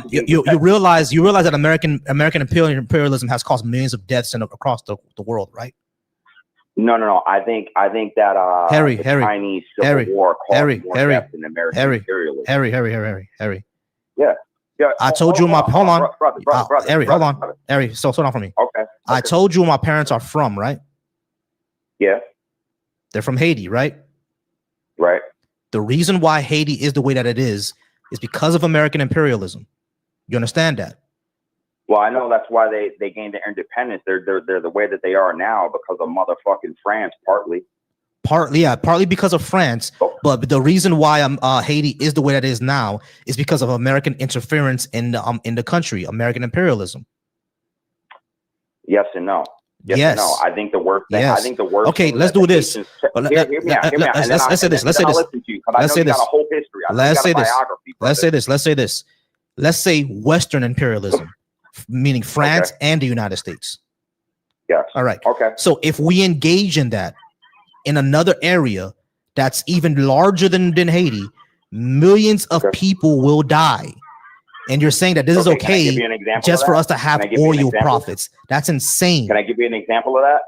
you realize that American imperialism has caused millions of deaths across the world, right? No. I think that Harry, Chinese Civil War caused more deaths than American imperialism. Harry. Yeah. I told you brother, Harry, hold on. Harry, so hold on for me. Okay. I told you where my parents are from, right? Yeah. They're from Haiti, right? Right. The reason why Haiti is the way that it is because of American imperialism. You understand that? Well, I know that's why they gained their independence. They're the way that they are now because of motherfucking France, partly. Partly because of France, but the reason why Haiti is the way that it is now is because of American interference in the country, American imperialism. Yes and no. Yes and no. I think the worst thing. Yes. I think the worst. Okay, thing let's do this. Hear me out. Hear me out. Let's say this. Let's say this. Let's say this. Let's say this. Let's say this. Let's say this. Let's say Western imperialism, meaning France and the United States. Yes. All right. Okay. So if we engage in that in another area that's even larger than Haiti, millions of people will die. And you're saying that this is okay just for us to have oil profits. That's insane. Can I give you an example of that?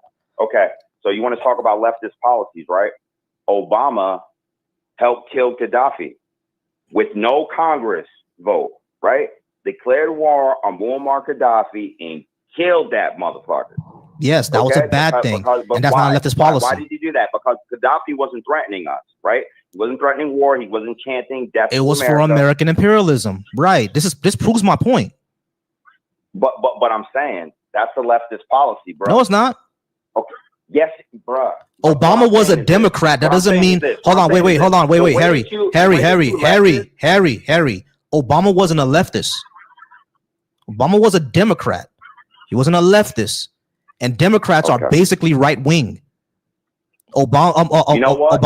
Okay. So you want to talk about leftist policies, right? Obama helped kill Gaddafi with no Congress vote, right? Declared war on Muammar Gaddafi and killed that motherfucker. Yes, that was a bad thing. And that's not a leftist policy. Why did he do that? Because Gaddafi wasn't threatening us, right? He wasn't threatening war. He wasn't chanting death. It was for American imperialism. Right. This proves my point. But I'm saying that's a leftist policy, bro. No, it's not. Okay. Yes, bro. Obama was a Democrat. That doesn't mean hold on, wait, Harry. Obama wasn't a leftist. Obama was a Democrat. He wasn't a leftist. And Democrats are basically right wing. Obama. You know what?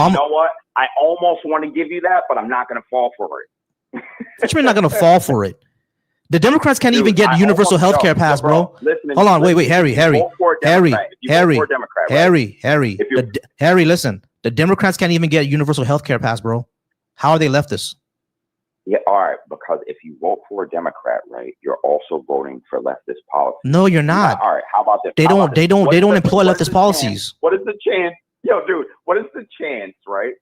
I almost want to give you that, but I'm not going to fall for it. What you mean not going to fall for it? The Democrats can't even get universal health care passed, bro. Hold on, wait, Harry, listen. The Democrats can't even get universal health care passed, bro. How are they leftists? Yeah, all right, because if you vote for a Democrat, right, you're also voting for leftist policy. No, you're not. All right, how about this? They don't employ leftist policies. What is the chance? Yo, dude, what is the chance, right?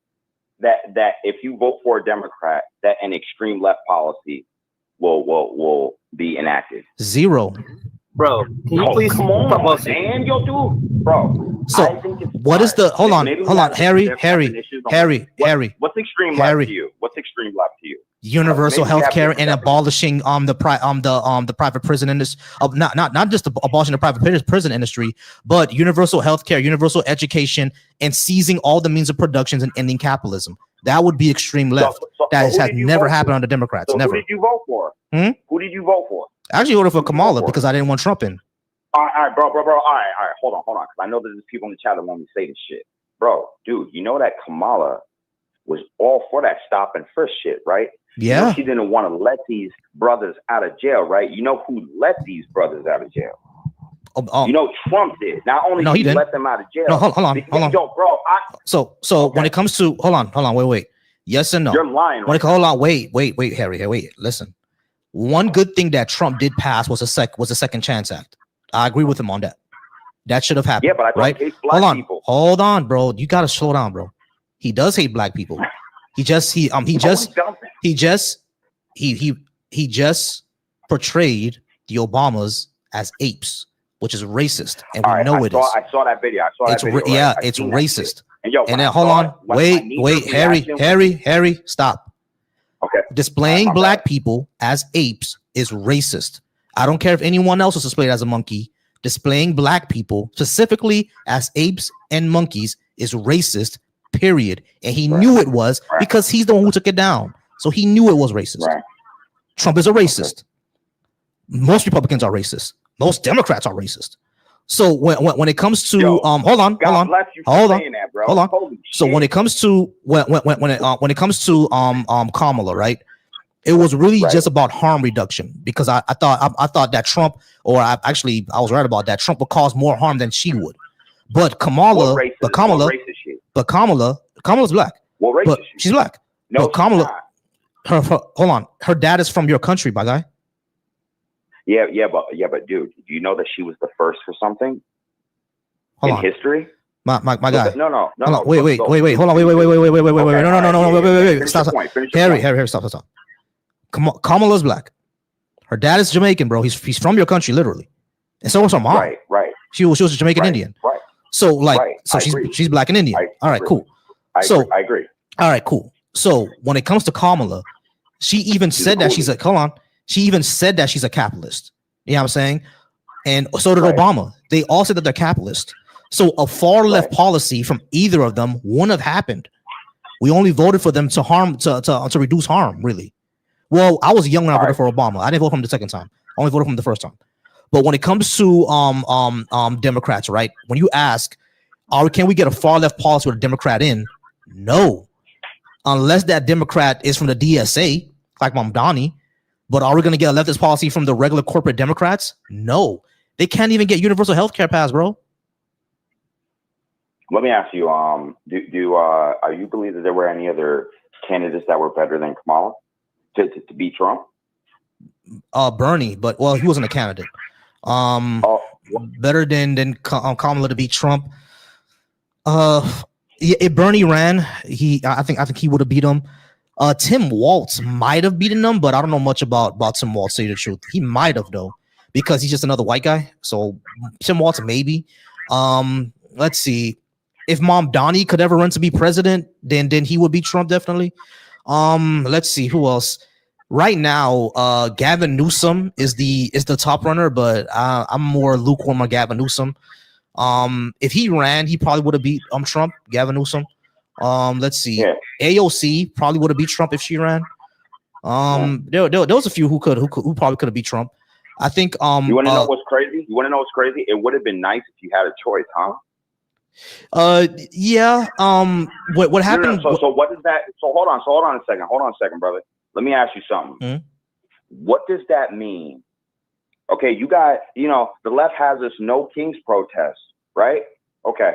That if you vote for a Democrat, that an extreme left policy will be enacted? Zero. Bro, can you please come on, man, yo, dude, bro. So what is the hold on, Harry. What's extreme left to you? What's extreme left to you? Universal health care and abolishing the private prison industry. Not just abolishing the private prison industry, but universal health care, universal education, and seizing all the means of productions and ending capitalism. That would be extreme left. That has never happened under Democrats. So Never. Who did you vote for? Who did you vote for? I actually voted for Kamala because I didn't want Trump in. All right, bro. All right. Hold on. Because I know that there's people in the chat that want me to say this shit. Bro, dude, you know that Kamala was all for that stop and frisk shit, right? Yeah. You know she didn't want to let these brothers out of jail, right? You know who let these brothers out of jail? You know Trump did. Not only did he let them out of jail. No, hold on. Yo, bro. So when it comes to hold on, wait. Yes and no. You're lying. Hold on, wait, Harry, wait. Listen. One good thing that Trump did pass was a Second Chance Act. I agree with him on that. That should have happened. Yeah, but I right? hate black people. Hold on, bro. You gotta slow down, bro. He does hate black people. He just portrayed the Obamas as apes, which is racist, and we know it is. I saw that video. Yeah, it's racist. And then hold on, wait, Harry, stop. Okay. Displaying black people as apes is racist. I don't care if anyone else is displayed as a monkey. Displaying black people specifically as apes and monkeys is racist, period. And he knew it was because he's the one who took it down. So he knew it was racist. Trump is a racist. Most Republicans are racist. Most Democrats are racist. So when it comes to hold on. So when it comes to when it comes to Kamala, right? It was really just about harm reduction because I thought that Trump, I was right about that. Trump would cause more harm than she would. But Kamala's black. But she's black. No, but Kamala, her dad is from your country, my guy. Yeah, but dude, do you know that she was the first for something in history? My guy. No. Wait. Hold on. Wait. No. Wait. Stop. Harry, stop. Kamala's black. Her dad is Jamaican, bro. He's from your country, literally. And so was her mom. Right. She was a Jamaican Indian. Right. So like, Right. so I agree. she's black and Indian. All right, cool. I agree. All right, cool. So when it comes to Kamala, she even said that she's a She even said that she's a capitalist. You know what I'm saying? And so did Obama. They all said that they're capitalist. So a far left policy from either of them wouldn't have happened. We only voted for them to reduce harm, really. Well, I was young when I voted for Obama. I didn't vote for him the second time. I only voted for him the first time. But when it comes to Democrats, right? When you ask, can we get a far left policy with a Democrat in? No. Unless that Democrat is from the DSA, like Mamdani. But are we going to get a leftist policy from the regular corporate Democrats? No. They can't even get universal health care passed, bro. Let me ask you, are you believe that there were any other candidates that were better than Kamala to beat Trump? Bernie, but well, he wasn't a candidate. Better than Kamala to beat Trump. If Bernie ran, I think he would have beat him. Tim Walz might have beaten him, but I don't know much about Tim Walz, to tell you the truth. He might have, though, because he's just another white guy. So Tim Walz, maybe. Let's see. If Mamdani could ever run to be president, then he would beat Trump, definitely. Let's see who else. Right now, Gavin Newsom is the top runner, but I'm more lukewarm on Gavin Newsom. If he ran, he probably would have beat Trump, Gavin Newsom. Let's see. Yeah. AOC probably would have beat Trump if she ran. There was a few who probably could have beat Trump. I think. You want to know what's crazy? It would have been nice if you had a choice, huh? Yeah. What happened? No. So what is that? So hold on a second, brother. Let me ask you something. Mm-hmm. What does that mean? Okay, you got, the left has this No Kings protest, right? Okay.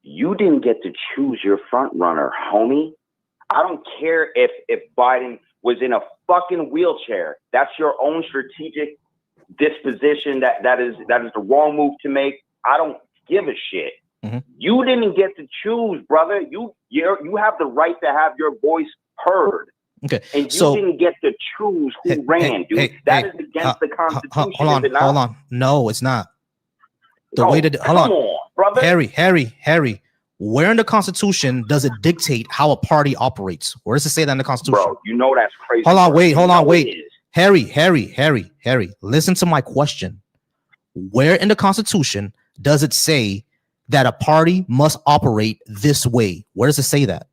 You didn't get to choose your front runner, homie. I don't care if Biden was in a fucking wheelchair. That's your own strategic disposition. That is the wrong move to make. I don't give a shit. Mm-hmm. You didn't get to choose, brother. You have the right to have your voice heard. Okay, and you didn't get to choose who ran, dude. That is against the Constitution. Hold on. No, it's not. Hold on, brother. Harry. Where in the Constitution does it dictate how a party operates? Where does it say that in the Constitution? Bro, you know that's crazy. Hold on, wait. Harry. Listen to my question. Where in the Constitution does it say that a party must operate this way? Where does it say that?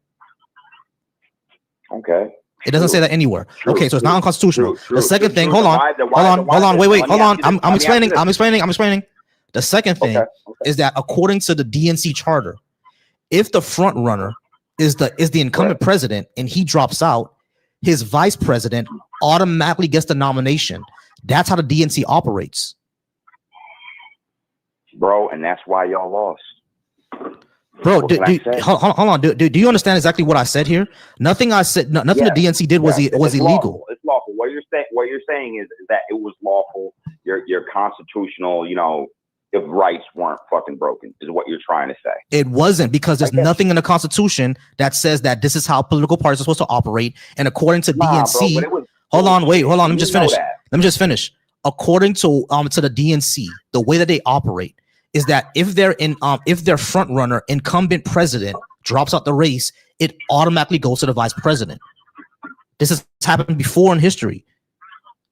Okay. It doesn't say that anywhere. Okay, so it's not unconstitutional. The second thing, hold on, wait, hold on. I'm explaining. The second thing is that according to the DNC charter, if the front runner is the incumbent president and he drops out, his vice president automatically gets the nomination. That's how the DNC operates. Bro, and that's why y'all lost. Bro, hold on. Do you understand exactly what I said here? Nothing I said, nothing the DNC did was illegal. Lawful. It's lawful. What you're saying is that it was lawful. Your constitutional, if rights weren't fucking broken, is what you're trying to say. It wasn't, because there's nothing in the Constitution that says that this is how political parties are supposed to operate. And according to DNC, hold on. Let me just finish. According to the DNC, the way that they operate is that if their front runner, incumbent president, drops out the race, it automatically goes to the vice president. This has happened before in history.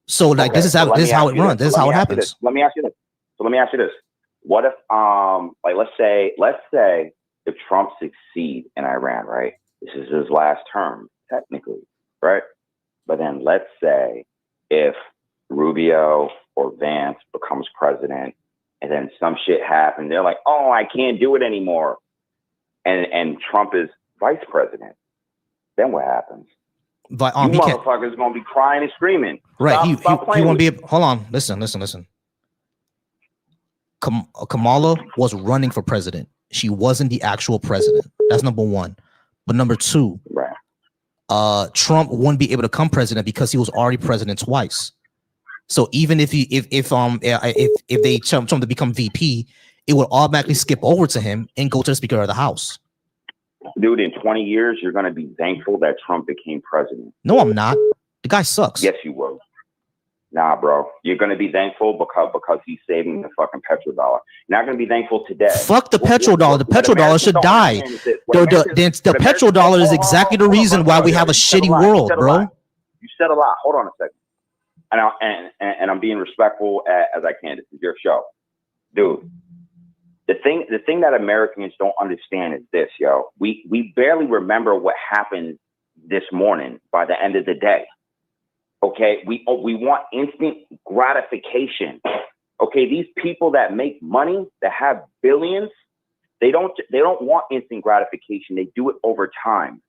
So this is how it runs. This is how it happens. Let me ask you this. What if let's say if Trump succeeds in Iran, right? This is his last term, technically, right? But then let's say if Rubio or Vance becomes president, and then some shit happened, they're like, oh, I can't do it anymore. And Trump is vice president. Then what happens? But you motherfuckers gonna be crying and screaming. Right. He won't be able, hold on. Listen. Kamala was running for president. She wasn't the actual president. That's number one. But number two, Trump wouldn't be able to become president because he was already president twice. So even if they tell him to become VP, it would automatically skip over to him and go to the Speaker of the House. Dude, in 20 years, you're going to be thankful that Trump became president. No, I'm not. The guy sucks. Yes, you will. Nah, bro. You're gonna be thankful because he's saving the fucking petrodollar. You're not gonna be thankful today. Fuck the petrodollar. The petrodollar should die. The petrodollar is exactly the reason why we have a shitty world, bro. You said a lot. Hold on a second. And I'm being respectful as I can. This is your show, dude. The thing that Americans don't understand is this, yo. We barely remember what happened this morning by the end of the day. Okay, we want instant gratification. Okay, these people that make money, that have billions, they don't want instant gratification. They do it over time.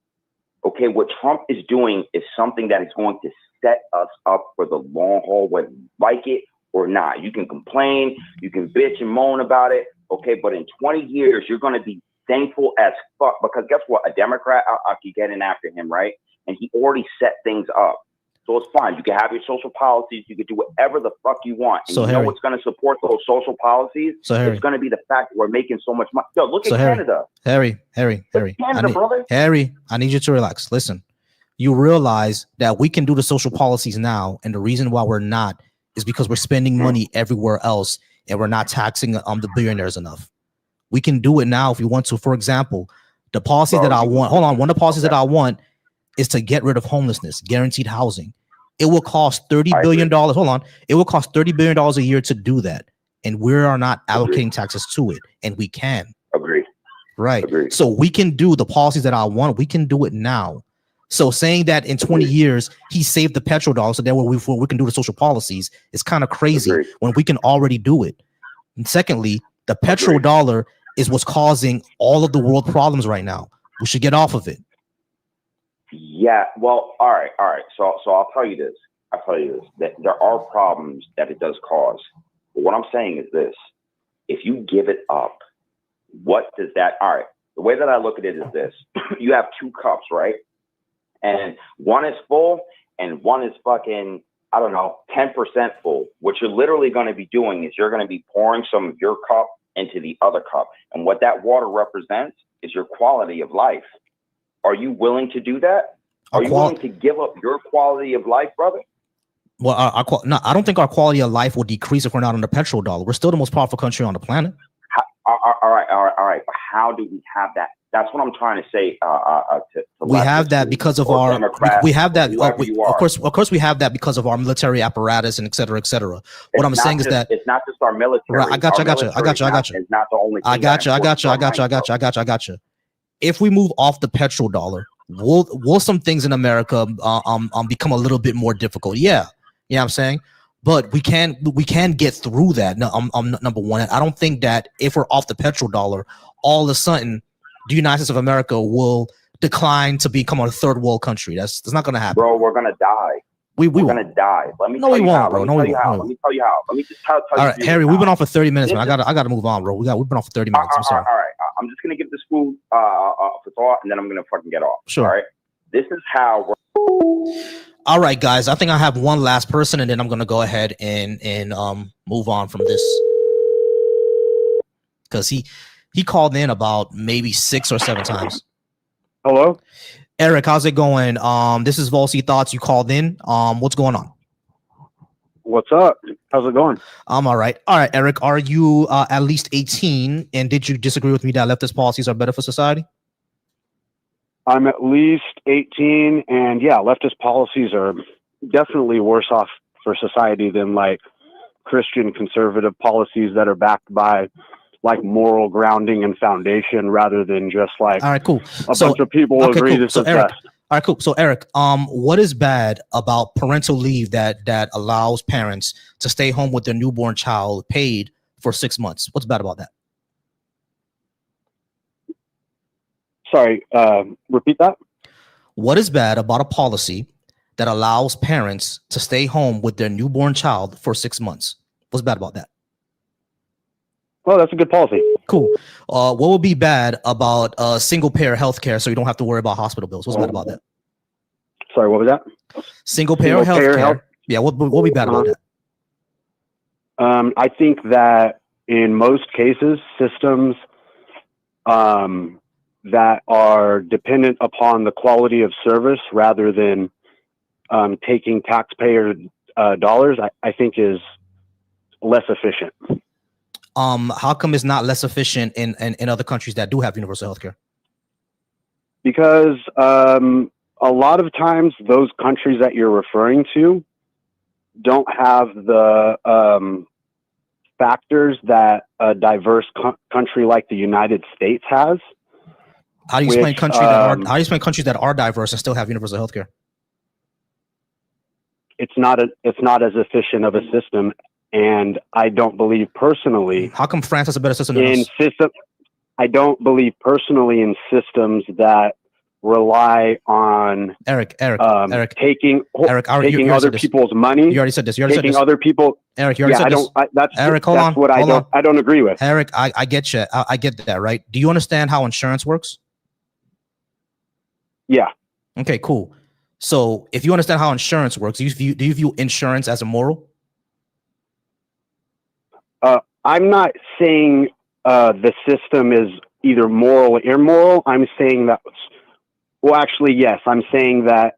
Okay, what Trump is doing is something that is going to set us up for the long haul, whether you like it or not. You can complain, you can bitch and moan about it, okay, but in 20 years, you're going to be thankful as fuck, because guess what? A Democrat, I could get in after him, right? And he already set things up. So it's fine. You can have your social policies. You can do whatever the fuck you want. And so you know what's going to support those social policies? So it's going to be the fact that we're making so much money. Yo, look at Canada. Harry. Canada, brother. Harry, I need you to relax. Listen, you realize that we can do the social policies now, and the reason why we're not is because we're spending money everywhere else, and we're not taxing the billionaires enough. We can do it now if we want to. For example, the policies that I want. Hold on. One of the policies that I want is to get rid of homelessness, guaranteed housing. It will cost $30 billion. Hold on. It will cost $30 billion a year to do that. And we are not allocating taxes to it. And we can. Agree. Right. Agreed. So we can do the policies that I want. We can do it now. So saying that in 20 years, he saved the petrodollar so that we can do the social policies is kind of crazy when we can already do it. And secondly, the petrodollar is what's causing all of the world problems right now. We should get off of it. Yeah, well, all right. So I'll tell you this. That there are problems that it does cause. But what I'm saying is this: if you give it up, what does that? All right. The way that I look at it is this: you have two cups, right? And one is full, and one is fucking, I don't know, 10% full. What you're literally going to be doing is you're going to be pouring some of your cup into the other cup, and what that water represents is your quality of life. Are you willing to do that? Are you willing to give up your quality of life, brother? Well, no, I don't think our quality of life will decrease if we're not on the petrodollar. We're still the most powerful country on the planet. All right. But how do we have that? That's what I'm trying to say. We have that because of our. We have that. Of course, we have that because of our military apparatus and et cetera, et cetera. What I'm saying is that it's not just our military. Right, I got you. It's not the only. I got you. If we move off the petrodollar, will some things in America become a little bit more difficult? Yeah, you know what I'm saying? But we can get through that. No, number one, I don't think that if we're off the petrodollar, all of a sudden the United States of America will decline to become a third world country. That's not going to happen. Bro, we're going to die. We're going to die. Let me tell you how. Let me tell you how. Let me just tell you. All right, Harry, we've been on for 30 minutes, man. I got to move on, bro. We've been on for 30 minutes. I'm sorry. All right. I'm just going to give this food for thought, and then I'm going to fucking get off. Sure. All right. This is how we're. All right, guys. I think I have one last person, and then I'm going to go ahead and move on from this. Because he called in about maybe 6 or 7 times. Hello? Eric, how's it going? This is Volcy Thoughts. You called in. What's going on? What's up? How's it going? I'm all right. All right, Eric, are you at least 18? And did you disagree with me that leftist policies are better for society? I'm at least 18, and yeah, leftist policies are definitely worse off for society than like Christian conservative policies that are backed by like moral grounding and foundation rather than just like all right, cool. A bunch of people agree this is best. All right, cool. So Eric, what is bad about parental leave that allows parents to stay home with their newborn child paid for 6 months? What's bad about that? Sorry, repeat that. What is bad about a policy that allows parents to stay home with their newborn child for 6 months? What's bad about that? Well, that's a good policy. Cool. What would be bad about single payer healthcare so you don't have to worry about hospital bills? What's bad about that? Sorry, what was that? Single payer healthcare. Yeah, what would be bad about that? I think that in most cases, systems that are dependent upon the quality of service rather than taking taxpayer dollars, I think is less efficient. How come it's not less efficient in other countries that do have universal healthcare? Because a lot of times those countries that you're referring to don't have the factors that a diverse country like the United States has. How do you explain countries that are diverse and still have universal healthcare? It's not as efficient of a system, and I don't believe personally. How come France has a better system than us? I don't believe personally in systems that rely on taking other people's money. You already said this. Taking other people. Eric, you already said this. Eric, hold on. What I don't agree with. Eric, I get you. I get that, right? Do you understand how insurance works? Yeah. Okay, cool. So if you understand how insurance works, do you view insurance as immoral? I'm not saying the system is either moral or immoral. I'm saying that, well, actually, yes. I'm saying that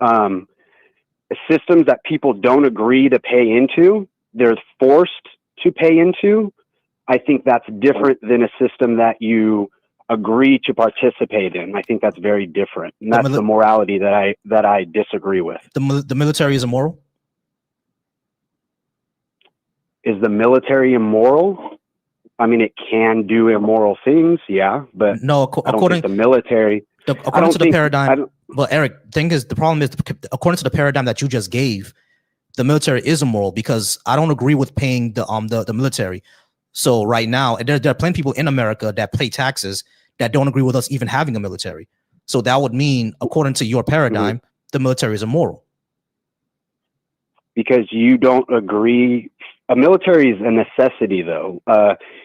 systems that people don't agree to pay into, they're forced to pay into. I think that's different than a system that you agree to participate in. I think that's very different. And that's the morality that I disagree with. The military is immoral? Is the military immoral? I mean, it can do immoral things, yeah, but no. I don't think the military. According to the paradigm, well, Eric, the problem is, according to the paradigm that you just gave, the military is immoral because I don't agree with paying the military. So right now, there are plenty of people in America that pay taxes that don't agree with us even having a military. So that would mean, according to your paradigm, the military is immoral. Because you don't agree. A military is a necessity, though.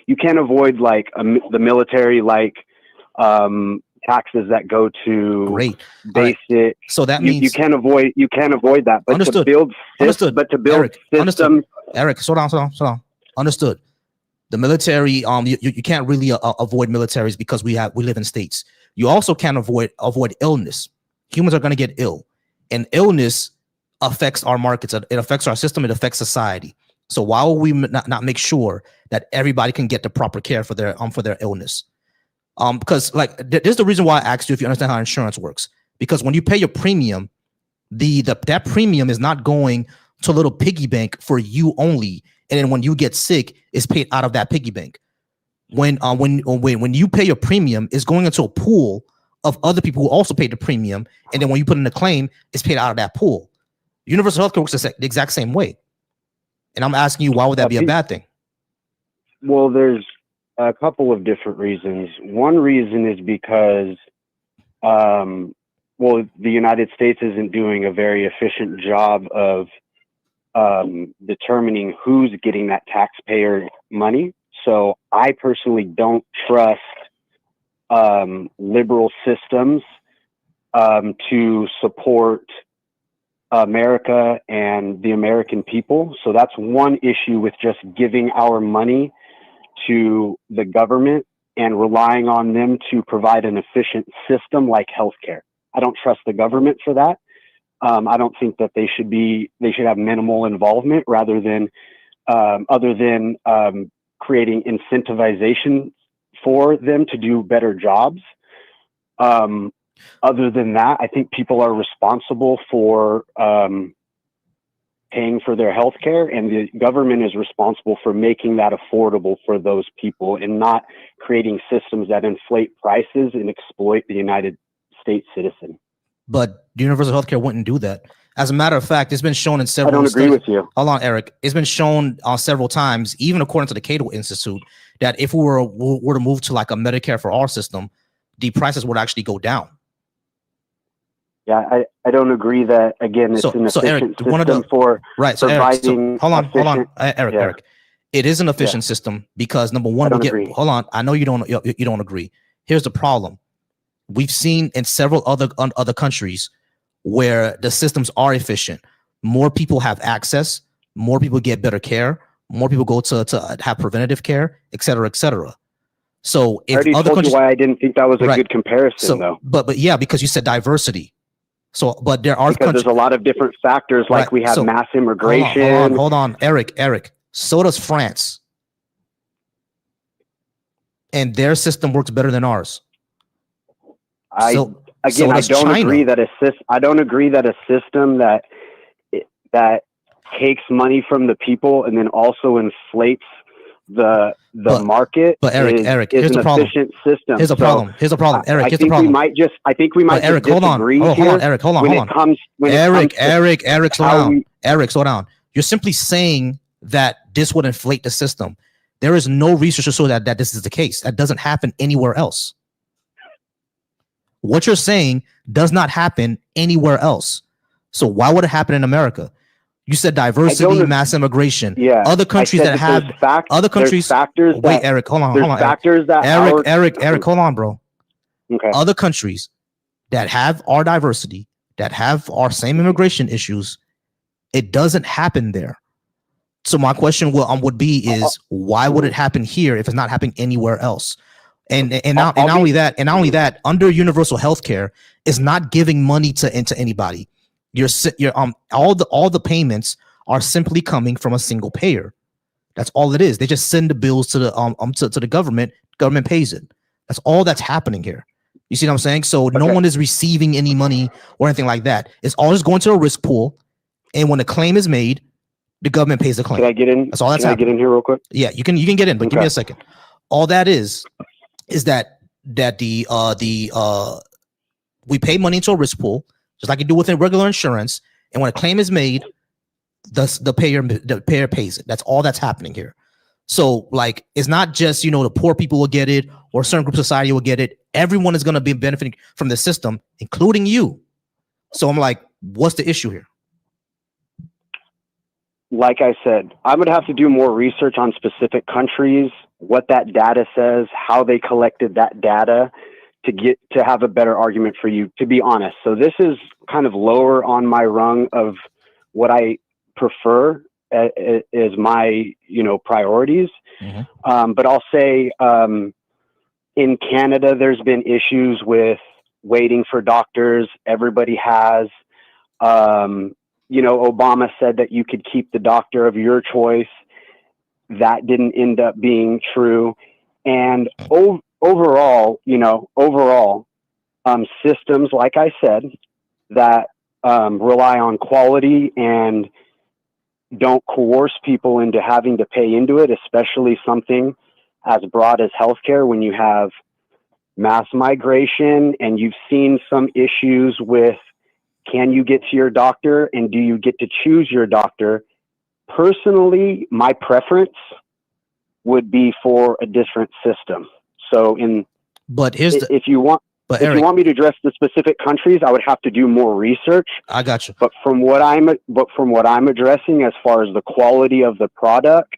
You can't avoid the military, taxes that go to basic. Right. So that means you can't avoid that. But understood. To build Eric, systems. Eric, slow down. Understood. The military, you can't really avoid militaries because we live in states. You also can't avoid illness. Humans are going to get ill, and illness affects our markets. It affects our system. It affects society. So why will we not make sure that everybody can get the proper care for their illness? Because this is the reason why I asked you if you understand how insurance works. Because when you pay your premium, that premium is not going to a little piggy bank for you only, and then when you get sick, it's paid out of that piggy bank. When you pay your premium, it's going into a pool of other people who also paid the premium, and then when you put in a claim, it's paid out of that pool. Universal healthcare works the exact same way. And I'm asking you, why would that be a bad thing? Well, there's a couple of different reasons. One reason is because, the United States isn't doing a very efficient job of determining who's getting that taxpayer money. So I personally don't trust liberal systems to support America and the American people. So that's one issue with just giving our money to the government and relying on them to provide an efficient system like healthcare. I don't trust the government for that. I don't think that they should have minimal involvement rather than other than creating incentivization for them to do better jobs. Other than that, I think people are responsible for paying for their health care, and the government is responsible for making that affordable for those people and not creating systems that inflate prices and exploit the United States citizen. But universal healthcare wouldn't do that. As a matter of fact, it's been shown in several. I don't agree with you. Hold on, Eric. It's been shown several times, even according to the Cato Institute, that if we were to move to like a Medicare for all system, the prices would actually go down. Yeah, I don't agree that, again, it's an efficient system for providing. Hold on, Eric. It is an efficient system because number one, hold on. I know you don't agree. Here's the problem. We've seen in several other countries where the systems are efficient. More people have access. More people get better care. More people go to have preventative care, et cetera, et cetera. So if I already told you why I didn't think that was a good comparison, though. But yeah, because you said diversity. So, but there are because there's a lot of different factors, like we have mass immigration. Hold on, Eric. So does France, and their system works better than ours. I don't agree that a system that takes money from the people and then also inflates the market. But Eric, here's the problem. System. Here's the problem. Eric, here's the problem. I think we might Eric, just disagree hold on, Eric, hold on. Eric, slow down. Eric, slow down. You're simply saying that this would inflate the system. There is no research to show that this is the case. That doesn't happen anywhere else. What you're saying does not happen anywhere else. So why would it happen in America? You said diversity, mass immigration. Yeah. Other countries that have other countries. Factors. Wait, Eric, hold on. Eric, hold on, bro. Okay. Other countries that have our diversity, that have our same immigration issues, it doesn't happen there. So my question would be is why would it happen here if it's not happening anywhere else? And not only that, under universal healthcare is not giving money into anybody. All the payments are simply coming from a single payer. That's all it is. They just send the bills to the government. Government pays it. That's all that's happening here. You see what I'm saying? So no one is receiving any money or anything like that. It's all just going to a risk pool, and when a claim is made, the government pays the claim. Can I get in? That's all that's Can happening. I get in here real quick? Yeah, you can get in, but give me a second. All that is that we pay money into a risk pool, just like you do within regular insurance, and when a claim is made, the payer pays it. That's all that's happening here. So like it's not just the poor people will get it or a certain group of society will get it. Everyone is going to be benefiting from the system, including you. So I'm like, what's the issue here? Like I said, I would have to do more research on specific countries, what that data says, how they collected that data to have a better argument for you, to be honest. So this is kind of lower on my rung of what I prefer is my, priorities. Mm-hmm. But I'll say in Canada, there's been issues with waiting for doctors. Everybody has. Obama said that you could keep the doctor of your choice. That didn't end up being true. And overall, systems, like I said, that rely on quality and don't coerce people into having to pay into it, especially something as broad as healthcare, when you have mass migration and you've seen some issues with, can you get to your doctor and do you get to choose your doctor? Personally, my preference would be for a different system. So if you want me to address the specific countries, I would have to do more research. I got you. But from what I'm addressing, as far as the quality of the product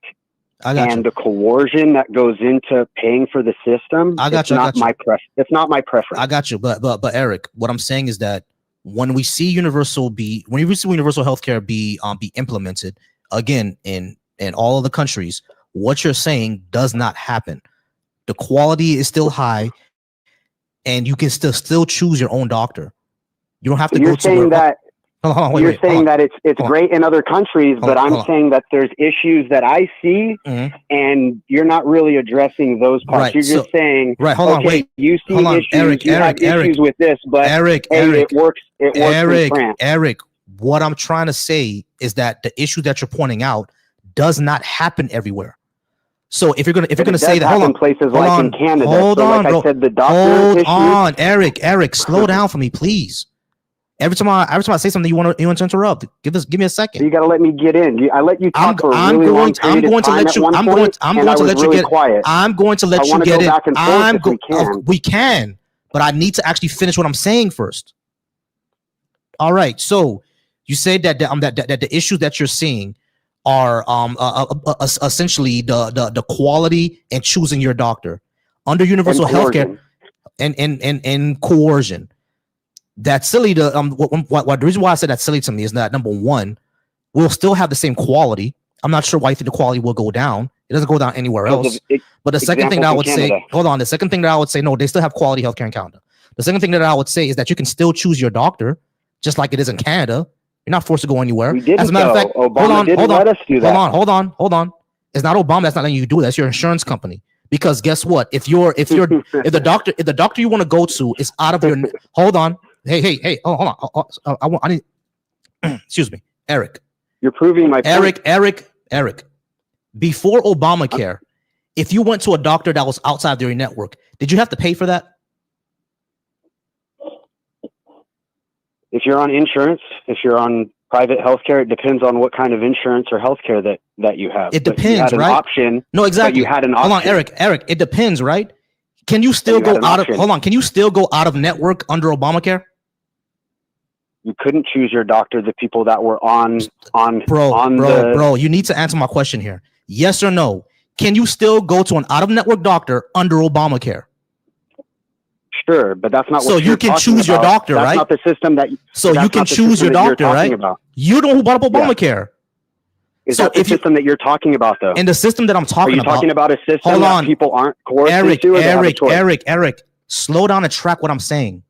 and the coercion that goes into paying for the system, it's not my preference. I got you. But Eric, what I'm saying is that when we see universal healthcare be implemented again in all of the countries, what you're saying does not happen. The quality is still high, and you can still choose your own doctor. You don't have to go to. You're saying that it's great in other countries, but I'm saying that there's issues that I see, and you're not really addressing those parts. Right, You're just saying, you see issues, you have issues with this, but it works in France. Eric, what I'm trying to say is that the issue that you're pointing out does not happen everywhere. So if you're gonna say that, hold on, places like in Canada. Hold on, like bro. I said, the doctor Hold on, Eric, slow down for me, please. Every time I say something, you want to interrupt. Give me a second. You got to let me get in. I let you talk for a really long period of time at one point, and I was really quiet. I'm going to let you get in. Back and forth if we can. We can, but I need to actually finish what I'm saying first. All right. So you say that the issues that you're seeing are essentially the quality and choosing your doctor under universal healthcare and coercion. That's silly. The reason why I said that's silly to me is that, number one, we'll still have the same quality. I'm not sure why you think the quality will go down. It doesn't go down anywhere else. But the second thing that I would say, the second thing that I would say, no, they still have quality healthcare in Canada. The second thing that I would say is that you can still choose your doctor. just like it is in Canada. You're not forced to go anywhere. We didn't As a matter of fact, Obama didn't let us do that. Hold on. It's not Obama that's not letting you do that. That's your insurance company. Because guess what? If the doctor you want to go to is out of your hold on. Hey, hold on. I need excuse me, Eric. You're proving my point. Eric. Before Obamacare, if you went to a doctor that was outside their network, did you have to pay for that? If you're on insurance, if you're on private healthcare, it depends on what kind of insurance or healthcare that you have. It depends, right? Option. No, exactly. You had an option. Hold on, Eric. It depends, right? Can you still go out of? Hold on. Can you still go out of network under Obamacare? You couldn't choose your doctor. The people that were on. Bro. You need to answer my question here. Yes or no? Can you still go to an out of network doctor under Obamacare? Sure, but that's not what so you can choose your doctor, that's right? Not the system that. So you can choose your doctor, right? About. You're the one who brought up Obamacare. Is that the system that you're talking about, though? And the system that I'm talking about. Are you talking about a system that people aren't coerced into? Eric, slow down and track what I'm saying.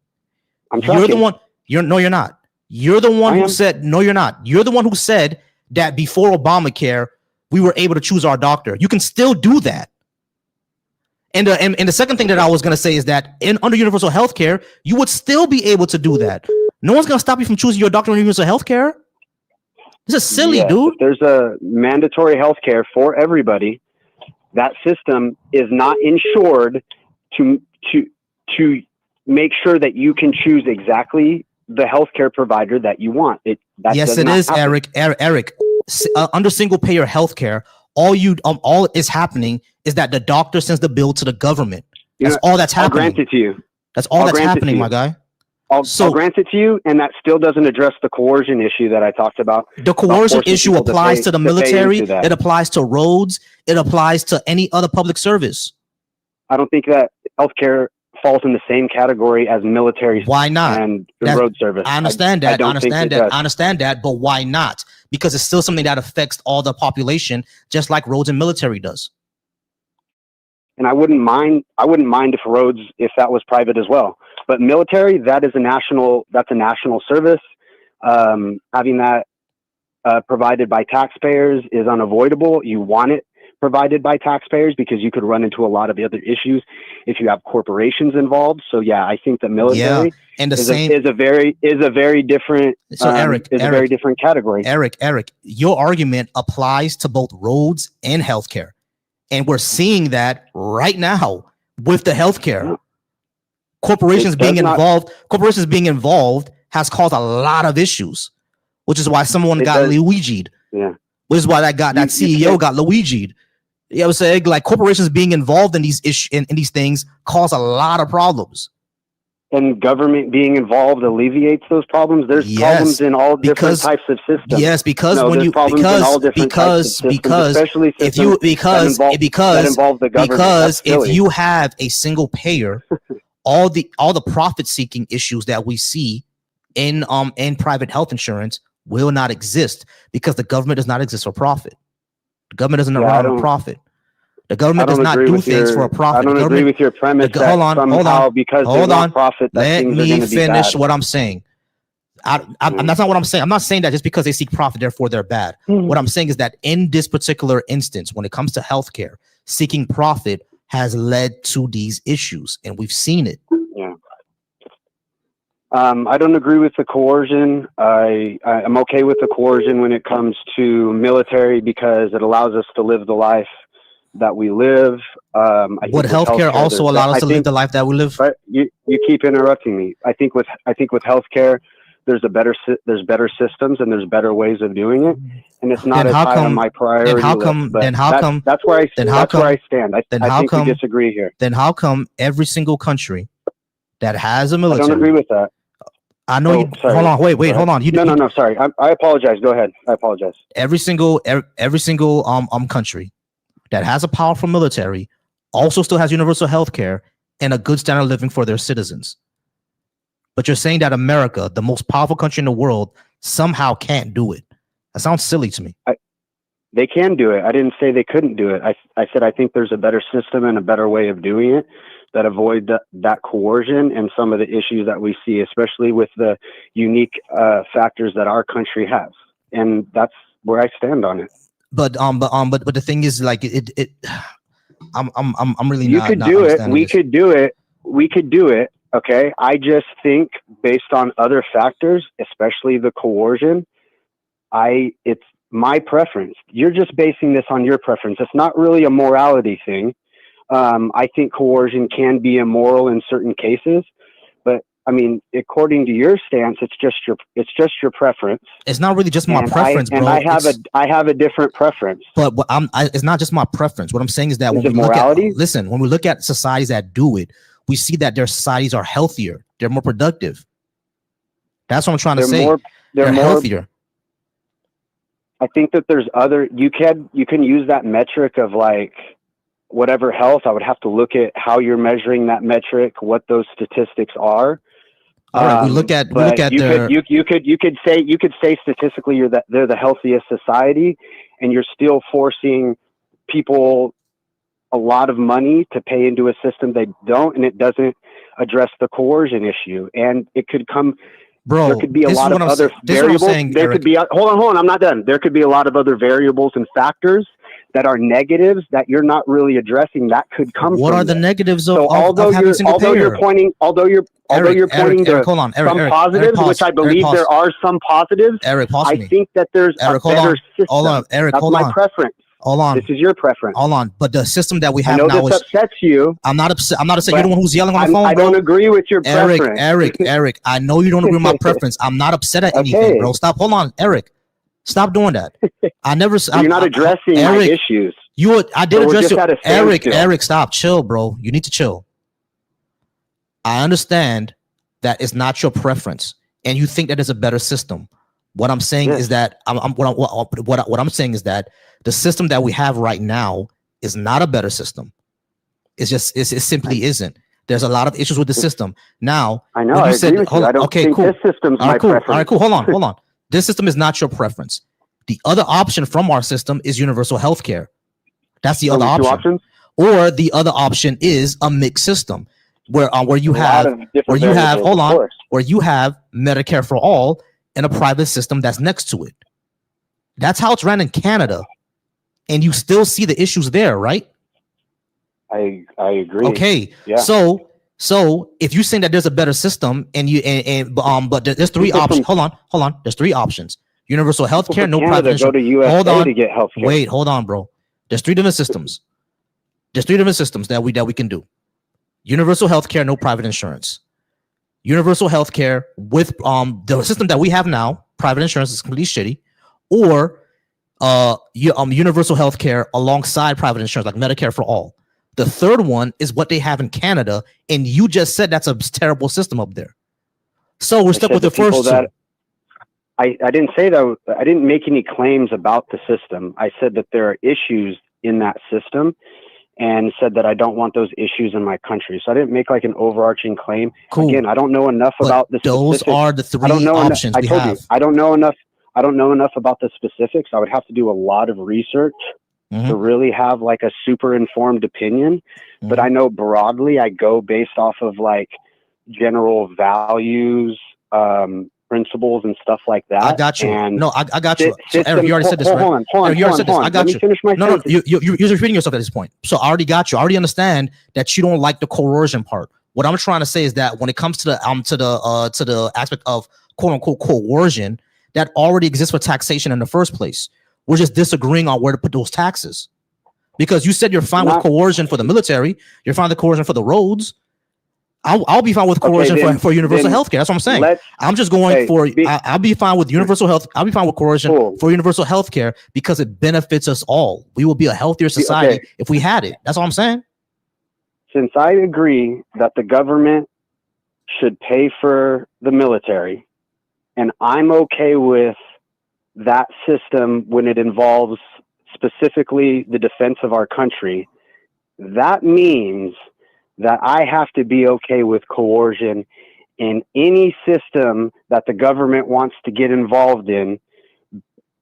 I'm tracking. You're the one. You're not. You're the one who said no. You're not. You're the one who said that before Obamacare we were able to choose our doctor. You can still do that. And the second thing that I was going to say is that under universal health care, you would still be able to do that. No one's going to stop you from choosing your doctor under universal health care. This is silly, dude. If there's a mandatory health care for everybody, that system is not insured to make sure that you can choose exactly the healthcare provider that you want. Yes, it is, happen. Eric. Under single payer healthcare, all is happening is that the doctor sends the bill to the government. That's all that's happening. I'll grant it to you. That's all that's happening, my guy. I'll grant it to you, and that still doesn't address the coercion issue that I talked about. The coercion issue applies to the military. It applies to roads. It applies to any other public service. I don't think that healthcare falls in the same category as military. Why not? And the road service. I understand that. I understand that. But why not? Because it's still something that affects all the population, just like roads and military does. And I wouldn't mind if roads, if that was private as well. But military, that's a national service. Having that provided by taxpayers is unavoidable. You want it provided by taxpayers because you could run into a lot of the other issues if you have corporations involved. So yeah, I think the military is a very different. So Eric, a very different category. Eric, your argument applies to both roads and healthcare, and we're seeing that right now with the healthcare. Corporations being involved has caused a lot of issues, which is why someone got Luigi'd. Yeah. Which is why that CEO got Luigi'd. You know what I'm saying? Like corporations being involved in these in these things cause a lot of problems. And government being involved alleviates those problems. There's problems in all different types of systems. Yes, because if you have a single payer, all the profit seeking issues that we see in private health insurance will not exist because the government does not exist for profit. The government doesn't run a profit. The government does not do things for a profit. I don't agree with your premise. Hold on. Because there's no profit, let me finish what I'm saying. That's not what I'm saying. I'm not saying that just because they seek profit, therefore they're bad. What I'm saying is that in this particular instance, when it comes to healthcare, seeking profit has led to these issues, and we've seen it. Yeah. I don't agree with the coercion. I'm okay with the coercion when it comes to military because it allows us to live the life that we live. Would healthcare also allow us to live the life that we live? Right? You keep interrupting me. I think with healthcare, there's better systems and there's better ways of doing it, and it's not as high on my priority list. That's where I stand. I think we disagree here. Then how come every single country that has a military? I don't agree with that. I know you. Sorry. Hold on. Wait. Hold on. No. Sorry. I apologize. Go ahead. I apologize. Every single country that has a powerful military also still has universal health care and a good standard of living for their citizens. But you're saying that America, the most powerful country in the world, somehow can't do it. That sounds silly to me. They can do it. I didn't say they couldn't do it. I said I think there's a better system and a better way of doing it. that avoid that coercion and some of the issues that we see, especially with the unique factors that our country has. And that's where I stand on it. But the thing is, like, I'm really you not. could not do it. understanding We this. could do it. We could do it. Okay. I just think based on other factors, especially the coercion, it's my preference. You're just basing this on your preference. It's not really a morality thing. I think coercion can be immoral in certain cases, but I mean, according to your stance, it's just your preference. It's not really just my preference, bro. I have a different preference. But it's not just my preference. What I'm saying is that Is when we it morality? when we look at societies that do it, we see that their societies are healthier. They're more productive. That's what I'm trying to say. They're healthier. I think that there's you can use that metric of like whatever health. I would have to look at how you're measuring that metric, what those statistics are. All right, we look at you could say statistically they're the healthiest society, and you're still forcing people a lot of money to pay into a system they don't, and it doesn't address the coercion issue. And it could come. Bro, there could be a lot of other variables. There could be hold on, I'm not done. There could be a lot of other variables and factors that are negatives that you're not really addressing that could come. What from are the this. negatives of, So although having single although payer? you're pointing to hold on, some positives, which I believe there are some positives. I think that there's a better system. Hold on, Eric, That's hold my on. preference. Hold on. This is your preference. Hold on. But the system that we have I know now this upsets you. I'm not upset. I'm not upset. You're the one who's yelling on the phone, I bro. don't agree with your preference. Eric, I know you don't agree with my preference. I'm not upset at anything, bro. Stop. Hold on, Eric. Stop doing that. I never. You're not addressing my issues. I did So we're address just at a standstill. Eric, stop. Chill, bro. You need to chill. I understand that it's not your preference, and you think that is a better system. What I'm saying is that what I'm saying is that the system that we have right now is not a better system. It simply isn't. There's a lot of issues with the system. Now, I know. I agree with you. I don't think this system's my preference. All right, cool. Hold on. This system is not your preference. The other option from our system is universal health care. That's the other option. Two options? Or the other option is a mixed system where you have Medicare for all and a private system that's next to it. That's how it's ran in Canada. And you still see the issues there, right? I agree. Okay. Yeah. So if you think that there's a better system but there's three options. Hold on. There's three options. Universal health care, no private insurance. Go to USA to get health care. Wait, hold on, bro. There's three different systems. That we can do. Universal health care, no private insurance. Universal health care with the system that we have now, private insurance is completely shitty, or universal health care alongside private insurance like Medicare for all. The third one is what they have in Canada, and you just said that's a terrible system up there. So we're stuck with the first two. I didn't say that. I didn't make any claims about the system. I said that there are issues in that system, and said that I don't want those issues in my country. So I didn't make like an overarching claim. Cool. Again, I don't know enough about the specifics. Those are the three options we have. I don't know enough about the specifics. I would have to do a lot of research to really have like a super informed opinion. But I know broadly, I go based off of like general values, principles and stuff like that. I got you. And I got you. So, Eric, you already said this, right? Hold on. I got you. Finish my no, you're repeating yourself at this point. So I already got you. I already understand that you don't like the coercion part. What I'm trying to say is that when it comes to the aspect of quote unquote coercion, that already exists for taxation in the first place. We're just disagreeing on where to put those taxes. Because you said you're fine with coercion for the military, you're fine with coercion for the roads. I'll be fine with coercion for universal health care. That's what I'm saying. I'm just going I'll be fine with universal health. I'll be fine with coercion for universal health care because it benefits us all. We will be a healthier society if we had it. That's all I'm saying. Since I agree that the government should pay for the military, and I'm okay with that system when it involves specifically the defense of our country, that means that I have to be okay with coercion in any system that the government wants to get involved in.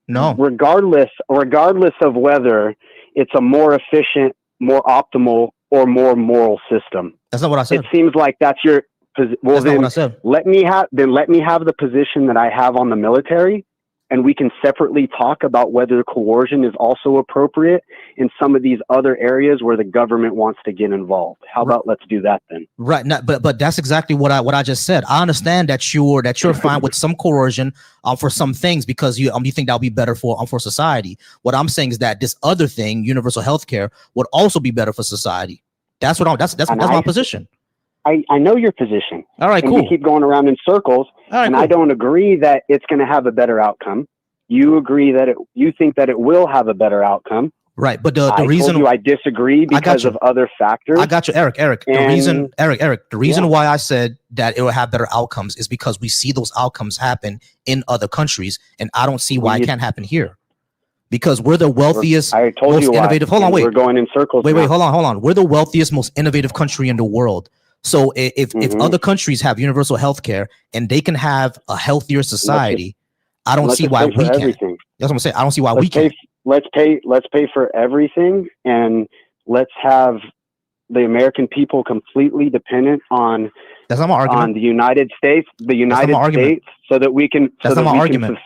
No. Regardless of whether it's a more efficient, more optimal, or more moral system. That's not what I said. It seems like that's your well, that's then not what I said. let me have the position that I have on the military, and we can separately talk about whether coercion is also appropriate in some of these other areas where the government wants to get involved. How about let's do that then? Right. But that's exactly what I just said. I understand that you're fine with some coercion for some things because you think that'll be better for society. What I'm saying is that this other thing, universal health care, would also be better for society. That's my position. I know your position. All right, and cool. We keep going around in circles, and cool. I don't agree that it's going to have a better outcome. You agree that you think that it will have a better outcome. Right, but the I reason told you I disagree because of other factors. I got you, Eric. The reason why I said that it will have better outcomes is because we see those outcomes happen in other countries, and I don't see why it can't happen here. Because we're the wealthiest, most innovative. Hold on, wait. We're going in circles. Wait, hold on. We're the wealthiest, most innovative country in the world. So if other countries have universal health care and they can have a healthier society, I don't see why we can't. That's what I'm saying. I don't see why we can't. Let's pay for everything, and let's have the American people completely dependent on that's not my argument. On the United States, so that we can that's not my argument.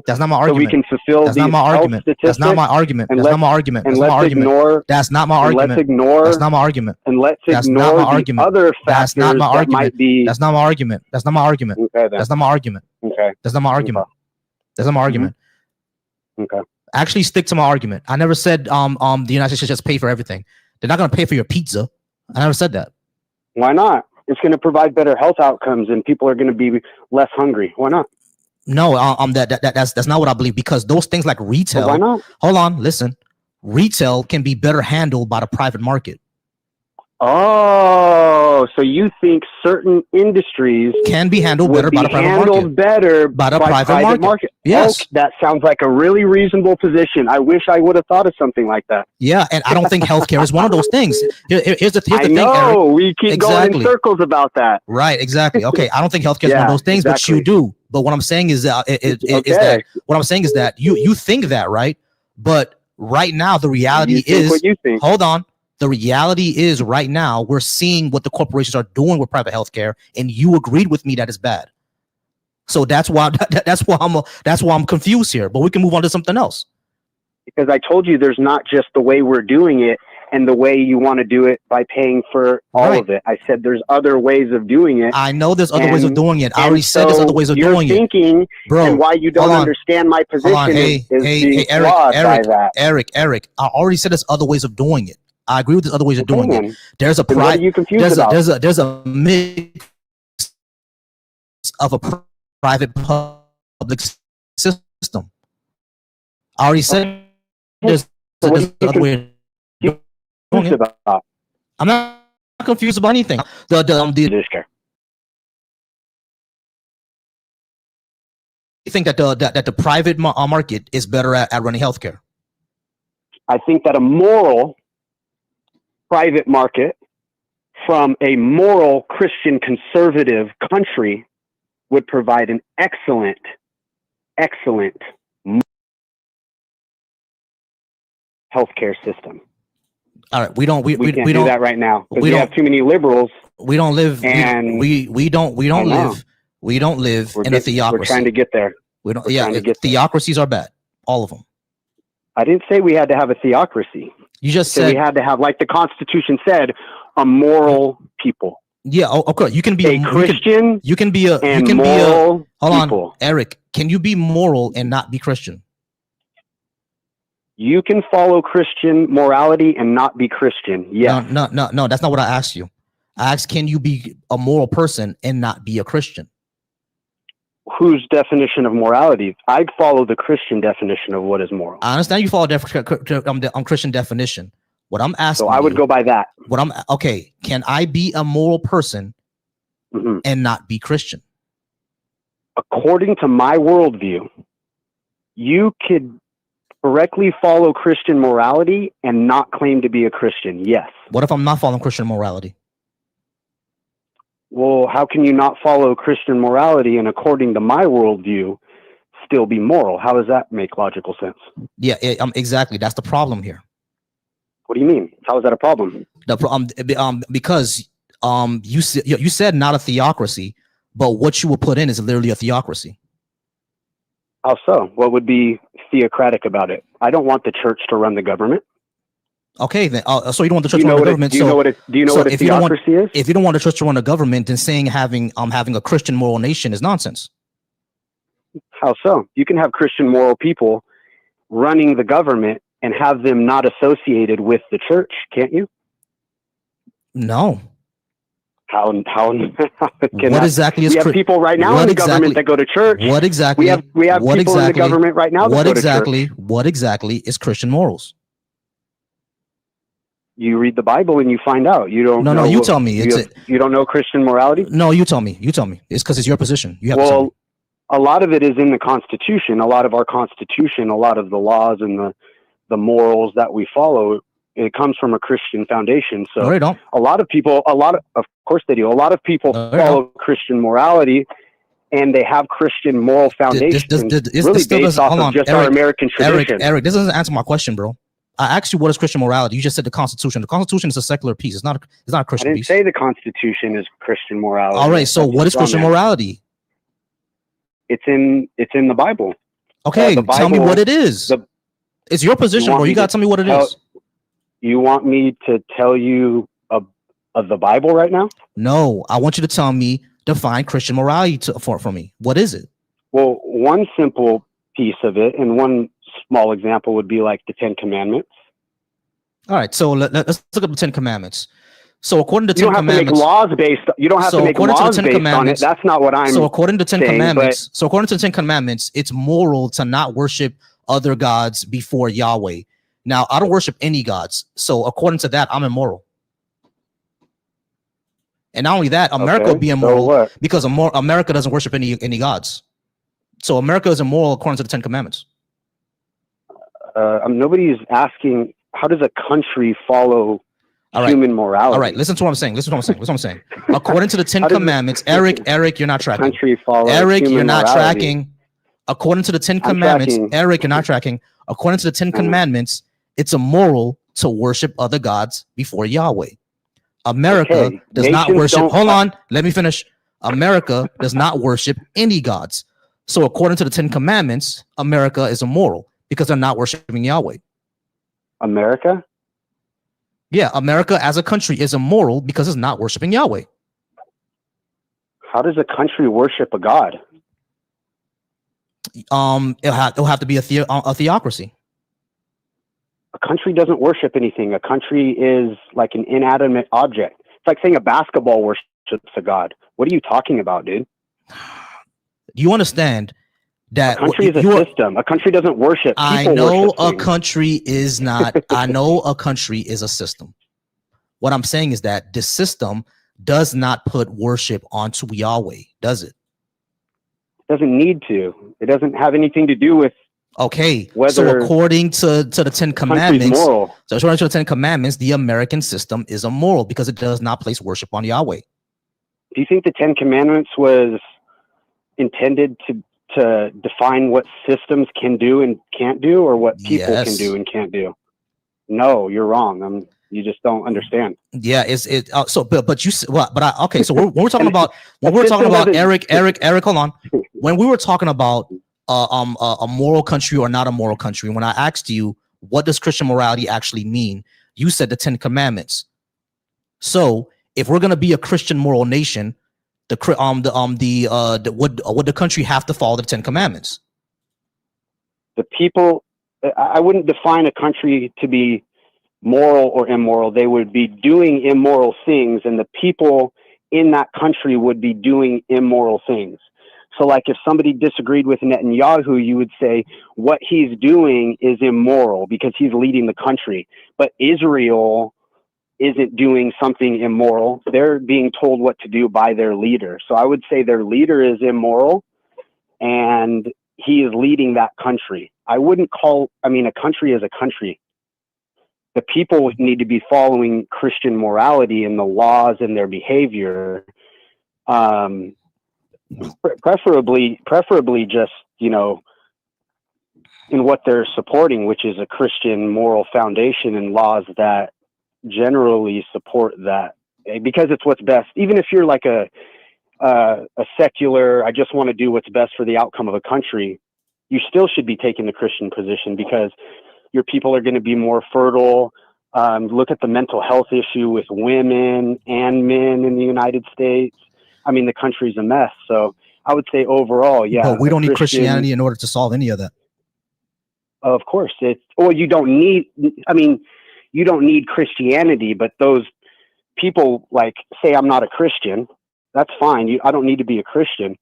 That's not my argument. So we can fulfill that's not my argument. That's not my argument. That's not my argument. That's not my argument. That's not my argument. Let's ignore. That's not my argument. And let's ignore the other factors that's not my argument. That might be. That's not my argument. That's not my argument. Okay, then. That's not my argument. Okay. That's not my argument. That's not my argument. Okay. Actually, stick to my argument. I never said the United States should just pay for everything. They're not going to pay for your pizza. I never said that. Why not? It's going to provide better health outcomes, and people are going to be less hungry. Why not? No, that's not what I believe. Because those things like retail. Well, why not? Hold on, listen. Retail can be better handled by the private market. Oh, so you think certain industries can be handled better by the private market? Better by the private market. Yes, that sounds like a really reasonable position. I wish I would have thought of something like that. Yeah, and I don't think healthcare is one of those things. Here's the I thing, know, Eric. we keep going in circles about that. Right, exactly. Okay, I don't think healthcare is one of those things, but you do. But what I'm saying is that what I'm saying is that you think that, right? But right now the reality is what you think. Hold on. The reality is right now we're seeing what the corporations are doing with private healthcare, and you agreed with me that is bad. So that's why I'm confused here. But we can move on to something else. Because I told you there's not just the way we're doing it and the way you want to do it by paying for all of it. I said there's other ways of doing it. I know there's other ways of doing it. I already said there's other ways of doing it. You're thinking, bro, and why you don't understand my position is Eric, I already said there's other ways of doing it. I agree with the other ways of doing it. There's a there's a mix of a private public system. I already said there's other way of doing it. I'm not confused about anything. You think that the private market is better at running healthcare? I think that a moral private market from a moral Christian conservative country would provide an excellent healthcare system. All right, we can't do that right now because we have too many liberals. We don't live, and we don't live in a theocracy. We're trying to get there. Theocracies are bad, all of them. I didn't say we had to have a theocracy. You just said we had to have, like the Constitution said, a moral people. Yeah, okay. You can be a Christian. You can be a moral. Hold on, Eric. Can you be moral and not be Christian? You can follow Christian morality and not be Christian. Yes. No. That's not what I asked you. I asked, can you be a moral person and not be a Christian? Whose definition of morality? I'd follow the Christian definition of what is moral. I understand you follow Christian definition. What I'm asking, so I would go by that. Can I be a moral person and not be Christian? According to my worldview, you could correctly follow Christian morality and not claim to be a Christian. Yes. What if I'm not following Christian morality? Well, how can you not follow Christian morality and according to my worldview still be moral? How does that make logical sense? Yeah, exactly. That's the problem here. What do you mean? How is that a problem? Because you said not a theocracy, but what you will put in is literally a theocracy. How so? What would be theocratic about it? I don't want the church to run the government. Okay, then. So you don't want the church to run the government. Do you know what a theocracy is? If you don't want the church to run the government, then saying having a Christian moral nation is nonsense. How so? You can have Christian moral people running the government and have them not associated with the church, can't you? No. How what exactly is we have people right now in the government that go to church? What exactly? We have people in the government right now that go to church. What exactly is Christian morals? You read the Bible and you find out. You don't. No, you tell me. You don't know Christian morality? No, you tell me. You tell me. It's because it's your position. You have to tell me. A lot of it is in the Constitution. A lot of our Constitution, a lot of the laws and the morals that we follow, it comes from a Christian foundation. So no, they don't. A lot of course they do. A lot of people follow Christian morality, and they have Christian moral foundations based off of just our American tradition. Eric, this doesn't answer my question, bro. I asked you what is Christian morality. You just said the Constitution. The Constitution is a secular piece. It's not a Christian piece. I didn't say the Constitution is Christian morality. All right. So what is Christian morality? It's in the Bible. Okay, tell me what it is. It's your position, bro. You gotta tell me what it is. You want me to tell you of the Bible right now? No, I want you to tell me, define Christian morality for me. What is it? Well, one simple piece of it, and one small example would be like the 10 Commandments. All right, so let's look at the 10 Commandments. So according to 10 Commandments, you don't have to make laws based on it. That's not what I'm saying. So according to 10 Commandments, it's moral to not worship other gods before Yahweh. Now, I don't worship any gods. So according to that, I'm immoral. And not only that, America would be immoral because America doesn't worship any gods. So America is immoral according to the 10 Commandments. Nobody's asking, how does a country follow human morality? All right, listen to what I'm saying. According to the 10 Commandments, Eric, you're not tracking. Eric, you're not tracking. According to the 10 Commandments, Eric, you're not tracking. According to the 10 Commandments, it's immoral to worship other gods before Yahweh. America does not worship. Hold on, let me finish. America does not worship any gods. So according to the 10 Commandments, America is immoral because they're not worshiping Yahweh. America? Yeah, America as a country is immoral because it's not worshiping Yahweh. How does a country worship a god? It'll have to be a theocracy. A country doesn't worship anything. A country is like an inanimate object. It's like saying a basketball worships a god. What are you talking about, dude? You understand that a country is a system. A country doesn't worship. I know a country is not. I know a country is a system. What I'm saying is that the system does not put worship onto Yahweh, does it? It doesn't need to. It doesn't have anything to do with. Okay, so according to the 10 Commandments, the American system is immoral because it does not place worship on Yahweh. Do you think the 10 Commandments was intended to define what systems can do and can't do, or what people can do and can't do? No, you're wrong. You just don't understand. Yeah, so when we're talking about Eric, hold on. When we were talking about a moral country or not a moral country, when I asked you what does Christian morality actually mean, you said the 10 Commandments. So if we're gonna be a Christian moral nation, would the country have to follow the 10 Commandments? The people, I wouldn't define a country to be moral or immoral. They would be doing immoral things, and the people in that country would be doing immoral things. So like if somebody disagreed with Netanyahu, you would say what he's doing is immoral because he's leading the country. But Israel isn't doing something immoral. They're being told what to do by their leader. So I would say their leader is immoral and he is leading that country. I wouldn't call, a country is a country. The people need to be following Christian morality and the laws and their behavior. Preferably just, in what they're supporting, which is a Christian moral foundation and laws that generally support that, because it's what's best. Even if you're like a secular, I just want to do what's best for the outcome of a country, you still should be taking the Christian position, because your people are going to be more fertile. Look at the mental health issue with women and men in the United States. I mean, the country's a mess. So I would say overall, yeah. But we don't need Christianity in order to solve any of that. Of course. You don't need, you don't need Christianity, but those people like say, I'm not a Christian. That's fine. I don't need to be a Christian.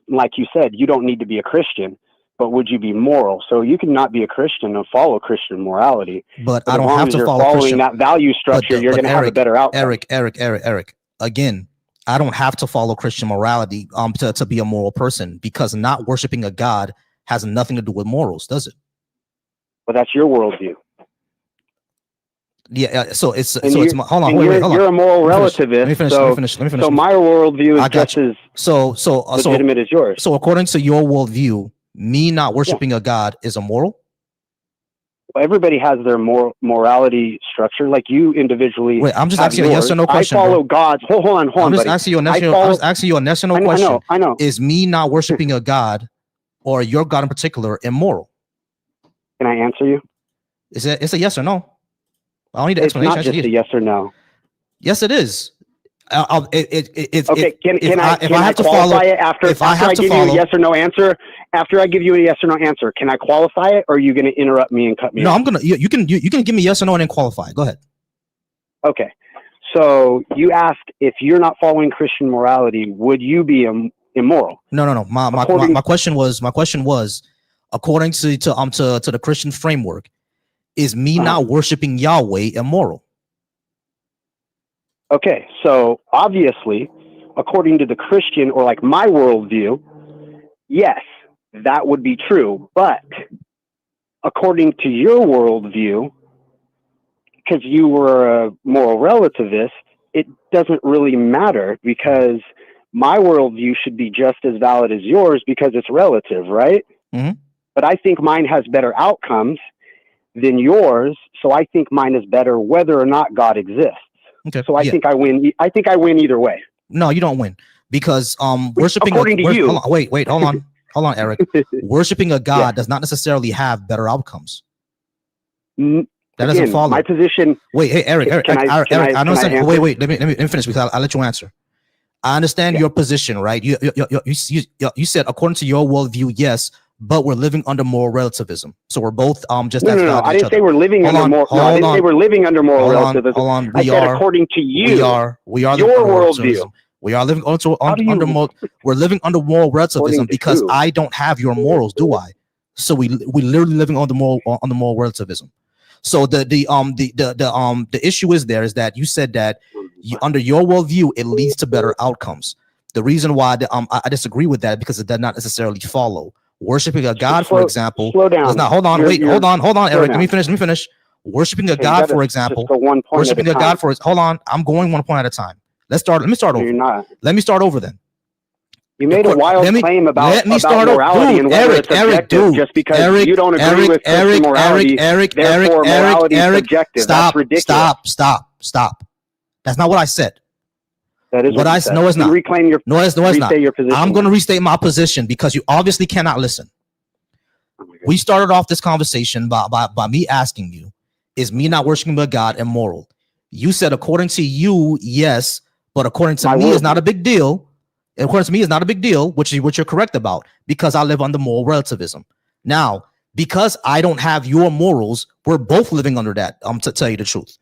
Like you said, you don't need to be a Christian, but would you be moral? So you can not be a Christian and follow Christian morality. But I don't have to follow following Christian. that value structure, you're going to have a better outcome. Eric. Again, I don't have to follow Christian morality to be a moral person, because not worshiping a God has nothing to do with morals, does it? Well, that's your worldview. Yeah. So it's and hold on. Wait, hold on. You're a moral relativist. Let me finish. So my worldview is just as legitimate as yours. So according to your worldview, me not worshiping a God is immoral? Well, everybody has their morality structure. Like you individually. Wait, I'm just asking you a yes or no question. I follow God's. Hold on, I'm just asking you a yes or no question. I know. Is me not worshiping a God, or your God in particular, immoral? Can I answer you? It's a yes or no. I don't need an explanation. It's not just a yes or no. Yes, it is. Okay. Can I qualify it after I give you a yes or no answer? After I give you a yes or no answer, can I qualify it, or are you going to interrupt me and cut me off? No, I'm gonna. You can give me yes or no and then qualify. Go ahead. Okay. So you asked, if you're not following Christian morality, would you be immoral? No. My question was according to the Christian framework, is me not worshiping Yahweh immoral? Okay, so obviously, according to the Christian, or like my worldview, yes, that would be true. But according to your worldview, because you were a moral relativist, it doesn't really matter, because my worldview should be just as valid as yours, because it's relative, right? Mm-hmm. But I think mine has better outcomes than yours, so I think mine is better whether or not God exists. Okay. So I think I win. I think I win either way. No, you don't win, because worshiping according to you. Hold on, Eric. Worshiping a God does not necessarily have better outcomes. That doesn't follow. My position. Wait, hey, Eric. I understand. Wait. Let me finish, because I'll let you answer. I understand your position, right? You said according to your worldview, yes, but we're living under moral relativism. So we're both just as no. I didn't say we're living under moral. No, I didn't say we're living under moral relativism. Hold on. I said according to you. We are your worldview. We are living we're living under moral relativism, because I don't have your morals, do I? So we literally living on the moral relativism. So the issue is that you said that under your worldview it leads to better outcomes. The reason why I disagree with that, because it does not necessarily follow. Worshiping a God, for example, slow down. Hold on, Eric. Let me finish. Worshiping a God, for example, worshiping a God hold on. I'm going one point at a time. Let me start over. You're not. Let me start over then. You made a wild claim about morality and whether it's objective, just because you don't agree with Christian morality. Therefore, morality is subjective. That's ridiculous. Stop. That's not what I said. That is what I said. No, it's not. Reclaim your. No, it's not. Your position. I'm going to restate my position, because you obviously cannot listen. We started off this conversation by me asking you, is me not worshiping a God immoral? You said according to you, yes, but according to me, it's not a big deal. According to me, it's not a big deal, which you're correct about, because I live under moral relativism. Now, because I don't have your morals, we're both living under that. To tell you the truth.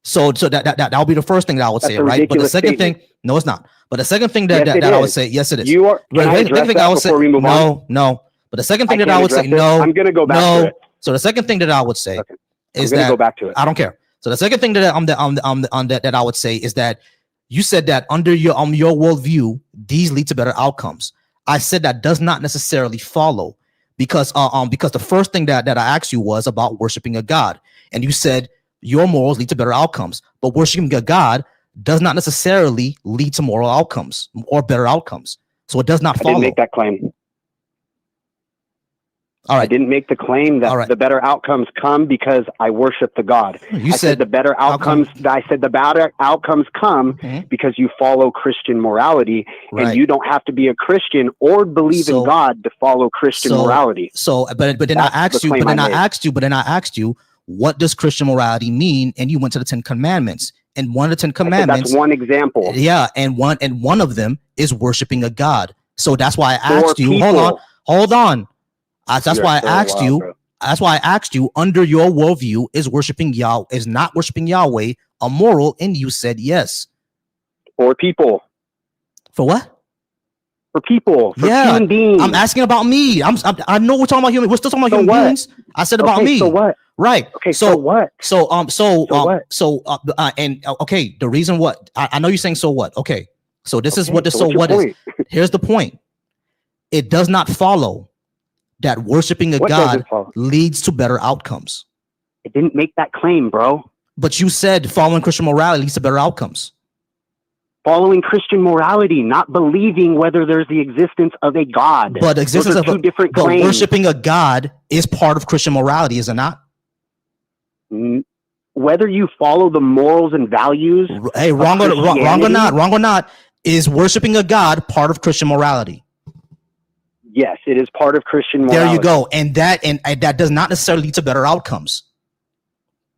So that'll be the first thing that I would say, right? But the second thing, no, it's not. But the second thing that I would say, yes, it is. You are. Can I address that before we move on? No. But the second thing that I would say, no. I'm going to go back to it. So the second thing that I would say is that go back to it. I don't care. So the second thing that I would say is that you said that under your worldview, these lead to better outcomes. I said that does not necessarily follow, because the first thing that I asked you was about worshiping a God, and you said your morals lead to better outcomes, but worshiping a God does not necessarily lead to moral outcomes or better outcomes. So it does not follow. I didn't make that claim. All right. I didn't make the claim that the better outcomes come because I worship the God. You I said the better outcomes. I said the better outcomes come because you follow Christian morality, and you don't have to be a Christian or believe in God to follow Christian morality. But then I asked you. But then I asked you, what does Christian morality mean? And you went to the 10 Commandments. And one of the 10 Commandments. That's one example. Yeah, and one of them is worshiping a God. So that's why I asked you. Hold on. That's why I asked you. Bro. That's why I asked you. Under your worldview, is not worshiping Yahweh immoral? And you said yes. For people. For what? For people. For human beings. I'm asking about me. I know we're talking about human. We're still talking about human beings. I said about me. So what? Right. Okay. So what? Okay. The reason what I know you're saying. So what? Okay. So this is what the so what is. Here's the point. It does not follow that worshiping a God leads to better outcomes. It didn't make that claim, bro. But you said following Christian morality leads to better outcomes. Following Christian morality, not believing whether there's the existence of a God. But existence of two different claims. Worshiping a God is part of Christian morality, is it not? Whether you follow the morals and values. Hey, wrong or not, is worshiping a God part of Christian morality? Yes, it is part of Christian morality. There you go. And that does not necessarily lead to better outcomes.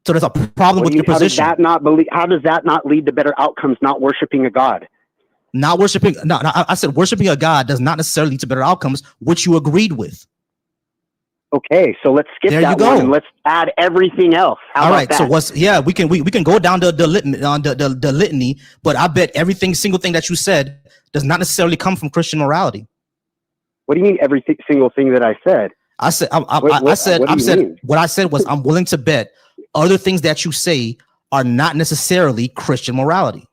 So there's a problem with your position. How does that not lead to better outcomes? Not worshiping a God. I said worshiping a God does not necessarily lead to better outcomes, which you agreed with. Okay, so let's skip that one and let's add everything else. All right. So we can go down the litany, but I bet single thing that you said does not necessarily come from Christian morality. What do you mean every single thing that I said? What I said was I'm willing to bet other things that you say are not necessarily Christian morality.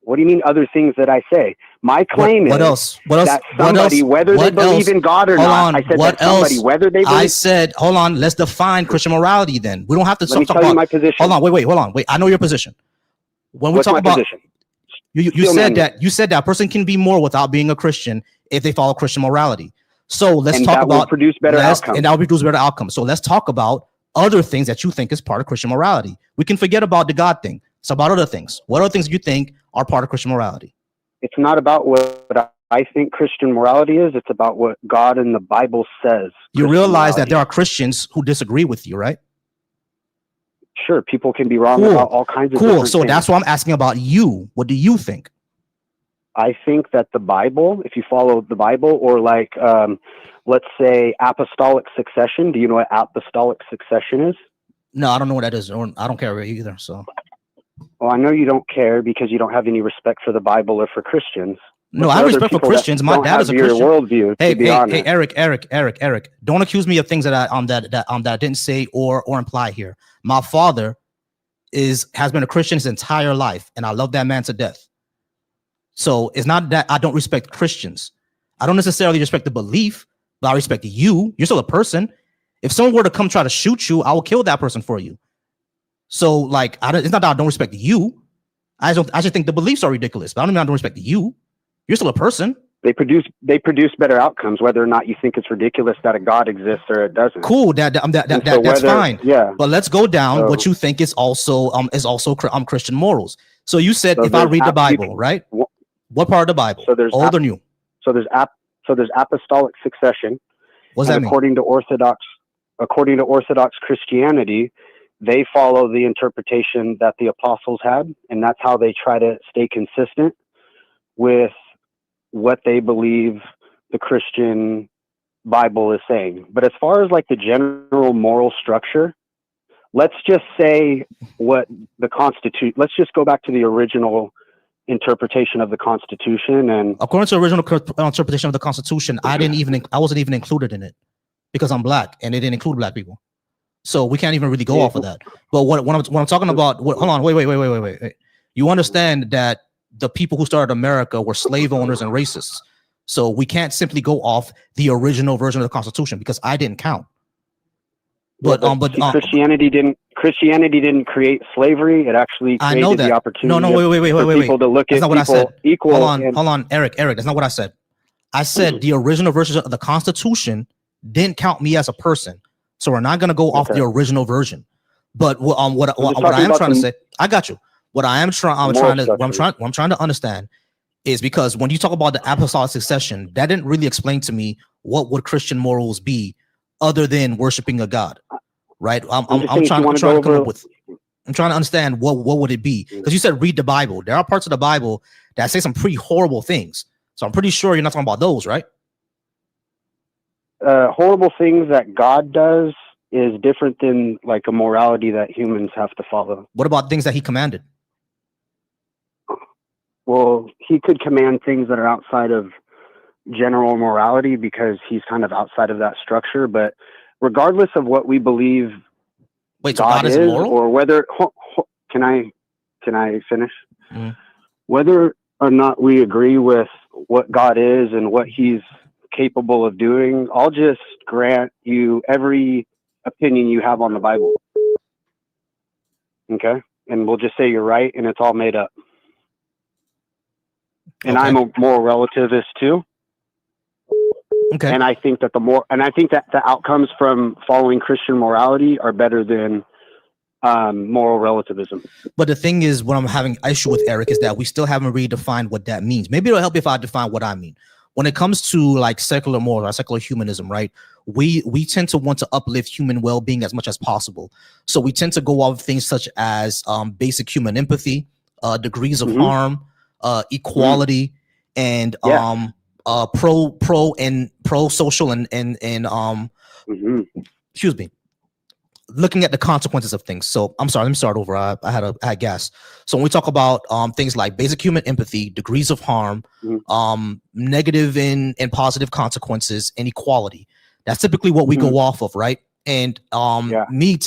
What do you mean other things that I say? My claim is that somebody, whether they believe in God or not, I said that somebody, whether they believe... I said, hold on, let's define Christian morality then. We don't have to talk about... my position. Hold on, wait. I know your position. When we talk about... Position? You said that a person can be moral without being a Christian if they follow Christian morality. So let's talk about... And that will produce better outcomes. And that will produce better outcomes. So let's talk about other things that you think is part of Christian morality. We can forget about the God thing. It's about other things. What other things do you think are part of Christian morality? It's not about what I think Christian morality is. It's about what God and the Bible says. You realize that there are Christians who disagree with you, right? Sure, people can be wrong about all kinds of different So things. that's why I'm asking about you. What do you think? I think that the Bible, if you follow the Bible, or like, let's say apostolic succession. Do you know what apostolic succession is? No, I don't know what that is. Or I don't care either. So. Well, I know you don't care because you don't have any respect for the Bible or for Christians. No, I have respect for Christians. My dad is a Christian. Worldview, hey, Eric. Don't accuse me of things that I didn't say or imply here. My father has been a Christian his entire life, and I love that man to death. So it's not that I don't respect Christians. I don't necessarily respect the belief, but I respect you. You're still a person. If someone were to come try to shoot you, I will kill that person for you. So, like, it's not that I don't respect you. I just think the beliefs are ridiculous. But I don't mean I don't respect you. You're still a person. They produce better outcomes, whether or not you think it's ridiculous that a God exists or it doesn't. Cool. That's fine. Yeah. But let's go down what you think is also Christian morals. So you said if I read the Bible, right? What part of the Bible? So there's old or new? So there's apostolic succession. What does that mean? According to Orthodox Christianity, they follow the interpretation that the apostles had, and that's how they try to stay consistent with what they believe the Christian Bible is saying. But as far as like the general moral structure, let's just say what the Constitution, let's just go back to the original interpretation of the Constitution. And according to the original interpretation of the Constitution, I wasn't even included in it because I'm black, and it didn't include black people. So we can't even really go off of that. But what I'm talking about, hold on, wait. You understand that the people who started America were slave owners and racists. So we can't simply go off the original version of the Constitution because I didn't count. But Christianity didn't create slavery. It actually created the opportunity for people to look at people equal. Hold on, Eric. That's not what I said. I said the original version of the Constitution didn't count me as a person. So we're not going to go off the original version. But what I am trying to say, I got you. What I'm trying to understand is, because when you talk about the apostolic succession, that didn't really explain to me what would Christian morals be other than worshiping a God, right? I'm trying to understand what would it be, because you said read the Bible. There are parts of the Bible that say some pretty horrible things. So I'm pretty sure you're not talking about those, right? Horrible things that God does is different than like a morality that humans have to follow. What about things that he commanded? Well, he could command things that are outside of general morality because he's kind of outside of that structure. But regardless of what we believe God is moral? Or whether can I finish? Whether or not we agree with what God is and what he's capable of doing, I'll just grant you every opinion you have on the Bible. Okay? And we'll just say you're right and it's all made up. And I'm a moral relativist too. Okay. And I think that the outcomes from following Christian morality are better than moral relativism. But the thing is, what I'm having issue with, Eric, is that we still haven't really defined what that means. Maybe it'll help if I define what I mean. When it comes to like secular morals or secular humanism, right? We tend to want to uplift human well-being as much as possible. So we tend to go off things such as basic human empathy, degrees of harm, equality, and pro social and excuse me, looking at the consequences of things. So I'm sorry, let me start over. I had gas. So when we talk about things like basic human empathy, degrees of harm, negative and positive consequences, and equality, that's typically what we go off of, right? And me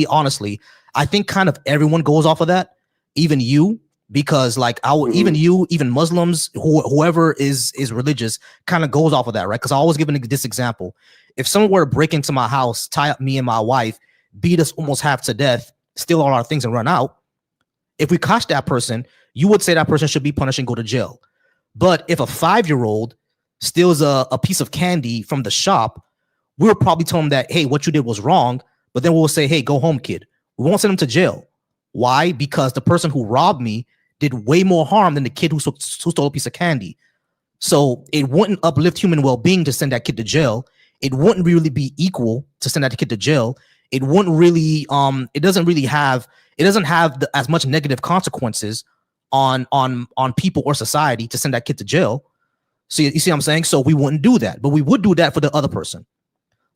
honestly, I think kind of everyone goes off of that, even you. Because like even Muslims, whoever is religious, kind of goes off of that, right? Because I always give this example: if someone were to break into my house, tie up me and my wife, beat us almost half to death, steal all our things, and run out, if we catch that person, you would say that person should be punished and go to jail. But if a 5-year-old steals a piece of candy from the shop, we would probably tell him that, hey, what you did was wrong. But then we'll say, hey, go home, kid. We won't send him to jail. Why? Because the person who robbed me did way more harm than the kid who stole a piece of candy. So it wouldn't uplift human well-being to send that kid to jail. It wouldn't really be equal to send that kid to jail. It wouldn't really, it doesn't have as much negative consequences on people or society to send that kid to jail. So you see what I'm saying? So we wouldn't do that, but we would do that for the other person.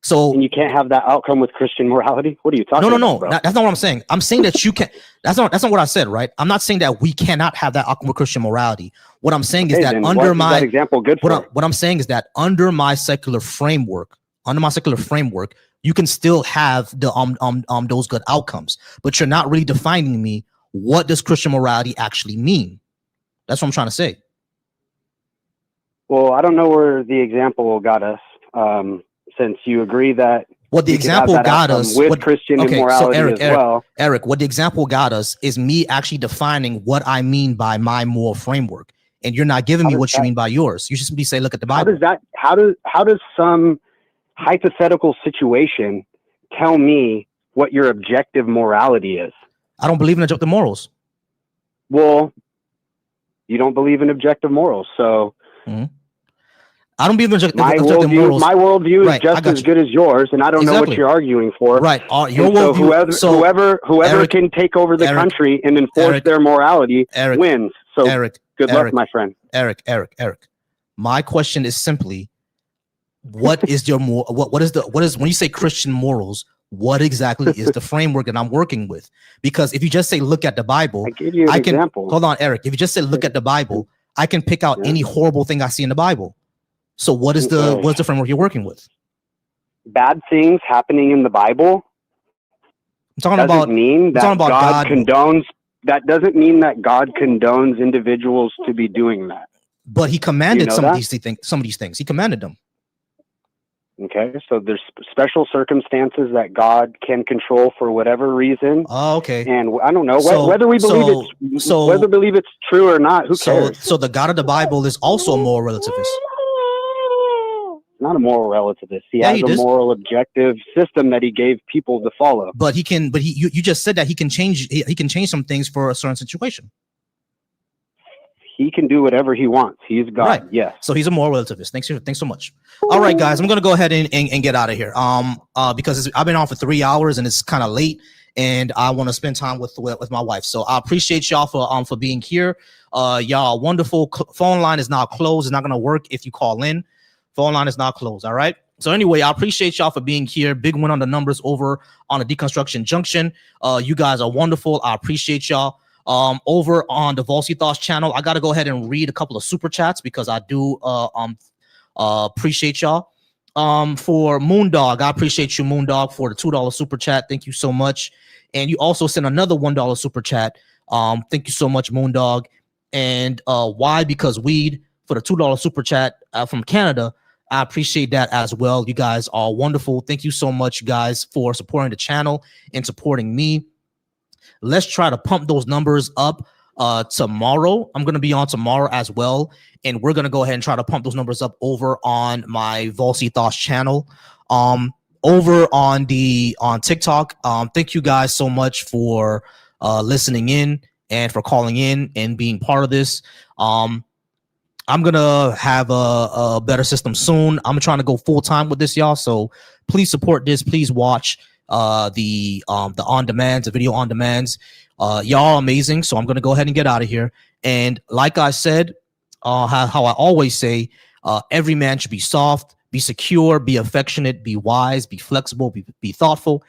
So and you can't have that outcome with Christian morality. What are you talking about? No, that's not what I'm saying. I'm saying that you can. That's not what I said, right? I'm not saying that we cannot have that outcome with Christian morality. What I'm saying is that under my example, what I'm saying is that under my secular framework, you can still have the those good outcomes, but you're not really defining me. What does Christian morality actually mean? That's what I'm trying to say. Well, I don't know where the example got us. Since you agree that the example got us with Christian immorality as well. Eric, what the example got us is me actually defining what I mean by my moral framework, and you're not giving me what you mean by yours. You should simply say, look at the Bible. How does some hypothetical situation tell me what your objective morality is? I don't believe in objective morals. Well, you don't believe in objective morals, so. I don't believe in objective morals. My worldview is just as good as yours, and I don't know what you're arguing for. Right. Your worldview. Whoever Eric, can take over the country and enforce their morality wins. So good luck, my friend. Eric. My question is simply, what is your what is when you say Christian morals? What exactly is the framework that I'm working with? Because if you just say look at the Bible, I can hold on, Eric. If you just say look at the Bible, I can pick out any horrible thing I see in the Bible. So what's the framework you're working with? Bad things happening in the Bible. I'm talking about God condones. That doesn't mean that God condones individuals to be doing that. But he commanded some of these things. He commanded them. Okay, so there's special circumstances that God can control for whatever reason. Oh, okay. And I don't know whether we believe it's true or not. Who cares? So the God of the Bible is also a moral relativist. not a moral relativist. He Yeah, has he a does. moral objective system that he gave people to follow. But you just said that he can change some things for a certain situation. He can do whatever he wants. He's God. Right. Yes. So he's a moral relativist. Thanks so much. All right, guys, I'm gonna go ahead and get out of here. Because I've been on for 3 hours and it's kind of late, and I want to spend time with my wife. So I appreciate y'all for being here. Y'all are wonderful. Phone line is now closed. It's not gonna work if you call in. Phone line is not closed. All right. So anyway, I appreciate y'all for being here. Big win on the numbers over on the Deconstruction Junction. You guys are wonderful. I appreciate y'all. Over on the Volcy Thoughts channel, I got to go ahead and read a couple of super chats because I do appreciate y'all. For Moondog, I appreciate you, Moondog, for the $2 super chat. Thank you so much. And you also sent another $1 super chat. Thank you so much, Moondog. And why? Because weed for the $2 super chat from Canada. I appreciate that as well. You guys are wonderful. Thank you so much, guys, for supporting the channel and supporting me. Let's try to pump those numbers up tomorrow. I'm going to be on tomorrow as well. And we're going to go ahead and try to pump those numbers up over on my Volcy Thoughts channel. Over on TikTok. Thank you guys so much for listening in and for calling in and being part of this. I'm going to have a better system soon. I'm trying to go full time with this, y'all. So please support this. Please watch the on demands, the video on demands. Y'all are amazing. So I'm going to go ahead and get out of here. And like I said, how I always say, every man should be soft, be secure, be affectionate, be wise, be flexible, be thoughtful,